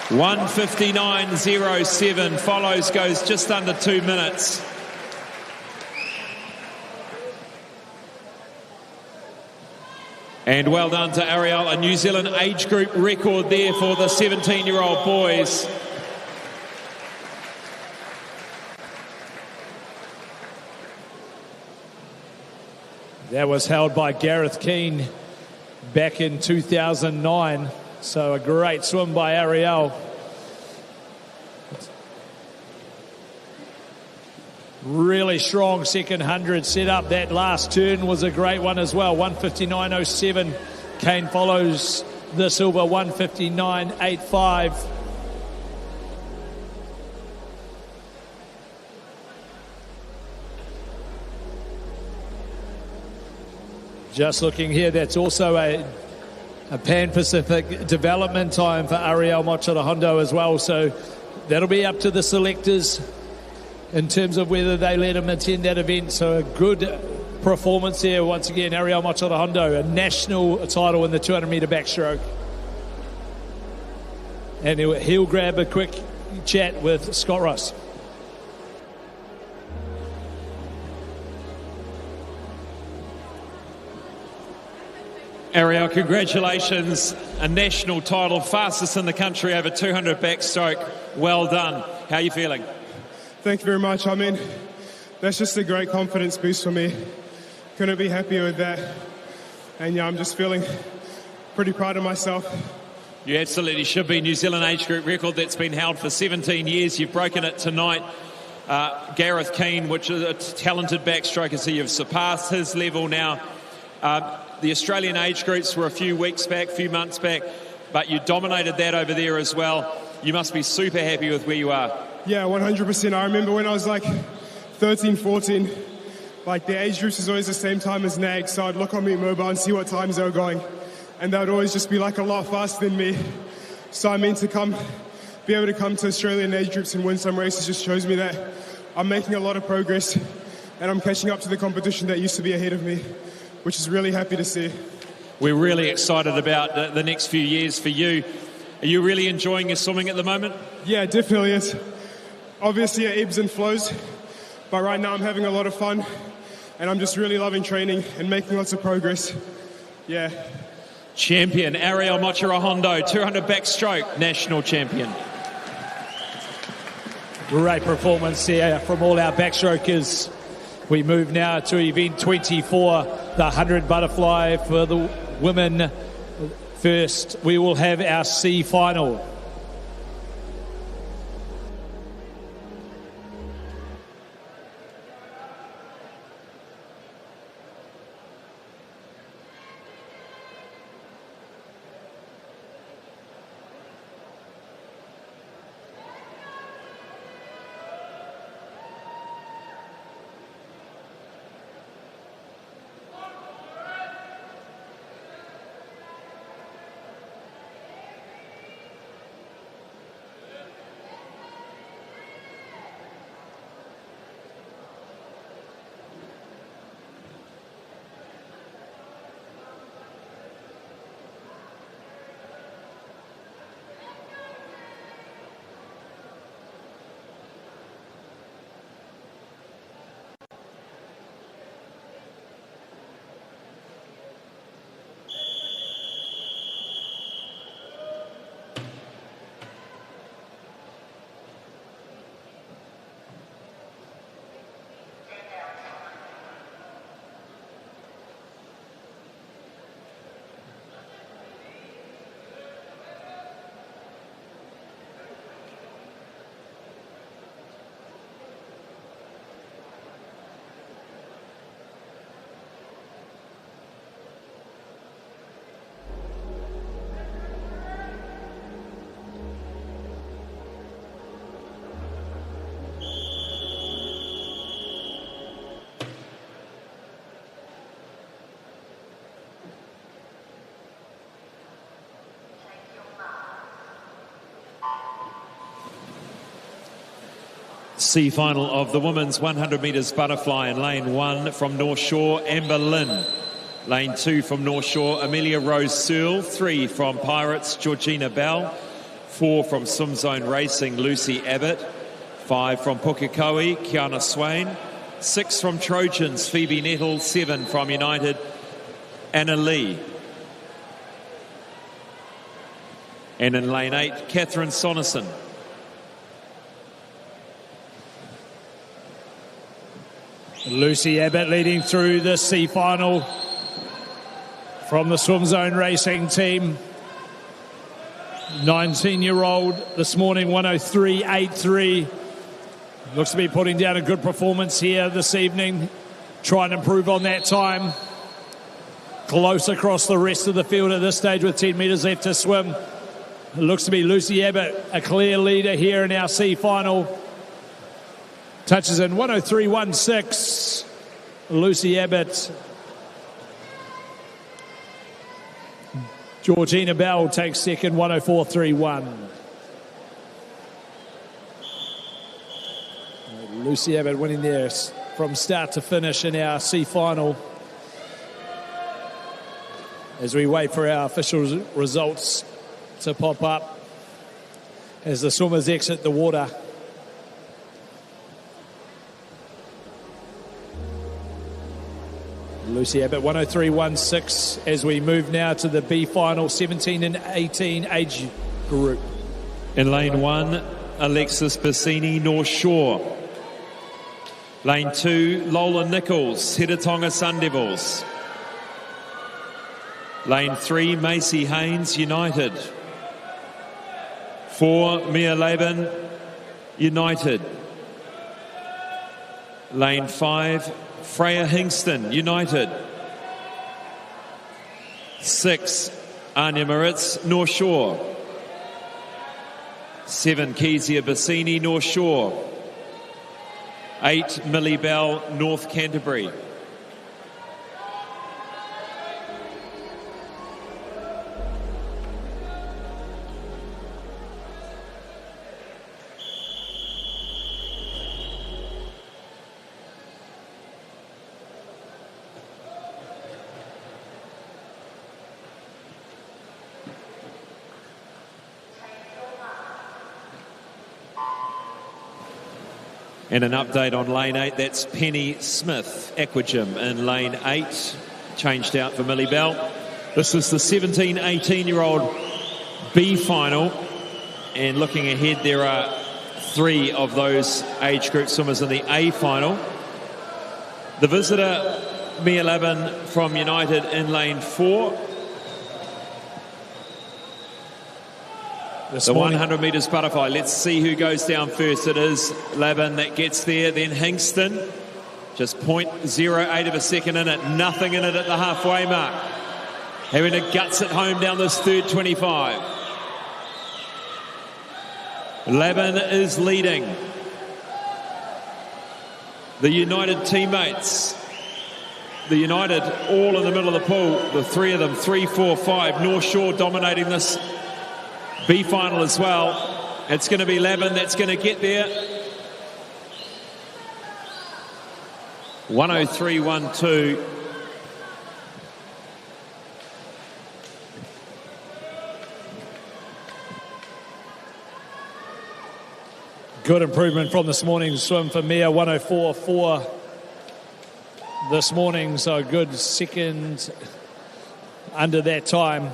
(1:59.07). Follows, goes just under 2 minutes. And well done to Ariel, a New Zealand age group record there for the 17-year-old boys. That was held by Gareth Keane back in 2009. So a great swim by Ariel. Really strong second 100 set up. That last turn was a great one as well. 1:59.07. Kane follows the silver, 1:59.85. Just looking here, that's also a Pan-Pacific development time for Ariel Mochirahondo as well. So that'll be up to the selectors in terms of whether they let him attend that event. So a good performance here once again. Ariel Mochirahondo, a national title in the 200-metre backstroke. And he'll grab a quick chat with Scott Ross. Ariel, congratulations. A national title, fastest in the country over 200 backstroke. Well done. How are you feeling? Thank you very much. I mean, that's just a great confidence boost for me. Couldn't be happier with that. And yeah, I'm just feeling pretty proud of myself. You absolutely should be. New Zealand age group record that's been held for 17 years. You've broken it tonight. Gareth Keane, which is a talented backstroker, so you've surpassed his level now. The Australian age groups were a few months back, but you dominated that over there as well. You must be super happy with where you are. Yeah, 100%. I remember when I was like 13, 14, like the age groups is always the same time as NAG, so I'd look on Meet Mobile and see what times they were going, and they would always just be like a lot faster than me. So I mean, to be able to come to Australian age groups and win some races just shows me that I'm making a lot of progress and I'm catching up to the competition that used to be ahead of me, which is really happy to see. We're really excited about the next few years for you. Are you really enjoying your swimming at the moment? Yeah, definitely is. Obviously it ebbs and flows, but right now I'm having a lot of fun and I'm just really loving training and making lots of progress. Yeah. Champion Ariel Mochirahondo, 200 backstroke, national champion. Great performance here from all our backstrokers. We move now to event 24, the 100 butterfly for the women. First, we will have our C final. C final of the women's 100 metres butterfly in lane 1 from North Shore, Amber Lynn. Lane 2 from North Shore, Amelia Rose Searle. 3 from Pirates, Georgina Bell. 4 from Swim Zone Racing, Lucy Abbott. 5 from Pukekohe, Kiana Swain. 6 from Trojans, Phoebe Nettle. 7 from United, Anna Lee. And in lane 8, Catherine Sonnerson. Lucy Abbott leading through the C final from the Swim Zone Racing team. 19-year-old this morning, 103.83. Looks to be putting down a good performance here this evening. Try and improve on that time. Close across the rest of the field at this stage with 10 metres left to swim. It looks to be Lucy Abbott, a clear leader here in our C final. Touches in 103.16. Lucy Abbott. Georgina Bell takes second, 104.31. Lucy Abbott winning there from start to finish in our C final. As we wait for our official results to pop up as the swimmers exit the water. Lucy Abbott, 103.16 as we move now to the B final, 17 and 18 age group. In lane 1, Alexis Bassini, North Shore. Lane 2, Lola Nichols, Hiratonga Sun Devils. Lane 3, Macy Haynes, United. 4, Mia Laban, United. Lane 5, Freya Hingston, United. 6, Anya Moritz, North Shore. 7, Kezia Bassini, North Shore. 8, Millie Bell, North Canterbury. And an update on lane 8, that's Penny Smith, Aquagym in lane 8, changed out for Millie Bell. This is the 17, 18-year-old B final. And looking ahead, there are 3 of those age group swimmers in the A final. The visitor, Mia Laban from United in lane 4. The 100 metres butterfly. Let's see who goes down first. It is Laban that gets there, then Hingston. Just 0.08 of a second in it. Nothing in it at the halfway mark. Having to guts it home down this third 25. Laban is leading. The United teammates. The United all in the middle of the pool. The 3 of them, 3, 4, 5. North Shore dominating this B final as well. It's going to be Laban that's going to get there. 103.12. Good improvement from this morning's swim for Mia, 104.4 this morning, so a good second under that time.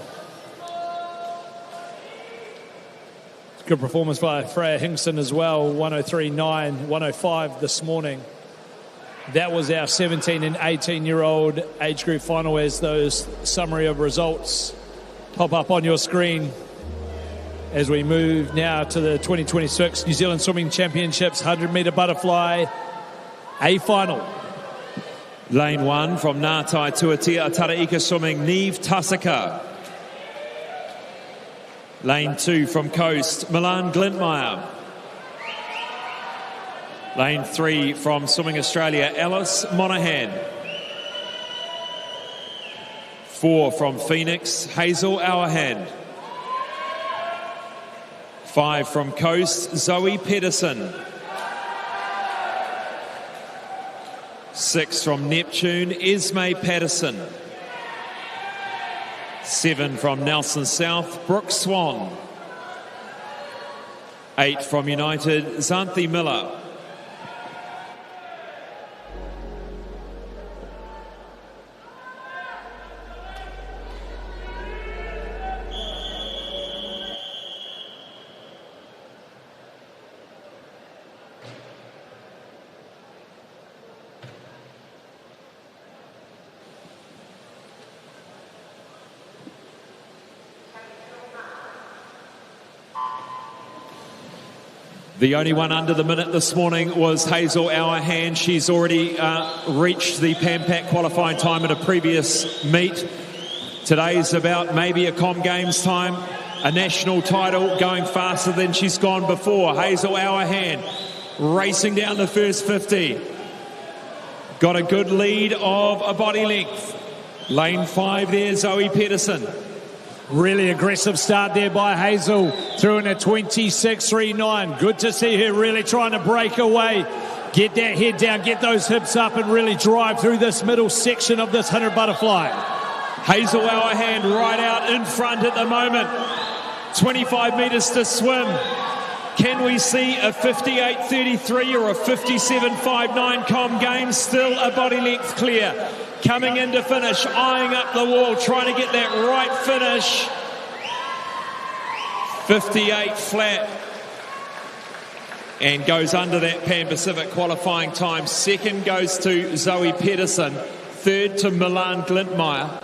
Good performance by Freya Hingston as well, 103.9, 105 this morning. That was our 17 and 18-year-old age group final as those summary of results pop up on your screen as we move now to the 2026 New Zealand Swimming Championships 100-metre butterfly A final. Lane 1 from Ngātai Tuatea Taraika Swimming, Neve Tasaka. Lane 2 from Coast, Milan Glintmeyer. Lane 3 from Swimming Australia, Alice Monaghan. 4 from Phoenix, Hazel Auerhand. 5 from Coast, Zoe Pedersen. 6 from Neptune, Esme Patterson. 7 from Nelson South, Brooke Swan. 8 from United, Xanthi Miller. The only one under the minute this morning was Hazel Auerhand. She's already reached the Pan Pac qualifying time at a previous meet. Today's about maybe a Com Games time, a national title, going faster than she's gone before. Hazel Auerhand racing down the first 50. Got a good lead of a body length. Lane 5 there, Zoe Pedersen. Really aggressive start there by Hazel, through in a 26.39. Good to see her really trying to break away. Get that head down, get those hips up, and really drive through this middle section of this 100 butterfly. Hazel Auerhand right out in front at the moment. 25 metres to swim. Can we see a 58.33 or a 57.59 Com Games? Still a body length clear. Coming in to finish, eyeing up the wall, trying to get that right finish. 58 flat. And goes under that Pan Pacific qualifying time. Second goes to Zoe Pedersen. Third to Milan Glintmeyer.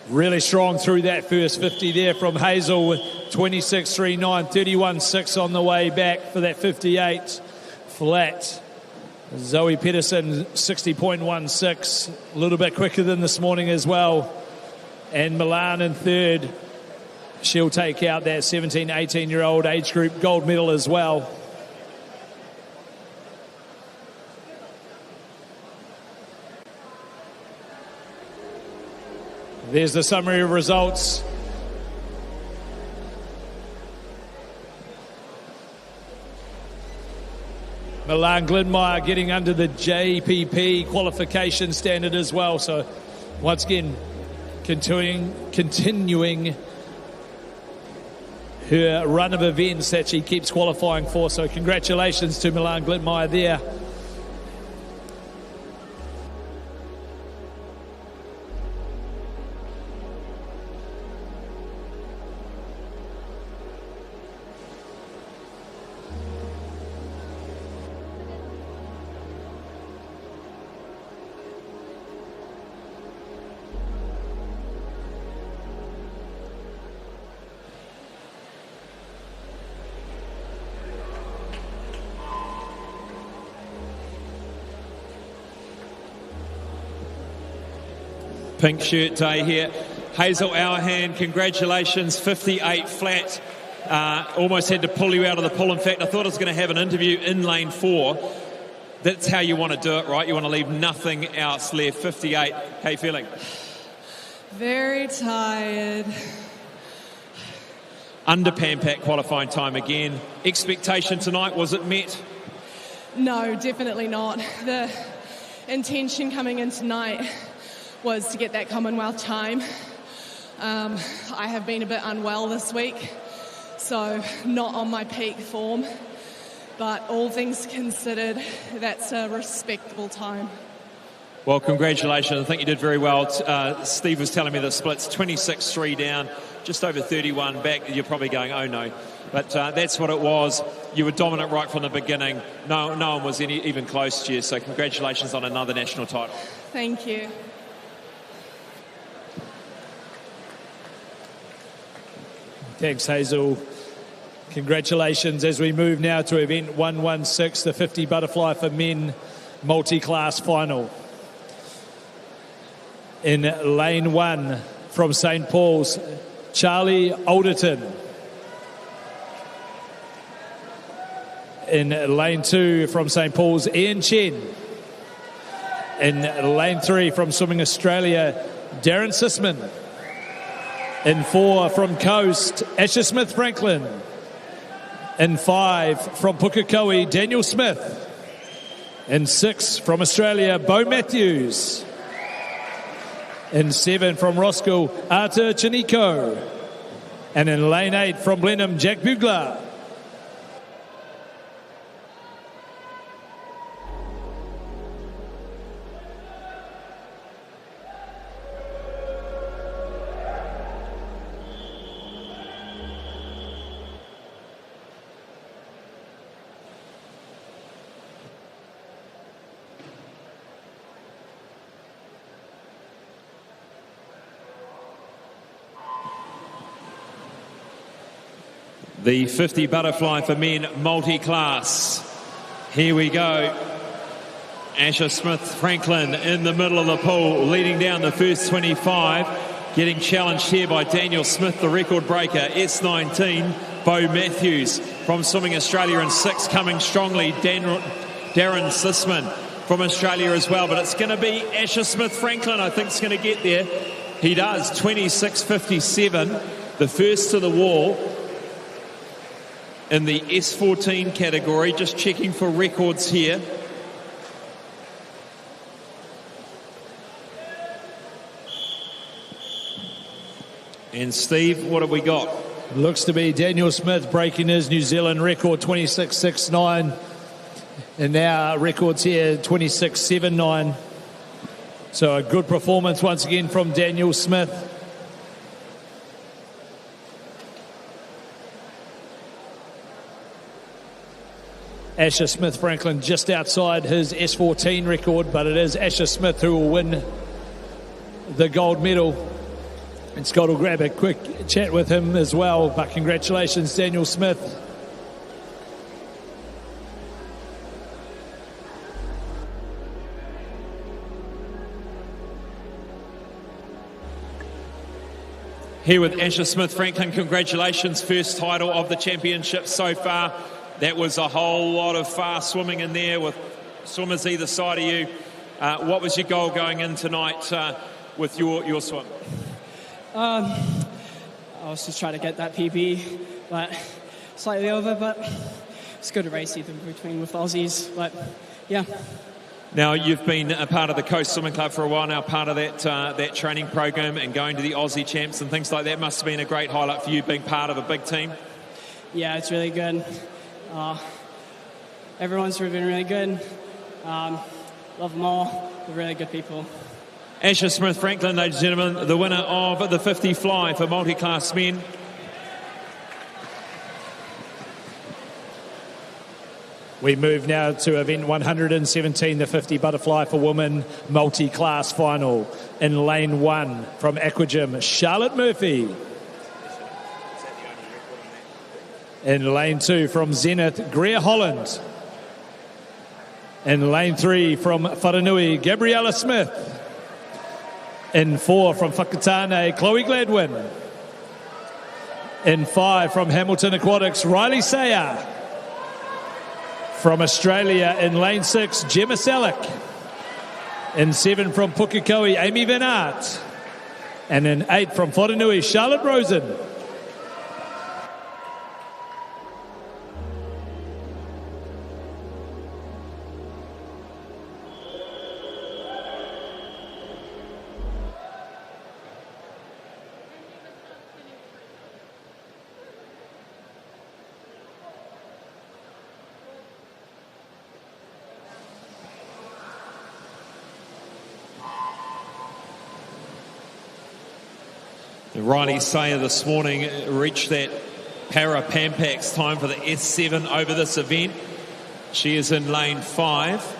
Really strong through that first 50 there from Hazel with 26.39, 31.6 on the way back for that 58 flat. Zoe Pedersen 60.16, a little bit quicker than this morning as well. And Milan in third. She'll take out that 17, 18-year-old age group gold medal as well. There's the summary of results. Milan Glintmeyer getting under the JPP qualification standard as well. So once again, continuing her run of events that she keeps qualifying for. So congratulations to Milan Glintmeyer there. Pink shirt day here. Hazel Auerhand, congratulations, 58 flat. Almost had to pull you out of the pull. In fact, I thought I was going to have an interview in lane 4. That's how you want to do it, right? You want to leave nothing else left. 58. How you feeling? Very tired. Under Pan Pac qualifying time again. Expectation tonight, was it met? No, definitely not. The intention coming in tonight was to get that Commonwealth time. I have been a bit unwell this week, so not on my peak form, but all things considered, that's a respectable time. Well, congratulations. I think you did very well. Steve was telling me the split's 26-3 down, just over 31 back. You're probably going, oh no. But that's what it was. You were dominant right from the beginning. No one was even close to you, so congratulations on another national title. Thank you. Thanks, Hazel. Congratulations as we move now to event 116, the 50 butterfly for men multi-class final. In lane 1 from St. Paul's, Charlie Alderton. In lane 2 from St. Paul's, Ian Chen. In lane 3 from Swimming Australia, Darren Sisman. In 4 from Coast, Asher Smith-Franklin. In 5 from Pukekohe, Daniel Smith. In 6 from Australia, Bo Matthews. In 7 from Roscoe, Artur Chinico. And in lane 8 from Blenheim, Jack Bugler. The 50 butterfly for men multi-class. Here we go. Asher Smith-Franklin in the middle of the pool, leading down the first 25. Getting challenged here by Daniel Smith, the record breaker. S19, Bo Matthews from Swimming Australia in 6, coming strongly. Darren Sisman from Australia as well. But it's going to be Asher Smith-Franklin, I think, is going to get there. He does, 26.57, the first to the wall. In the S14 category, just checking for records here. And Steve, what have we got? Looks to be Daniel Smith breaking his New Zealand record, 26.69. And now records here, 26.79. So a good performance once again from Daniel Smith. Asher Smith-Franklin just outside his S14 record, but it is Asher Smith who will win the gold medal. And Scott will grab a quick chat with him as well, but congratulations, Daniel Smith. Here with Asher Smith-Franklin, congratulations, first title of the championship so far. That was a whole lot of fast swimming in there with swimmers either side of you. What was your goal going in tonight with your swim? I was just trying to get that PB, but slightly over, but it's good to race either between with Aussies, but yeah. Now, you've been a part of the Coast Swimming Club for a while now, part of that training program and going to the Aussie champs and things like that. Must have been a great highlight for you being part of a big team. Yeah, it's really good. Everyone's been really good. Love them all. They're really good people. Asher Smith-Franklin, ladies and gentlemen, the winner of the 50 fly for multi-class men. We move now to event 117, the 50 butterfly for women multi-class final. In lane 1 from Aquagym, Charlotte Murphy. In lane 2 from Zenith, Greer Holland. In lane 3 from Wharanui, Gabriella Smith. In 4 from Whakatane, Chloe Gladwin. In 5 from Hamilton Aquatics, Riley Sayer. From Australia in lane 6, Gemma Selleck. In 7 from Pukekohe, Amy Van Aert. And in 8 from Wharanui, Charlotte Rosen. Riley Sayer this morning reached that Para Pampax time for the S7 over this event. She is in lane 5.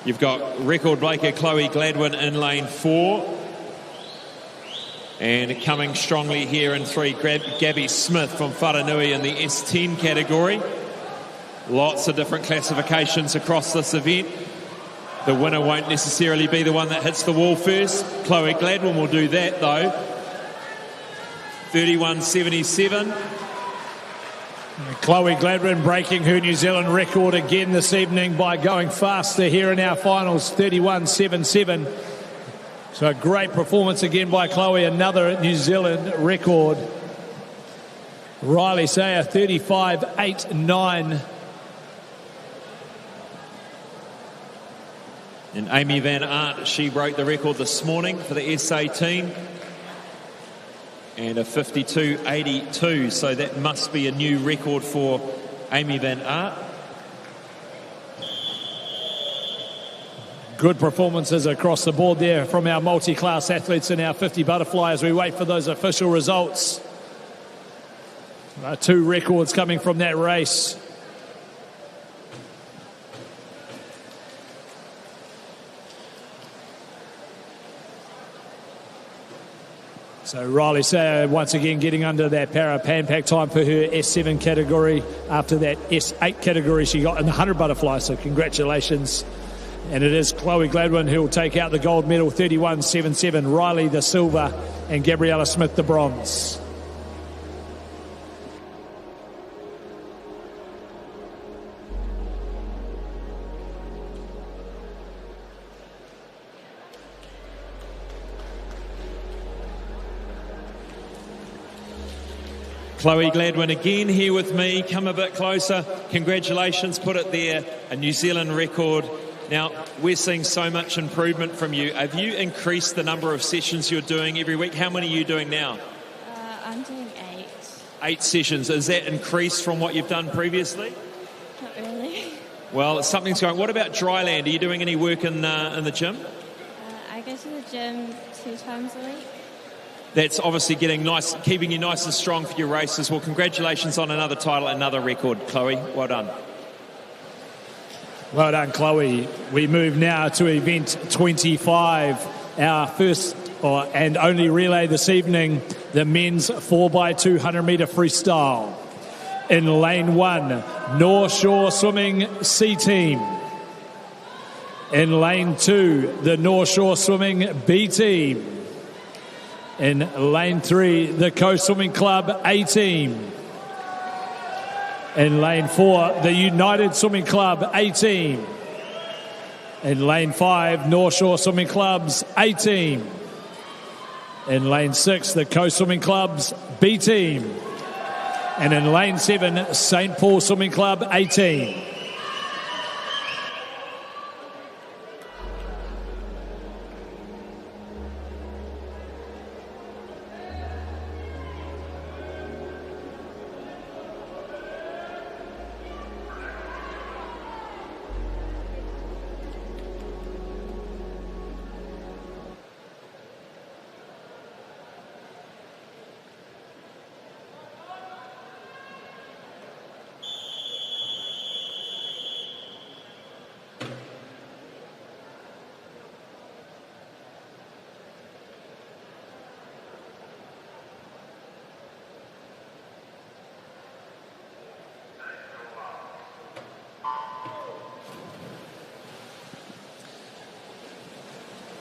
You've got record breaker Chloe Gladwin in lane 4. And coming strongly here in 3, Gabby Smith from Wharanui in the S10 category. Lots of different classifications across this event. The winner won't necessarily be the one that hits the wall first. Chloe Gladwin will do that though. 31.77. Chloe Gladwin breaking her New Zealand record again this evening by going faster here in our finals, 31.77. So a great performance again by Chloe, another New Zealand record. Riley Sayer, 35.89. And Amy Van Aert, she broke the record this morning for the SA team. And a 52.82, so that must be a new record for Amy Van Aert. Good performances across the board there from our multi-class athletes in our 50 butterfly as we wait for those official results. 2 records coming from that race. So Riley Sayer once again getting under that para pan pack time for her S7 category after that S8 category she got in the 100 butterfly. So congratulations. And it is Chloe Gladwin who will take out the gold medal, 31.77. Riley the silver and Gabriella Smith the bronze. Chloe Gladwin again here with me. Come a bit closer. Congratulations, put it there. A New Zealand record. Now, we're seeing so much improvement from you. Have you increased the number of sessions you're doing every week? How many are you doing now? I'm doing 8. 8 sessions. Is that increased from what you've done previously? Not really. Well, something's going. What about dry land? Are you doing any work in the gym? I go to the gym 2 times a week. That's obviously getting nice, keeping you nice and strong for your races. Well, congratulations on another title, another record, Chloe. Well done. Well done, Chloe. We move now to event 25, our first and only relay this evening, the men's 4x200 metre freestyle. In lane 1, North Shore Swimming C team. In lane 2, the North Shore Swimming B team. In lane 3, the Coast Swimming Club A team. In lane 4, the United Swimming Club A team. In lane 5, North Shore Swimming Club's A team. In lane 6, the Coast Swimming Club's B team. And in lane 7, St. Paul Swimming Club A team.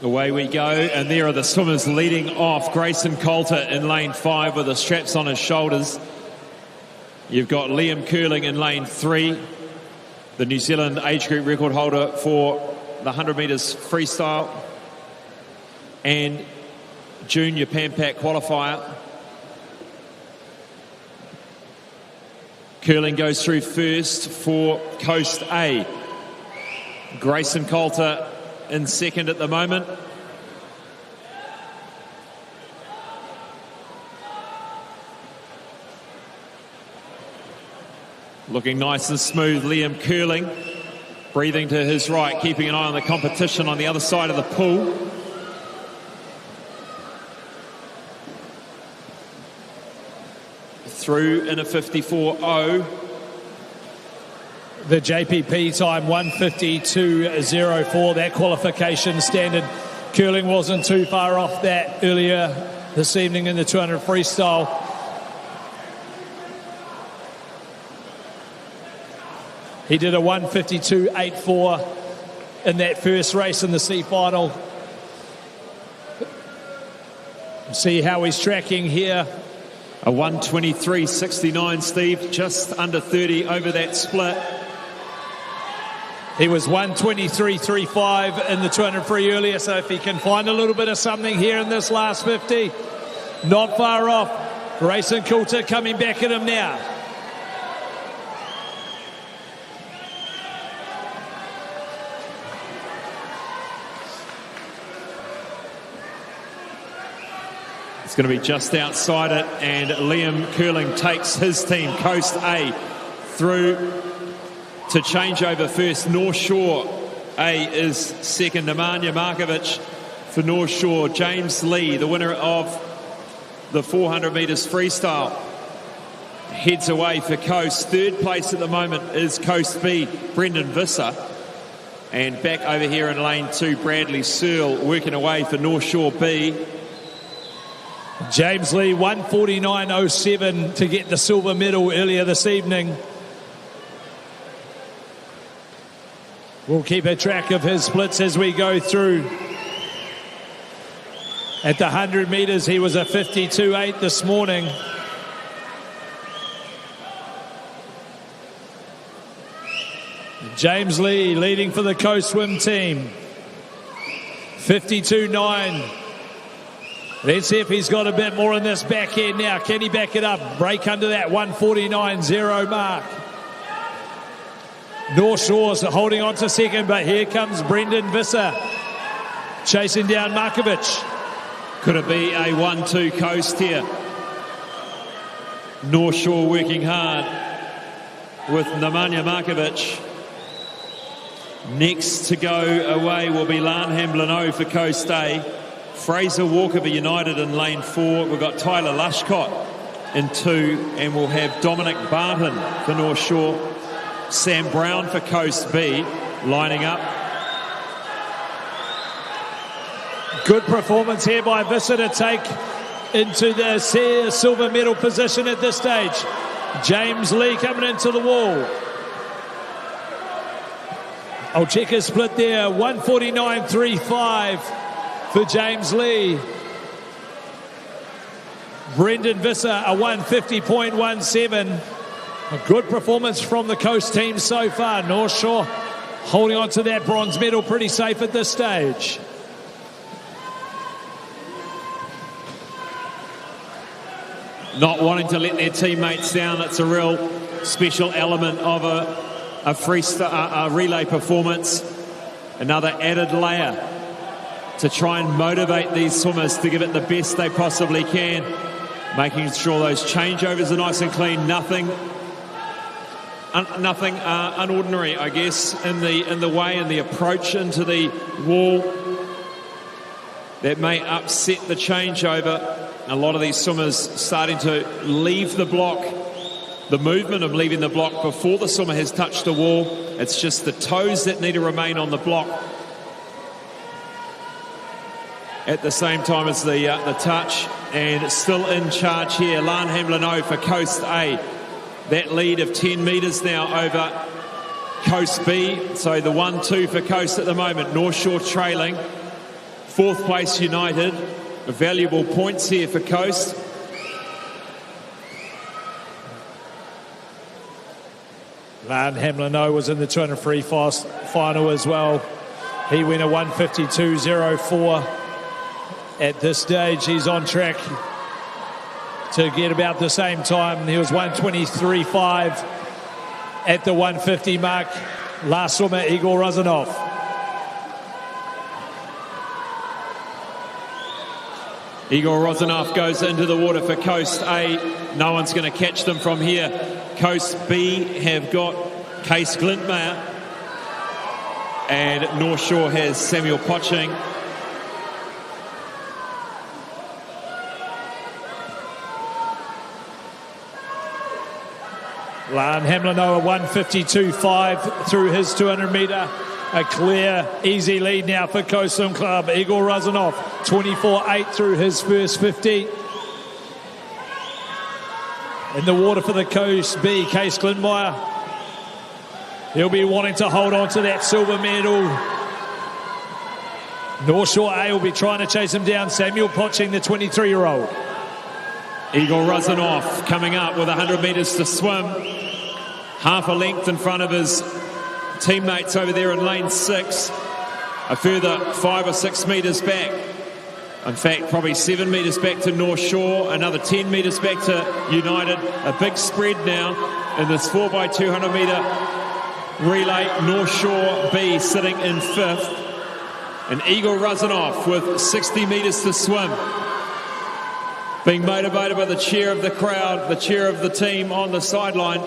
Away we go, and there are the swimmers leading off. Grayson Coulter in lane 5 with the straps on his shoulders. You've got Liam Curling in lane 3, the New Zealand age group record holder for the 100 metres freestyle and junior Pan-Pac qualifier. Curling goes through first for Coast A. Grayson Coulter in second at the moment. Looking nice and smooth, Liam Curling. Breathing to his right, keeping an eye on the competition on the other side of the pool. Through in a 54.0. The JPP time 1:52.04, that qualification standard. Curling wasn't too far off that earlier this evening in the 200 freestyle. He did a 1:52.84 in that first race in the C final. See how he's tracking here. A 1:23.69, Steve, just under 30 over that split. He was 1:23.35 in the 200 free earlier, so if he can find a little bit of something here in this last 50, not far off. Grayson Coulter coming back at him now. It's going to be just outside it, and Liam Curling takes his team, Coast A, through to changeover first. North Shore A is second. Nemanja Markovic for North Shore. James Lee, the winner of the 400 metres freestyle, heads away for Coast. Third place at the moment is Coast B, Brendan Visser. And back over here in lane 2, Bradley Searle working away for North Shore B. James Lee, 1:49.07 to get the silver medal earlier this evening. We'll keep a track of his splits as we go through. At the 100 metres, he was a 52.8 this morning. James Lee leading for the Coast Swim team. 52.9. Let's see if he's got a bit more in this back end now. Can he back it up? Break under that 1:49.0 mark. North Shore's holding on to second, but here comes Brendan Visser chasing down Markovic. Could it be a 1-2 Coast here? North Shore working hard with Nemanja Markovic. Next to go away will be Lan Hamblin for Coast A. Fraser Walker for United in lane 4. We've got Tyler Lushcott in 2, and we'll have Dominic Barton for North Shore. Sam Brown for Coast B lining up. Good performance here by Visser to take into the silver medal position at this stage. James Lee coming into the wall. I'll check his split there. 1:49.35 for James Lee. Brendan Visser, a 1:50.17. A good performance from the Coast team so far. North Shore holding on to that bronze medal pretty safe at this stage. Not wanting to let their teammates down. It's a real special element of a freestyle, a relay performance. Another added layer to try and motivate these swimmers to give it the best they possibly can. Making sure those changeovers are nice and clean. Nothing unordinary, I guess, in the way and the approach into the wall that may upset the changeover. A lot of these swimmers starting to leave the block. The movement of leaving the block before the swimmer has touched the wall. It's just the toes that need to remain on the block at the same time as the touch. And still in charge here, Lan Hamblin for Coast A. That lead of 10 metres now over Coast B. So the 1-2 for Coast at the moment. North Shore trailing. Fourth place United. Valuable points here for Coast. Lan Hamlin was in the 200 free final as well. He went a 1:52.04. At this stage, he's on track to get about the same time. He was 1:23.5 at the 1:50 mark. Last swimmer, Igor Rozanov. Igor Rozanov goes into the water for Coast A. No one's going to catch them from here. Coast B have got Case Glintmeyer. And North Shore has Samuel Poching. Lan Hamlin 1:52.5 through his 200 metre. A clear, easy lead now for Coast Swim Club. Igor Rozanov, 24.8 through his first 50. In the water for the Coast B, Case Glintmeyer. He'll be wanting to hold on to that silver medal. North Shore A will be trying to chase him down. Samuel Poching, the 23-year-old. Igor Rozanov coming up with 100 metres to swim. Half a length in front of his teammates over there in lane 6. A further 5 or 6 metres back. In fact, probably 7 metres back to North Shore. Another 10 metres back to United. A big spread now in this 4x200 metre relay. North Shore B sitting in 5th. And Igor Rozanov with 60 metres to swim. Being motivated by the cheer of the crowd, the cheer of the team on the sideline.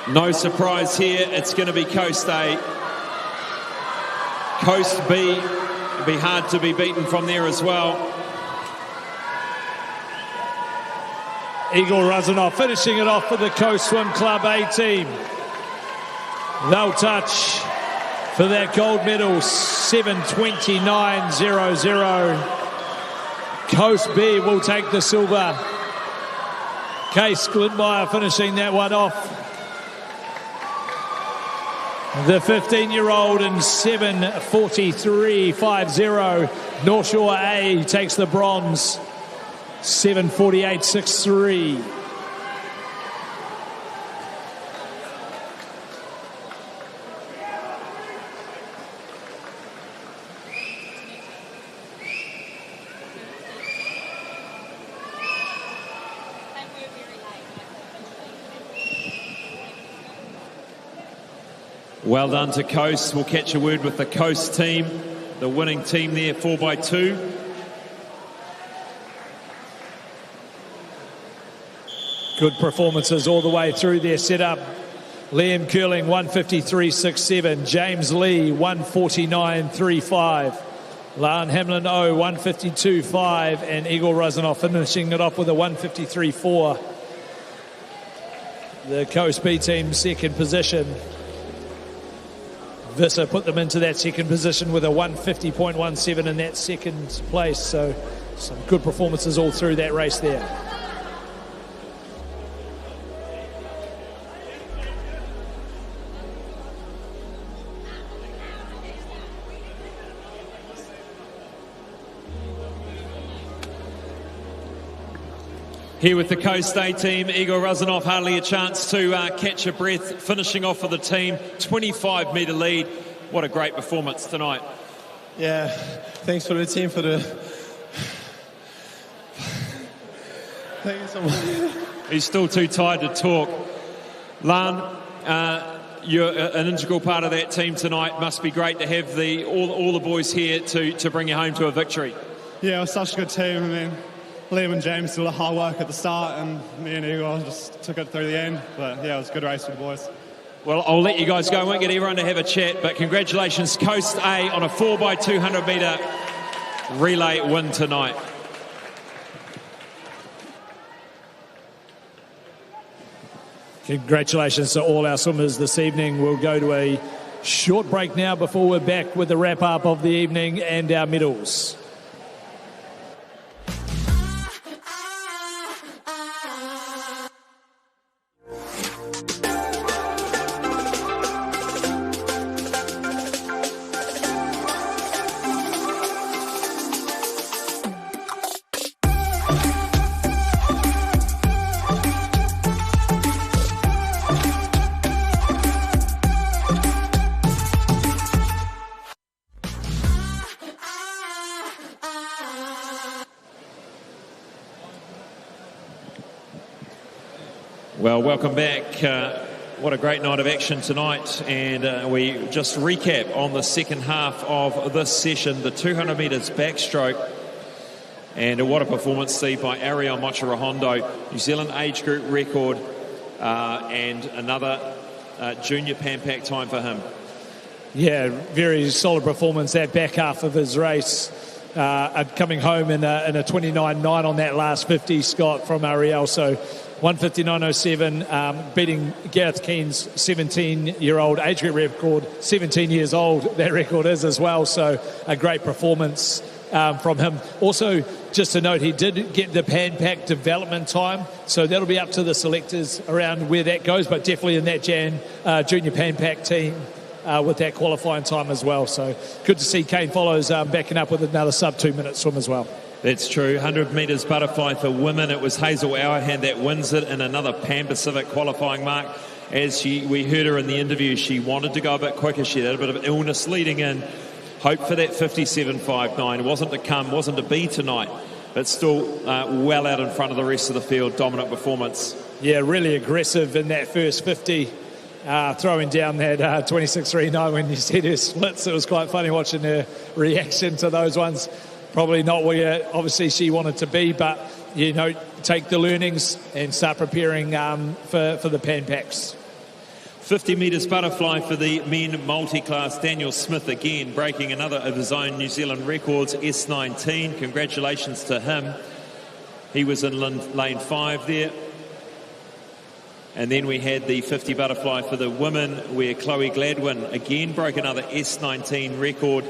No surprise here, it's going to be Coast A. Coast B, it'll be hard to be beaten from there as well. Igor Razanov finishing it off for the Coast Swim Club A team. They'll touch for that gold medal, 7:29.00. Coast B will take the silver. Case Glynmeyer finishing that one off. The 15-year-old in 7:43.50. North Shore A takes the bronze, 7:48.63. Well done to Coast. We'll catch a word with the Coast team, the winning team there, 4x2. Good performances all the way through their setup. Liam Curling, 153.67. James Lee, 149.35. Lan Hamlin O, 152.5. And Igor Razanov finishing it off with a 153.4. The Coast B team second position. Visser put them into that second position with a 150.17 in that second place. So some good performances all through that race there. Here with the Coast A team, Igor Razanov, hardly a chance to catch a breath, finishing off for the team, 25-metre lead. What a great performance tonight. Yeah, thanks for the team for the... Thank you so much. He's still too tired to talk. Lan, you're an integral part of that team tonight. Must be great to have all the boys here to bring you home to a victory. Yeah, it was such a good team. I mean, Liam and James did a lot of hard work at the start, and me and Igor just took it through the end. But yeah, it was a good race for the boys. Well, I'll let you guys go. I won't get everyone to have a chat, but congratulations, Coast A, on a 4x200 metre relay win tonight. Congratulations to all our swimmers this evening. We'll go to a short break now before we're back with the wrap-up of the evening and our medals. Well, welcome back. What a great night of action tonight. And we just recap on the second half of this session, the 200 metres backstroke. And what a performance, Steve, by Ariel Mochirahondo. New Zealand age group record and another junior Pan Pac time for him. Yeah, very solid performance, that back half of his race. Coming home in a 29.9 on that last 50, Scott, from Ariel. So 159.07, beating Gareth Keen's 17-year-old age group record. 17 years old, that record is as well. So a great performance from him. Also, just to note, he did get the Pan Pac development time. So that'll be up to the selectors around where that goes, but definitely in that junior Pan Pac team with that qualifying time as well. So good to see Kane Follows backing up with another sub-2 minute swim as well. That's true. 100 metres butterfly for women. It was Hazel Auerhand that wins it in another Pan Pacific qualifying mark. As we heard her in the interview, she wanted to go a bit quicker. She had a bit of illness leading in. Hope for that 57.59. It wasn't to come, wasn't to be tonight. but still well out in front of the rest of the field. Dominant performance. Yeah, really aggressive in that first 50, throwing down that 26.39 when you said her splits. It was quite funny watching her reaction to those ones. Probably not where obviously she wanted to be, but, you know, take the learnings and start preparing for the Pan Pacs. 50 metres butterfly for the men multi-class. Daniel Smith again breaking another of his own New Zealand records, S19. Congratulations to him. He was in lane 5 there. And then we had the 50 butterfly for the women, where Chloe Gladwin again broke another S19 record,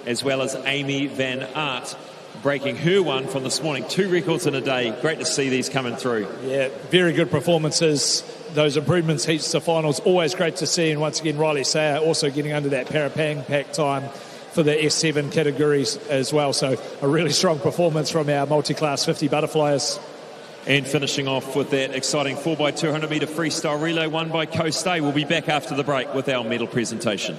as well as Amy Van Aert breaking her one from this morning. 2 records in a day. Great to see these coming through. Yeah, very good performances. Those improvements heats to finals, always great to see. And once again, Riley Sayer also getting under that Pan Pac time for the S7 categories as well. So a really strong performance from our multi-class 50 butterflies. And finishing off with that exciting 4x200 metre freestyle relay won by Coast A. We'll be back after the break with our medal presentation.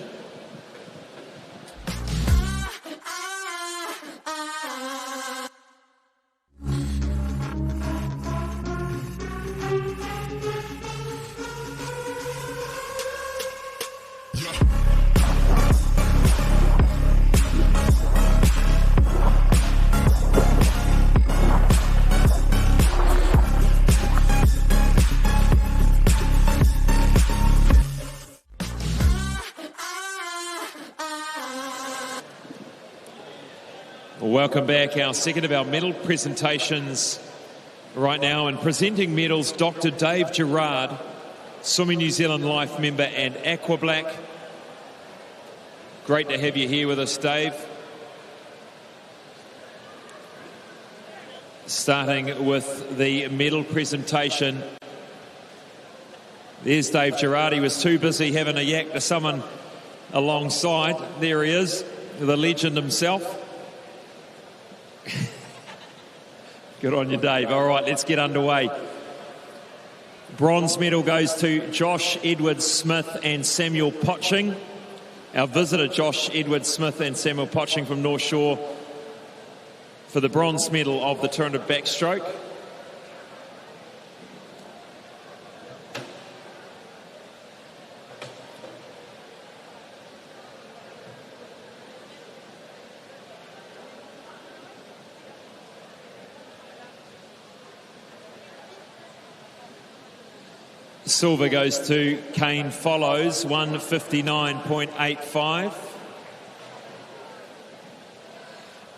Welcome back. Our second of our medal presentations right now, and presenting medals, Dr. Dave Gerard, Swimming New Zealand Life member and Aquablack. Great to have you here with us, Dave. Starting with the medal presentation. There's Dave Gerard. He was too busy having a yak to someone alongside. There he is, the legend himself. Good on you, Dave. All right, let's get underway. Bronze medal goes to Josh Edwards-Smith and Samuel Potching. Our visitor, Josh Edwards-Smith and Samuel Potching from North Shore, for the bronze medal of the 200 backstroke. Silver goes to Kane Follows, 1:59.85.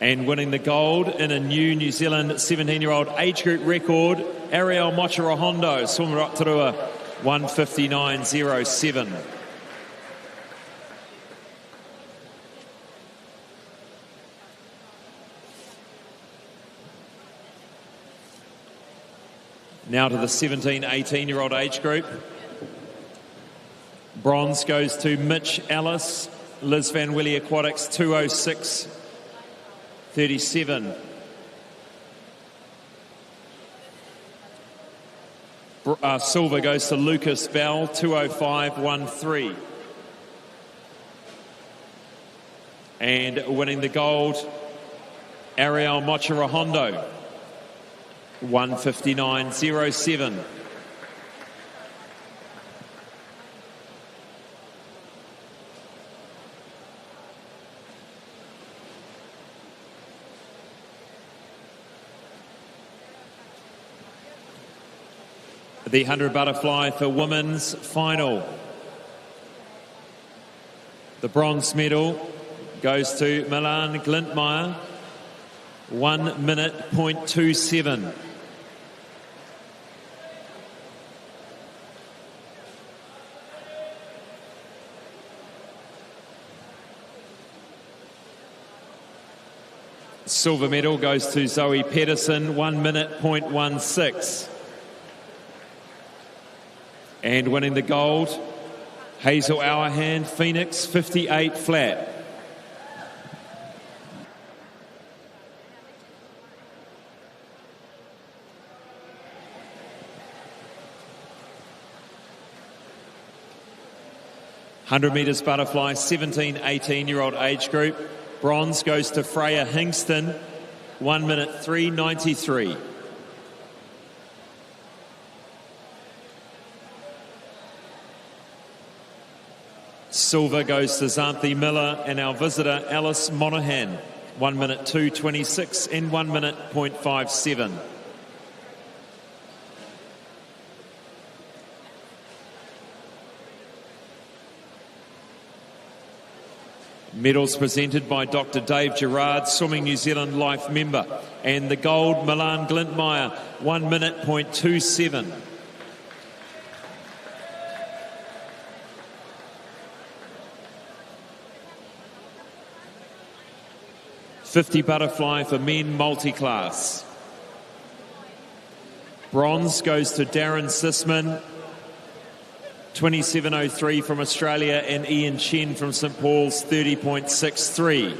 And winning the gold in a New Zealand 17-year-old age group record, Ariel Mochirahondo, swimmer Rotorua, 1:59.07. Now to the 17-18-year-old age group. Bronze goes to Mitch Ellis, Liz Van Willy Aquatics, 2:06.37. Silver goes to Lucas Bell, 2:05.13. And winning the gold, Ariel Mochirahondo, 1:59.07. The 100 butterfly for women's final. The bronze medal goes to Milan Glintmeyer, 1:27. Silver medal goes to Zoe Pedersen, 1:16. And winning the gold, Hazel Auerhand, Phoenix, 58 flat. $100 metres butterfly, 17-18-year-old age group. Bronze goes to Freya Hingston, 1 minute 3:93. Silver goes to Xanthi Miller and our visitor Alice Monaghan. 1 minute 2:26 and 1 minute .57. Medals presented by Dr. Dave Gerard, Swimming New Zealand Life member. And the gold, Milan Glintmeyer, 1 minute .27. .50 butterfly for men multi-class. Bronze goes to Darren Sisman, 27.03 from Australia, and Ian Chen from St Paul's, 30.63.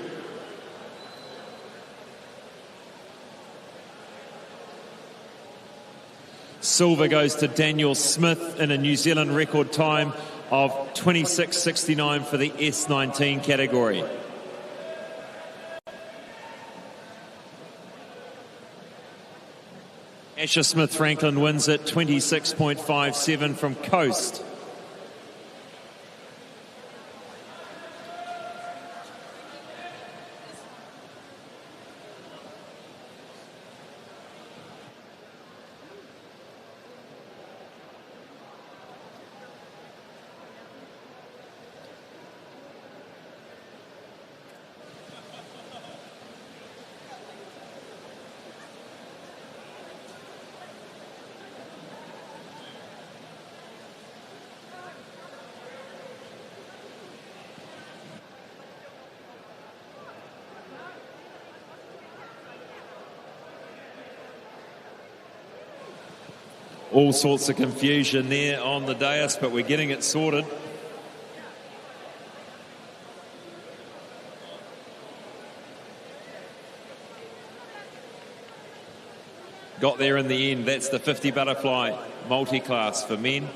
Silver goes to Daniel Smith in a New Zealand record time of 26.69 for the S19 category. Asher Smith-Franklin wins at 26.57 from Coast. All sorts of confusion there on the dais, but we're getting it sorted. Got there in the end. That's the 50 butterfly multi-class for men.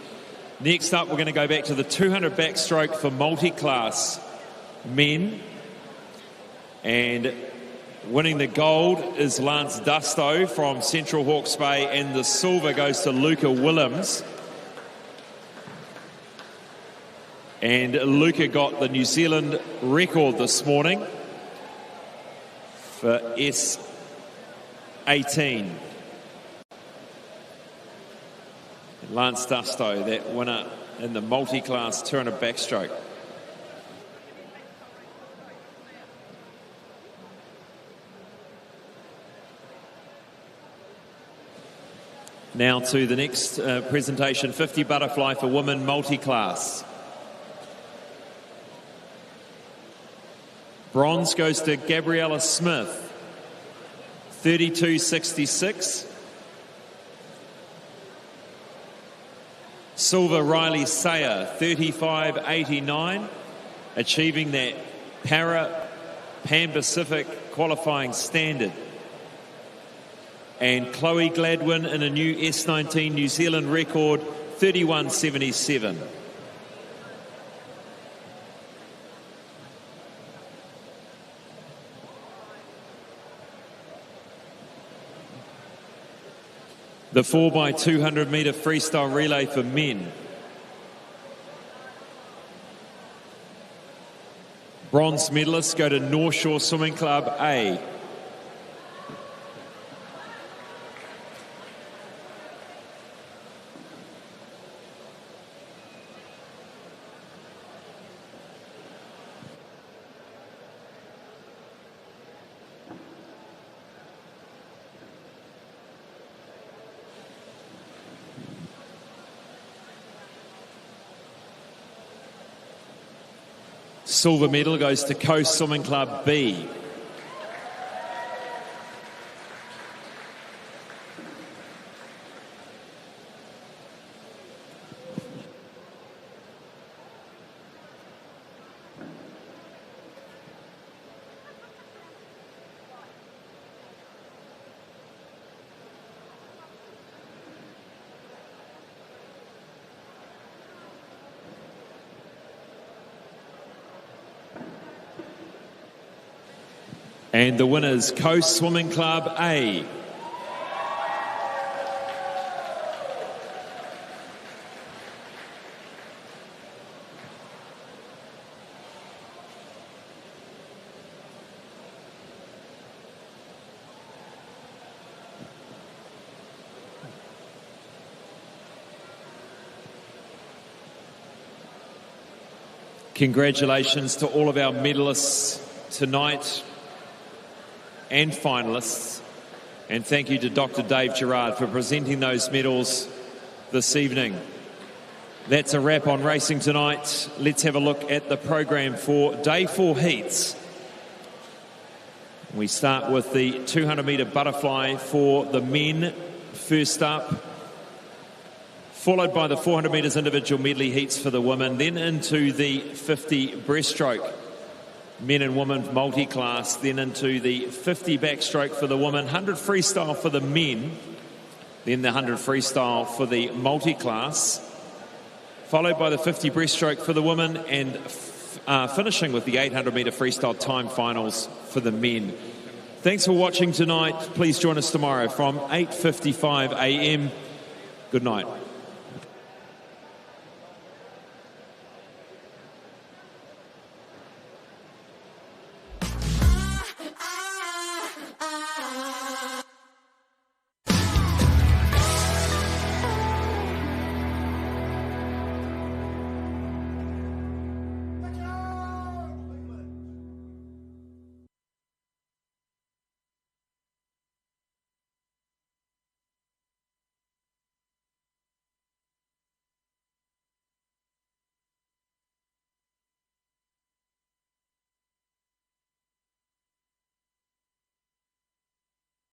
Next up, we're going to go back to the 200 backstroke for multi-class men. And winning the gold is Lance Dusto from Central Hawke's Bay, and the silver goes to Luca Willems. And Luca got the New Zealand record this morning for S18. Lance Dusto, that winner in the multi-class 200 backstroke. Now to the next presentation, 50 butterfly for women multi-class. Bronze goes to Gabriella Smith, 32.66. Silver, Riley Sayer, 35.89, achieving that Pan-Pacific qualifying standard. And Chloe Gladwin in a new S19 New Zealand record, 31.77. The 4x200 metre freestyle relay for men. Bronze medalists go to North Shore Swimming Club A. Silver medal goes to Coast Swimming Club B. And the winners, Coast Swimming Club A. Congratulations to all of our medalists tonight and finalists. And thank you to Dr. Dave Gerard for presenting those medals this evening. That's a wrap on racing tonight. Let's have a look at the program for day 4 heats. We start with the 200-metre butterfly for the men first up, followed by the 400 metres individual medley heats for the women, then into the 50 breaststroke men and women multi-class, then into the 50 backstroke for the women, 100 freestyle for the men, then the 100 freestyle for the multi-class, followed by the 50 breaststroke for the women, and finishing with the 800 metre freestyle time finals for the men. Thanks for watching tonight. Please join us tomorrow from 8:55 a.m. Good night.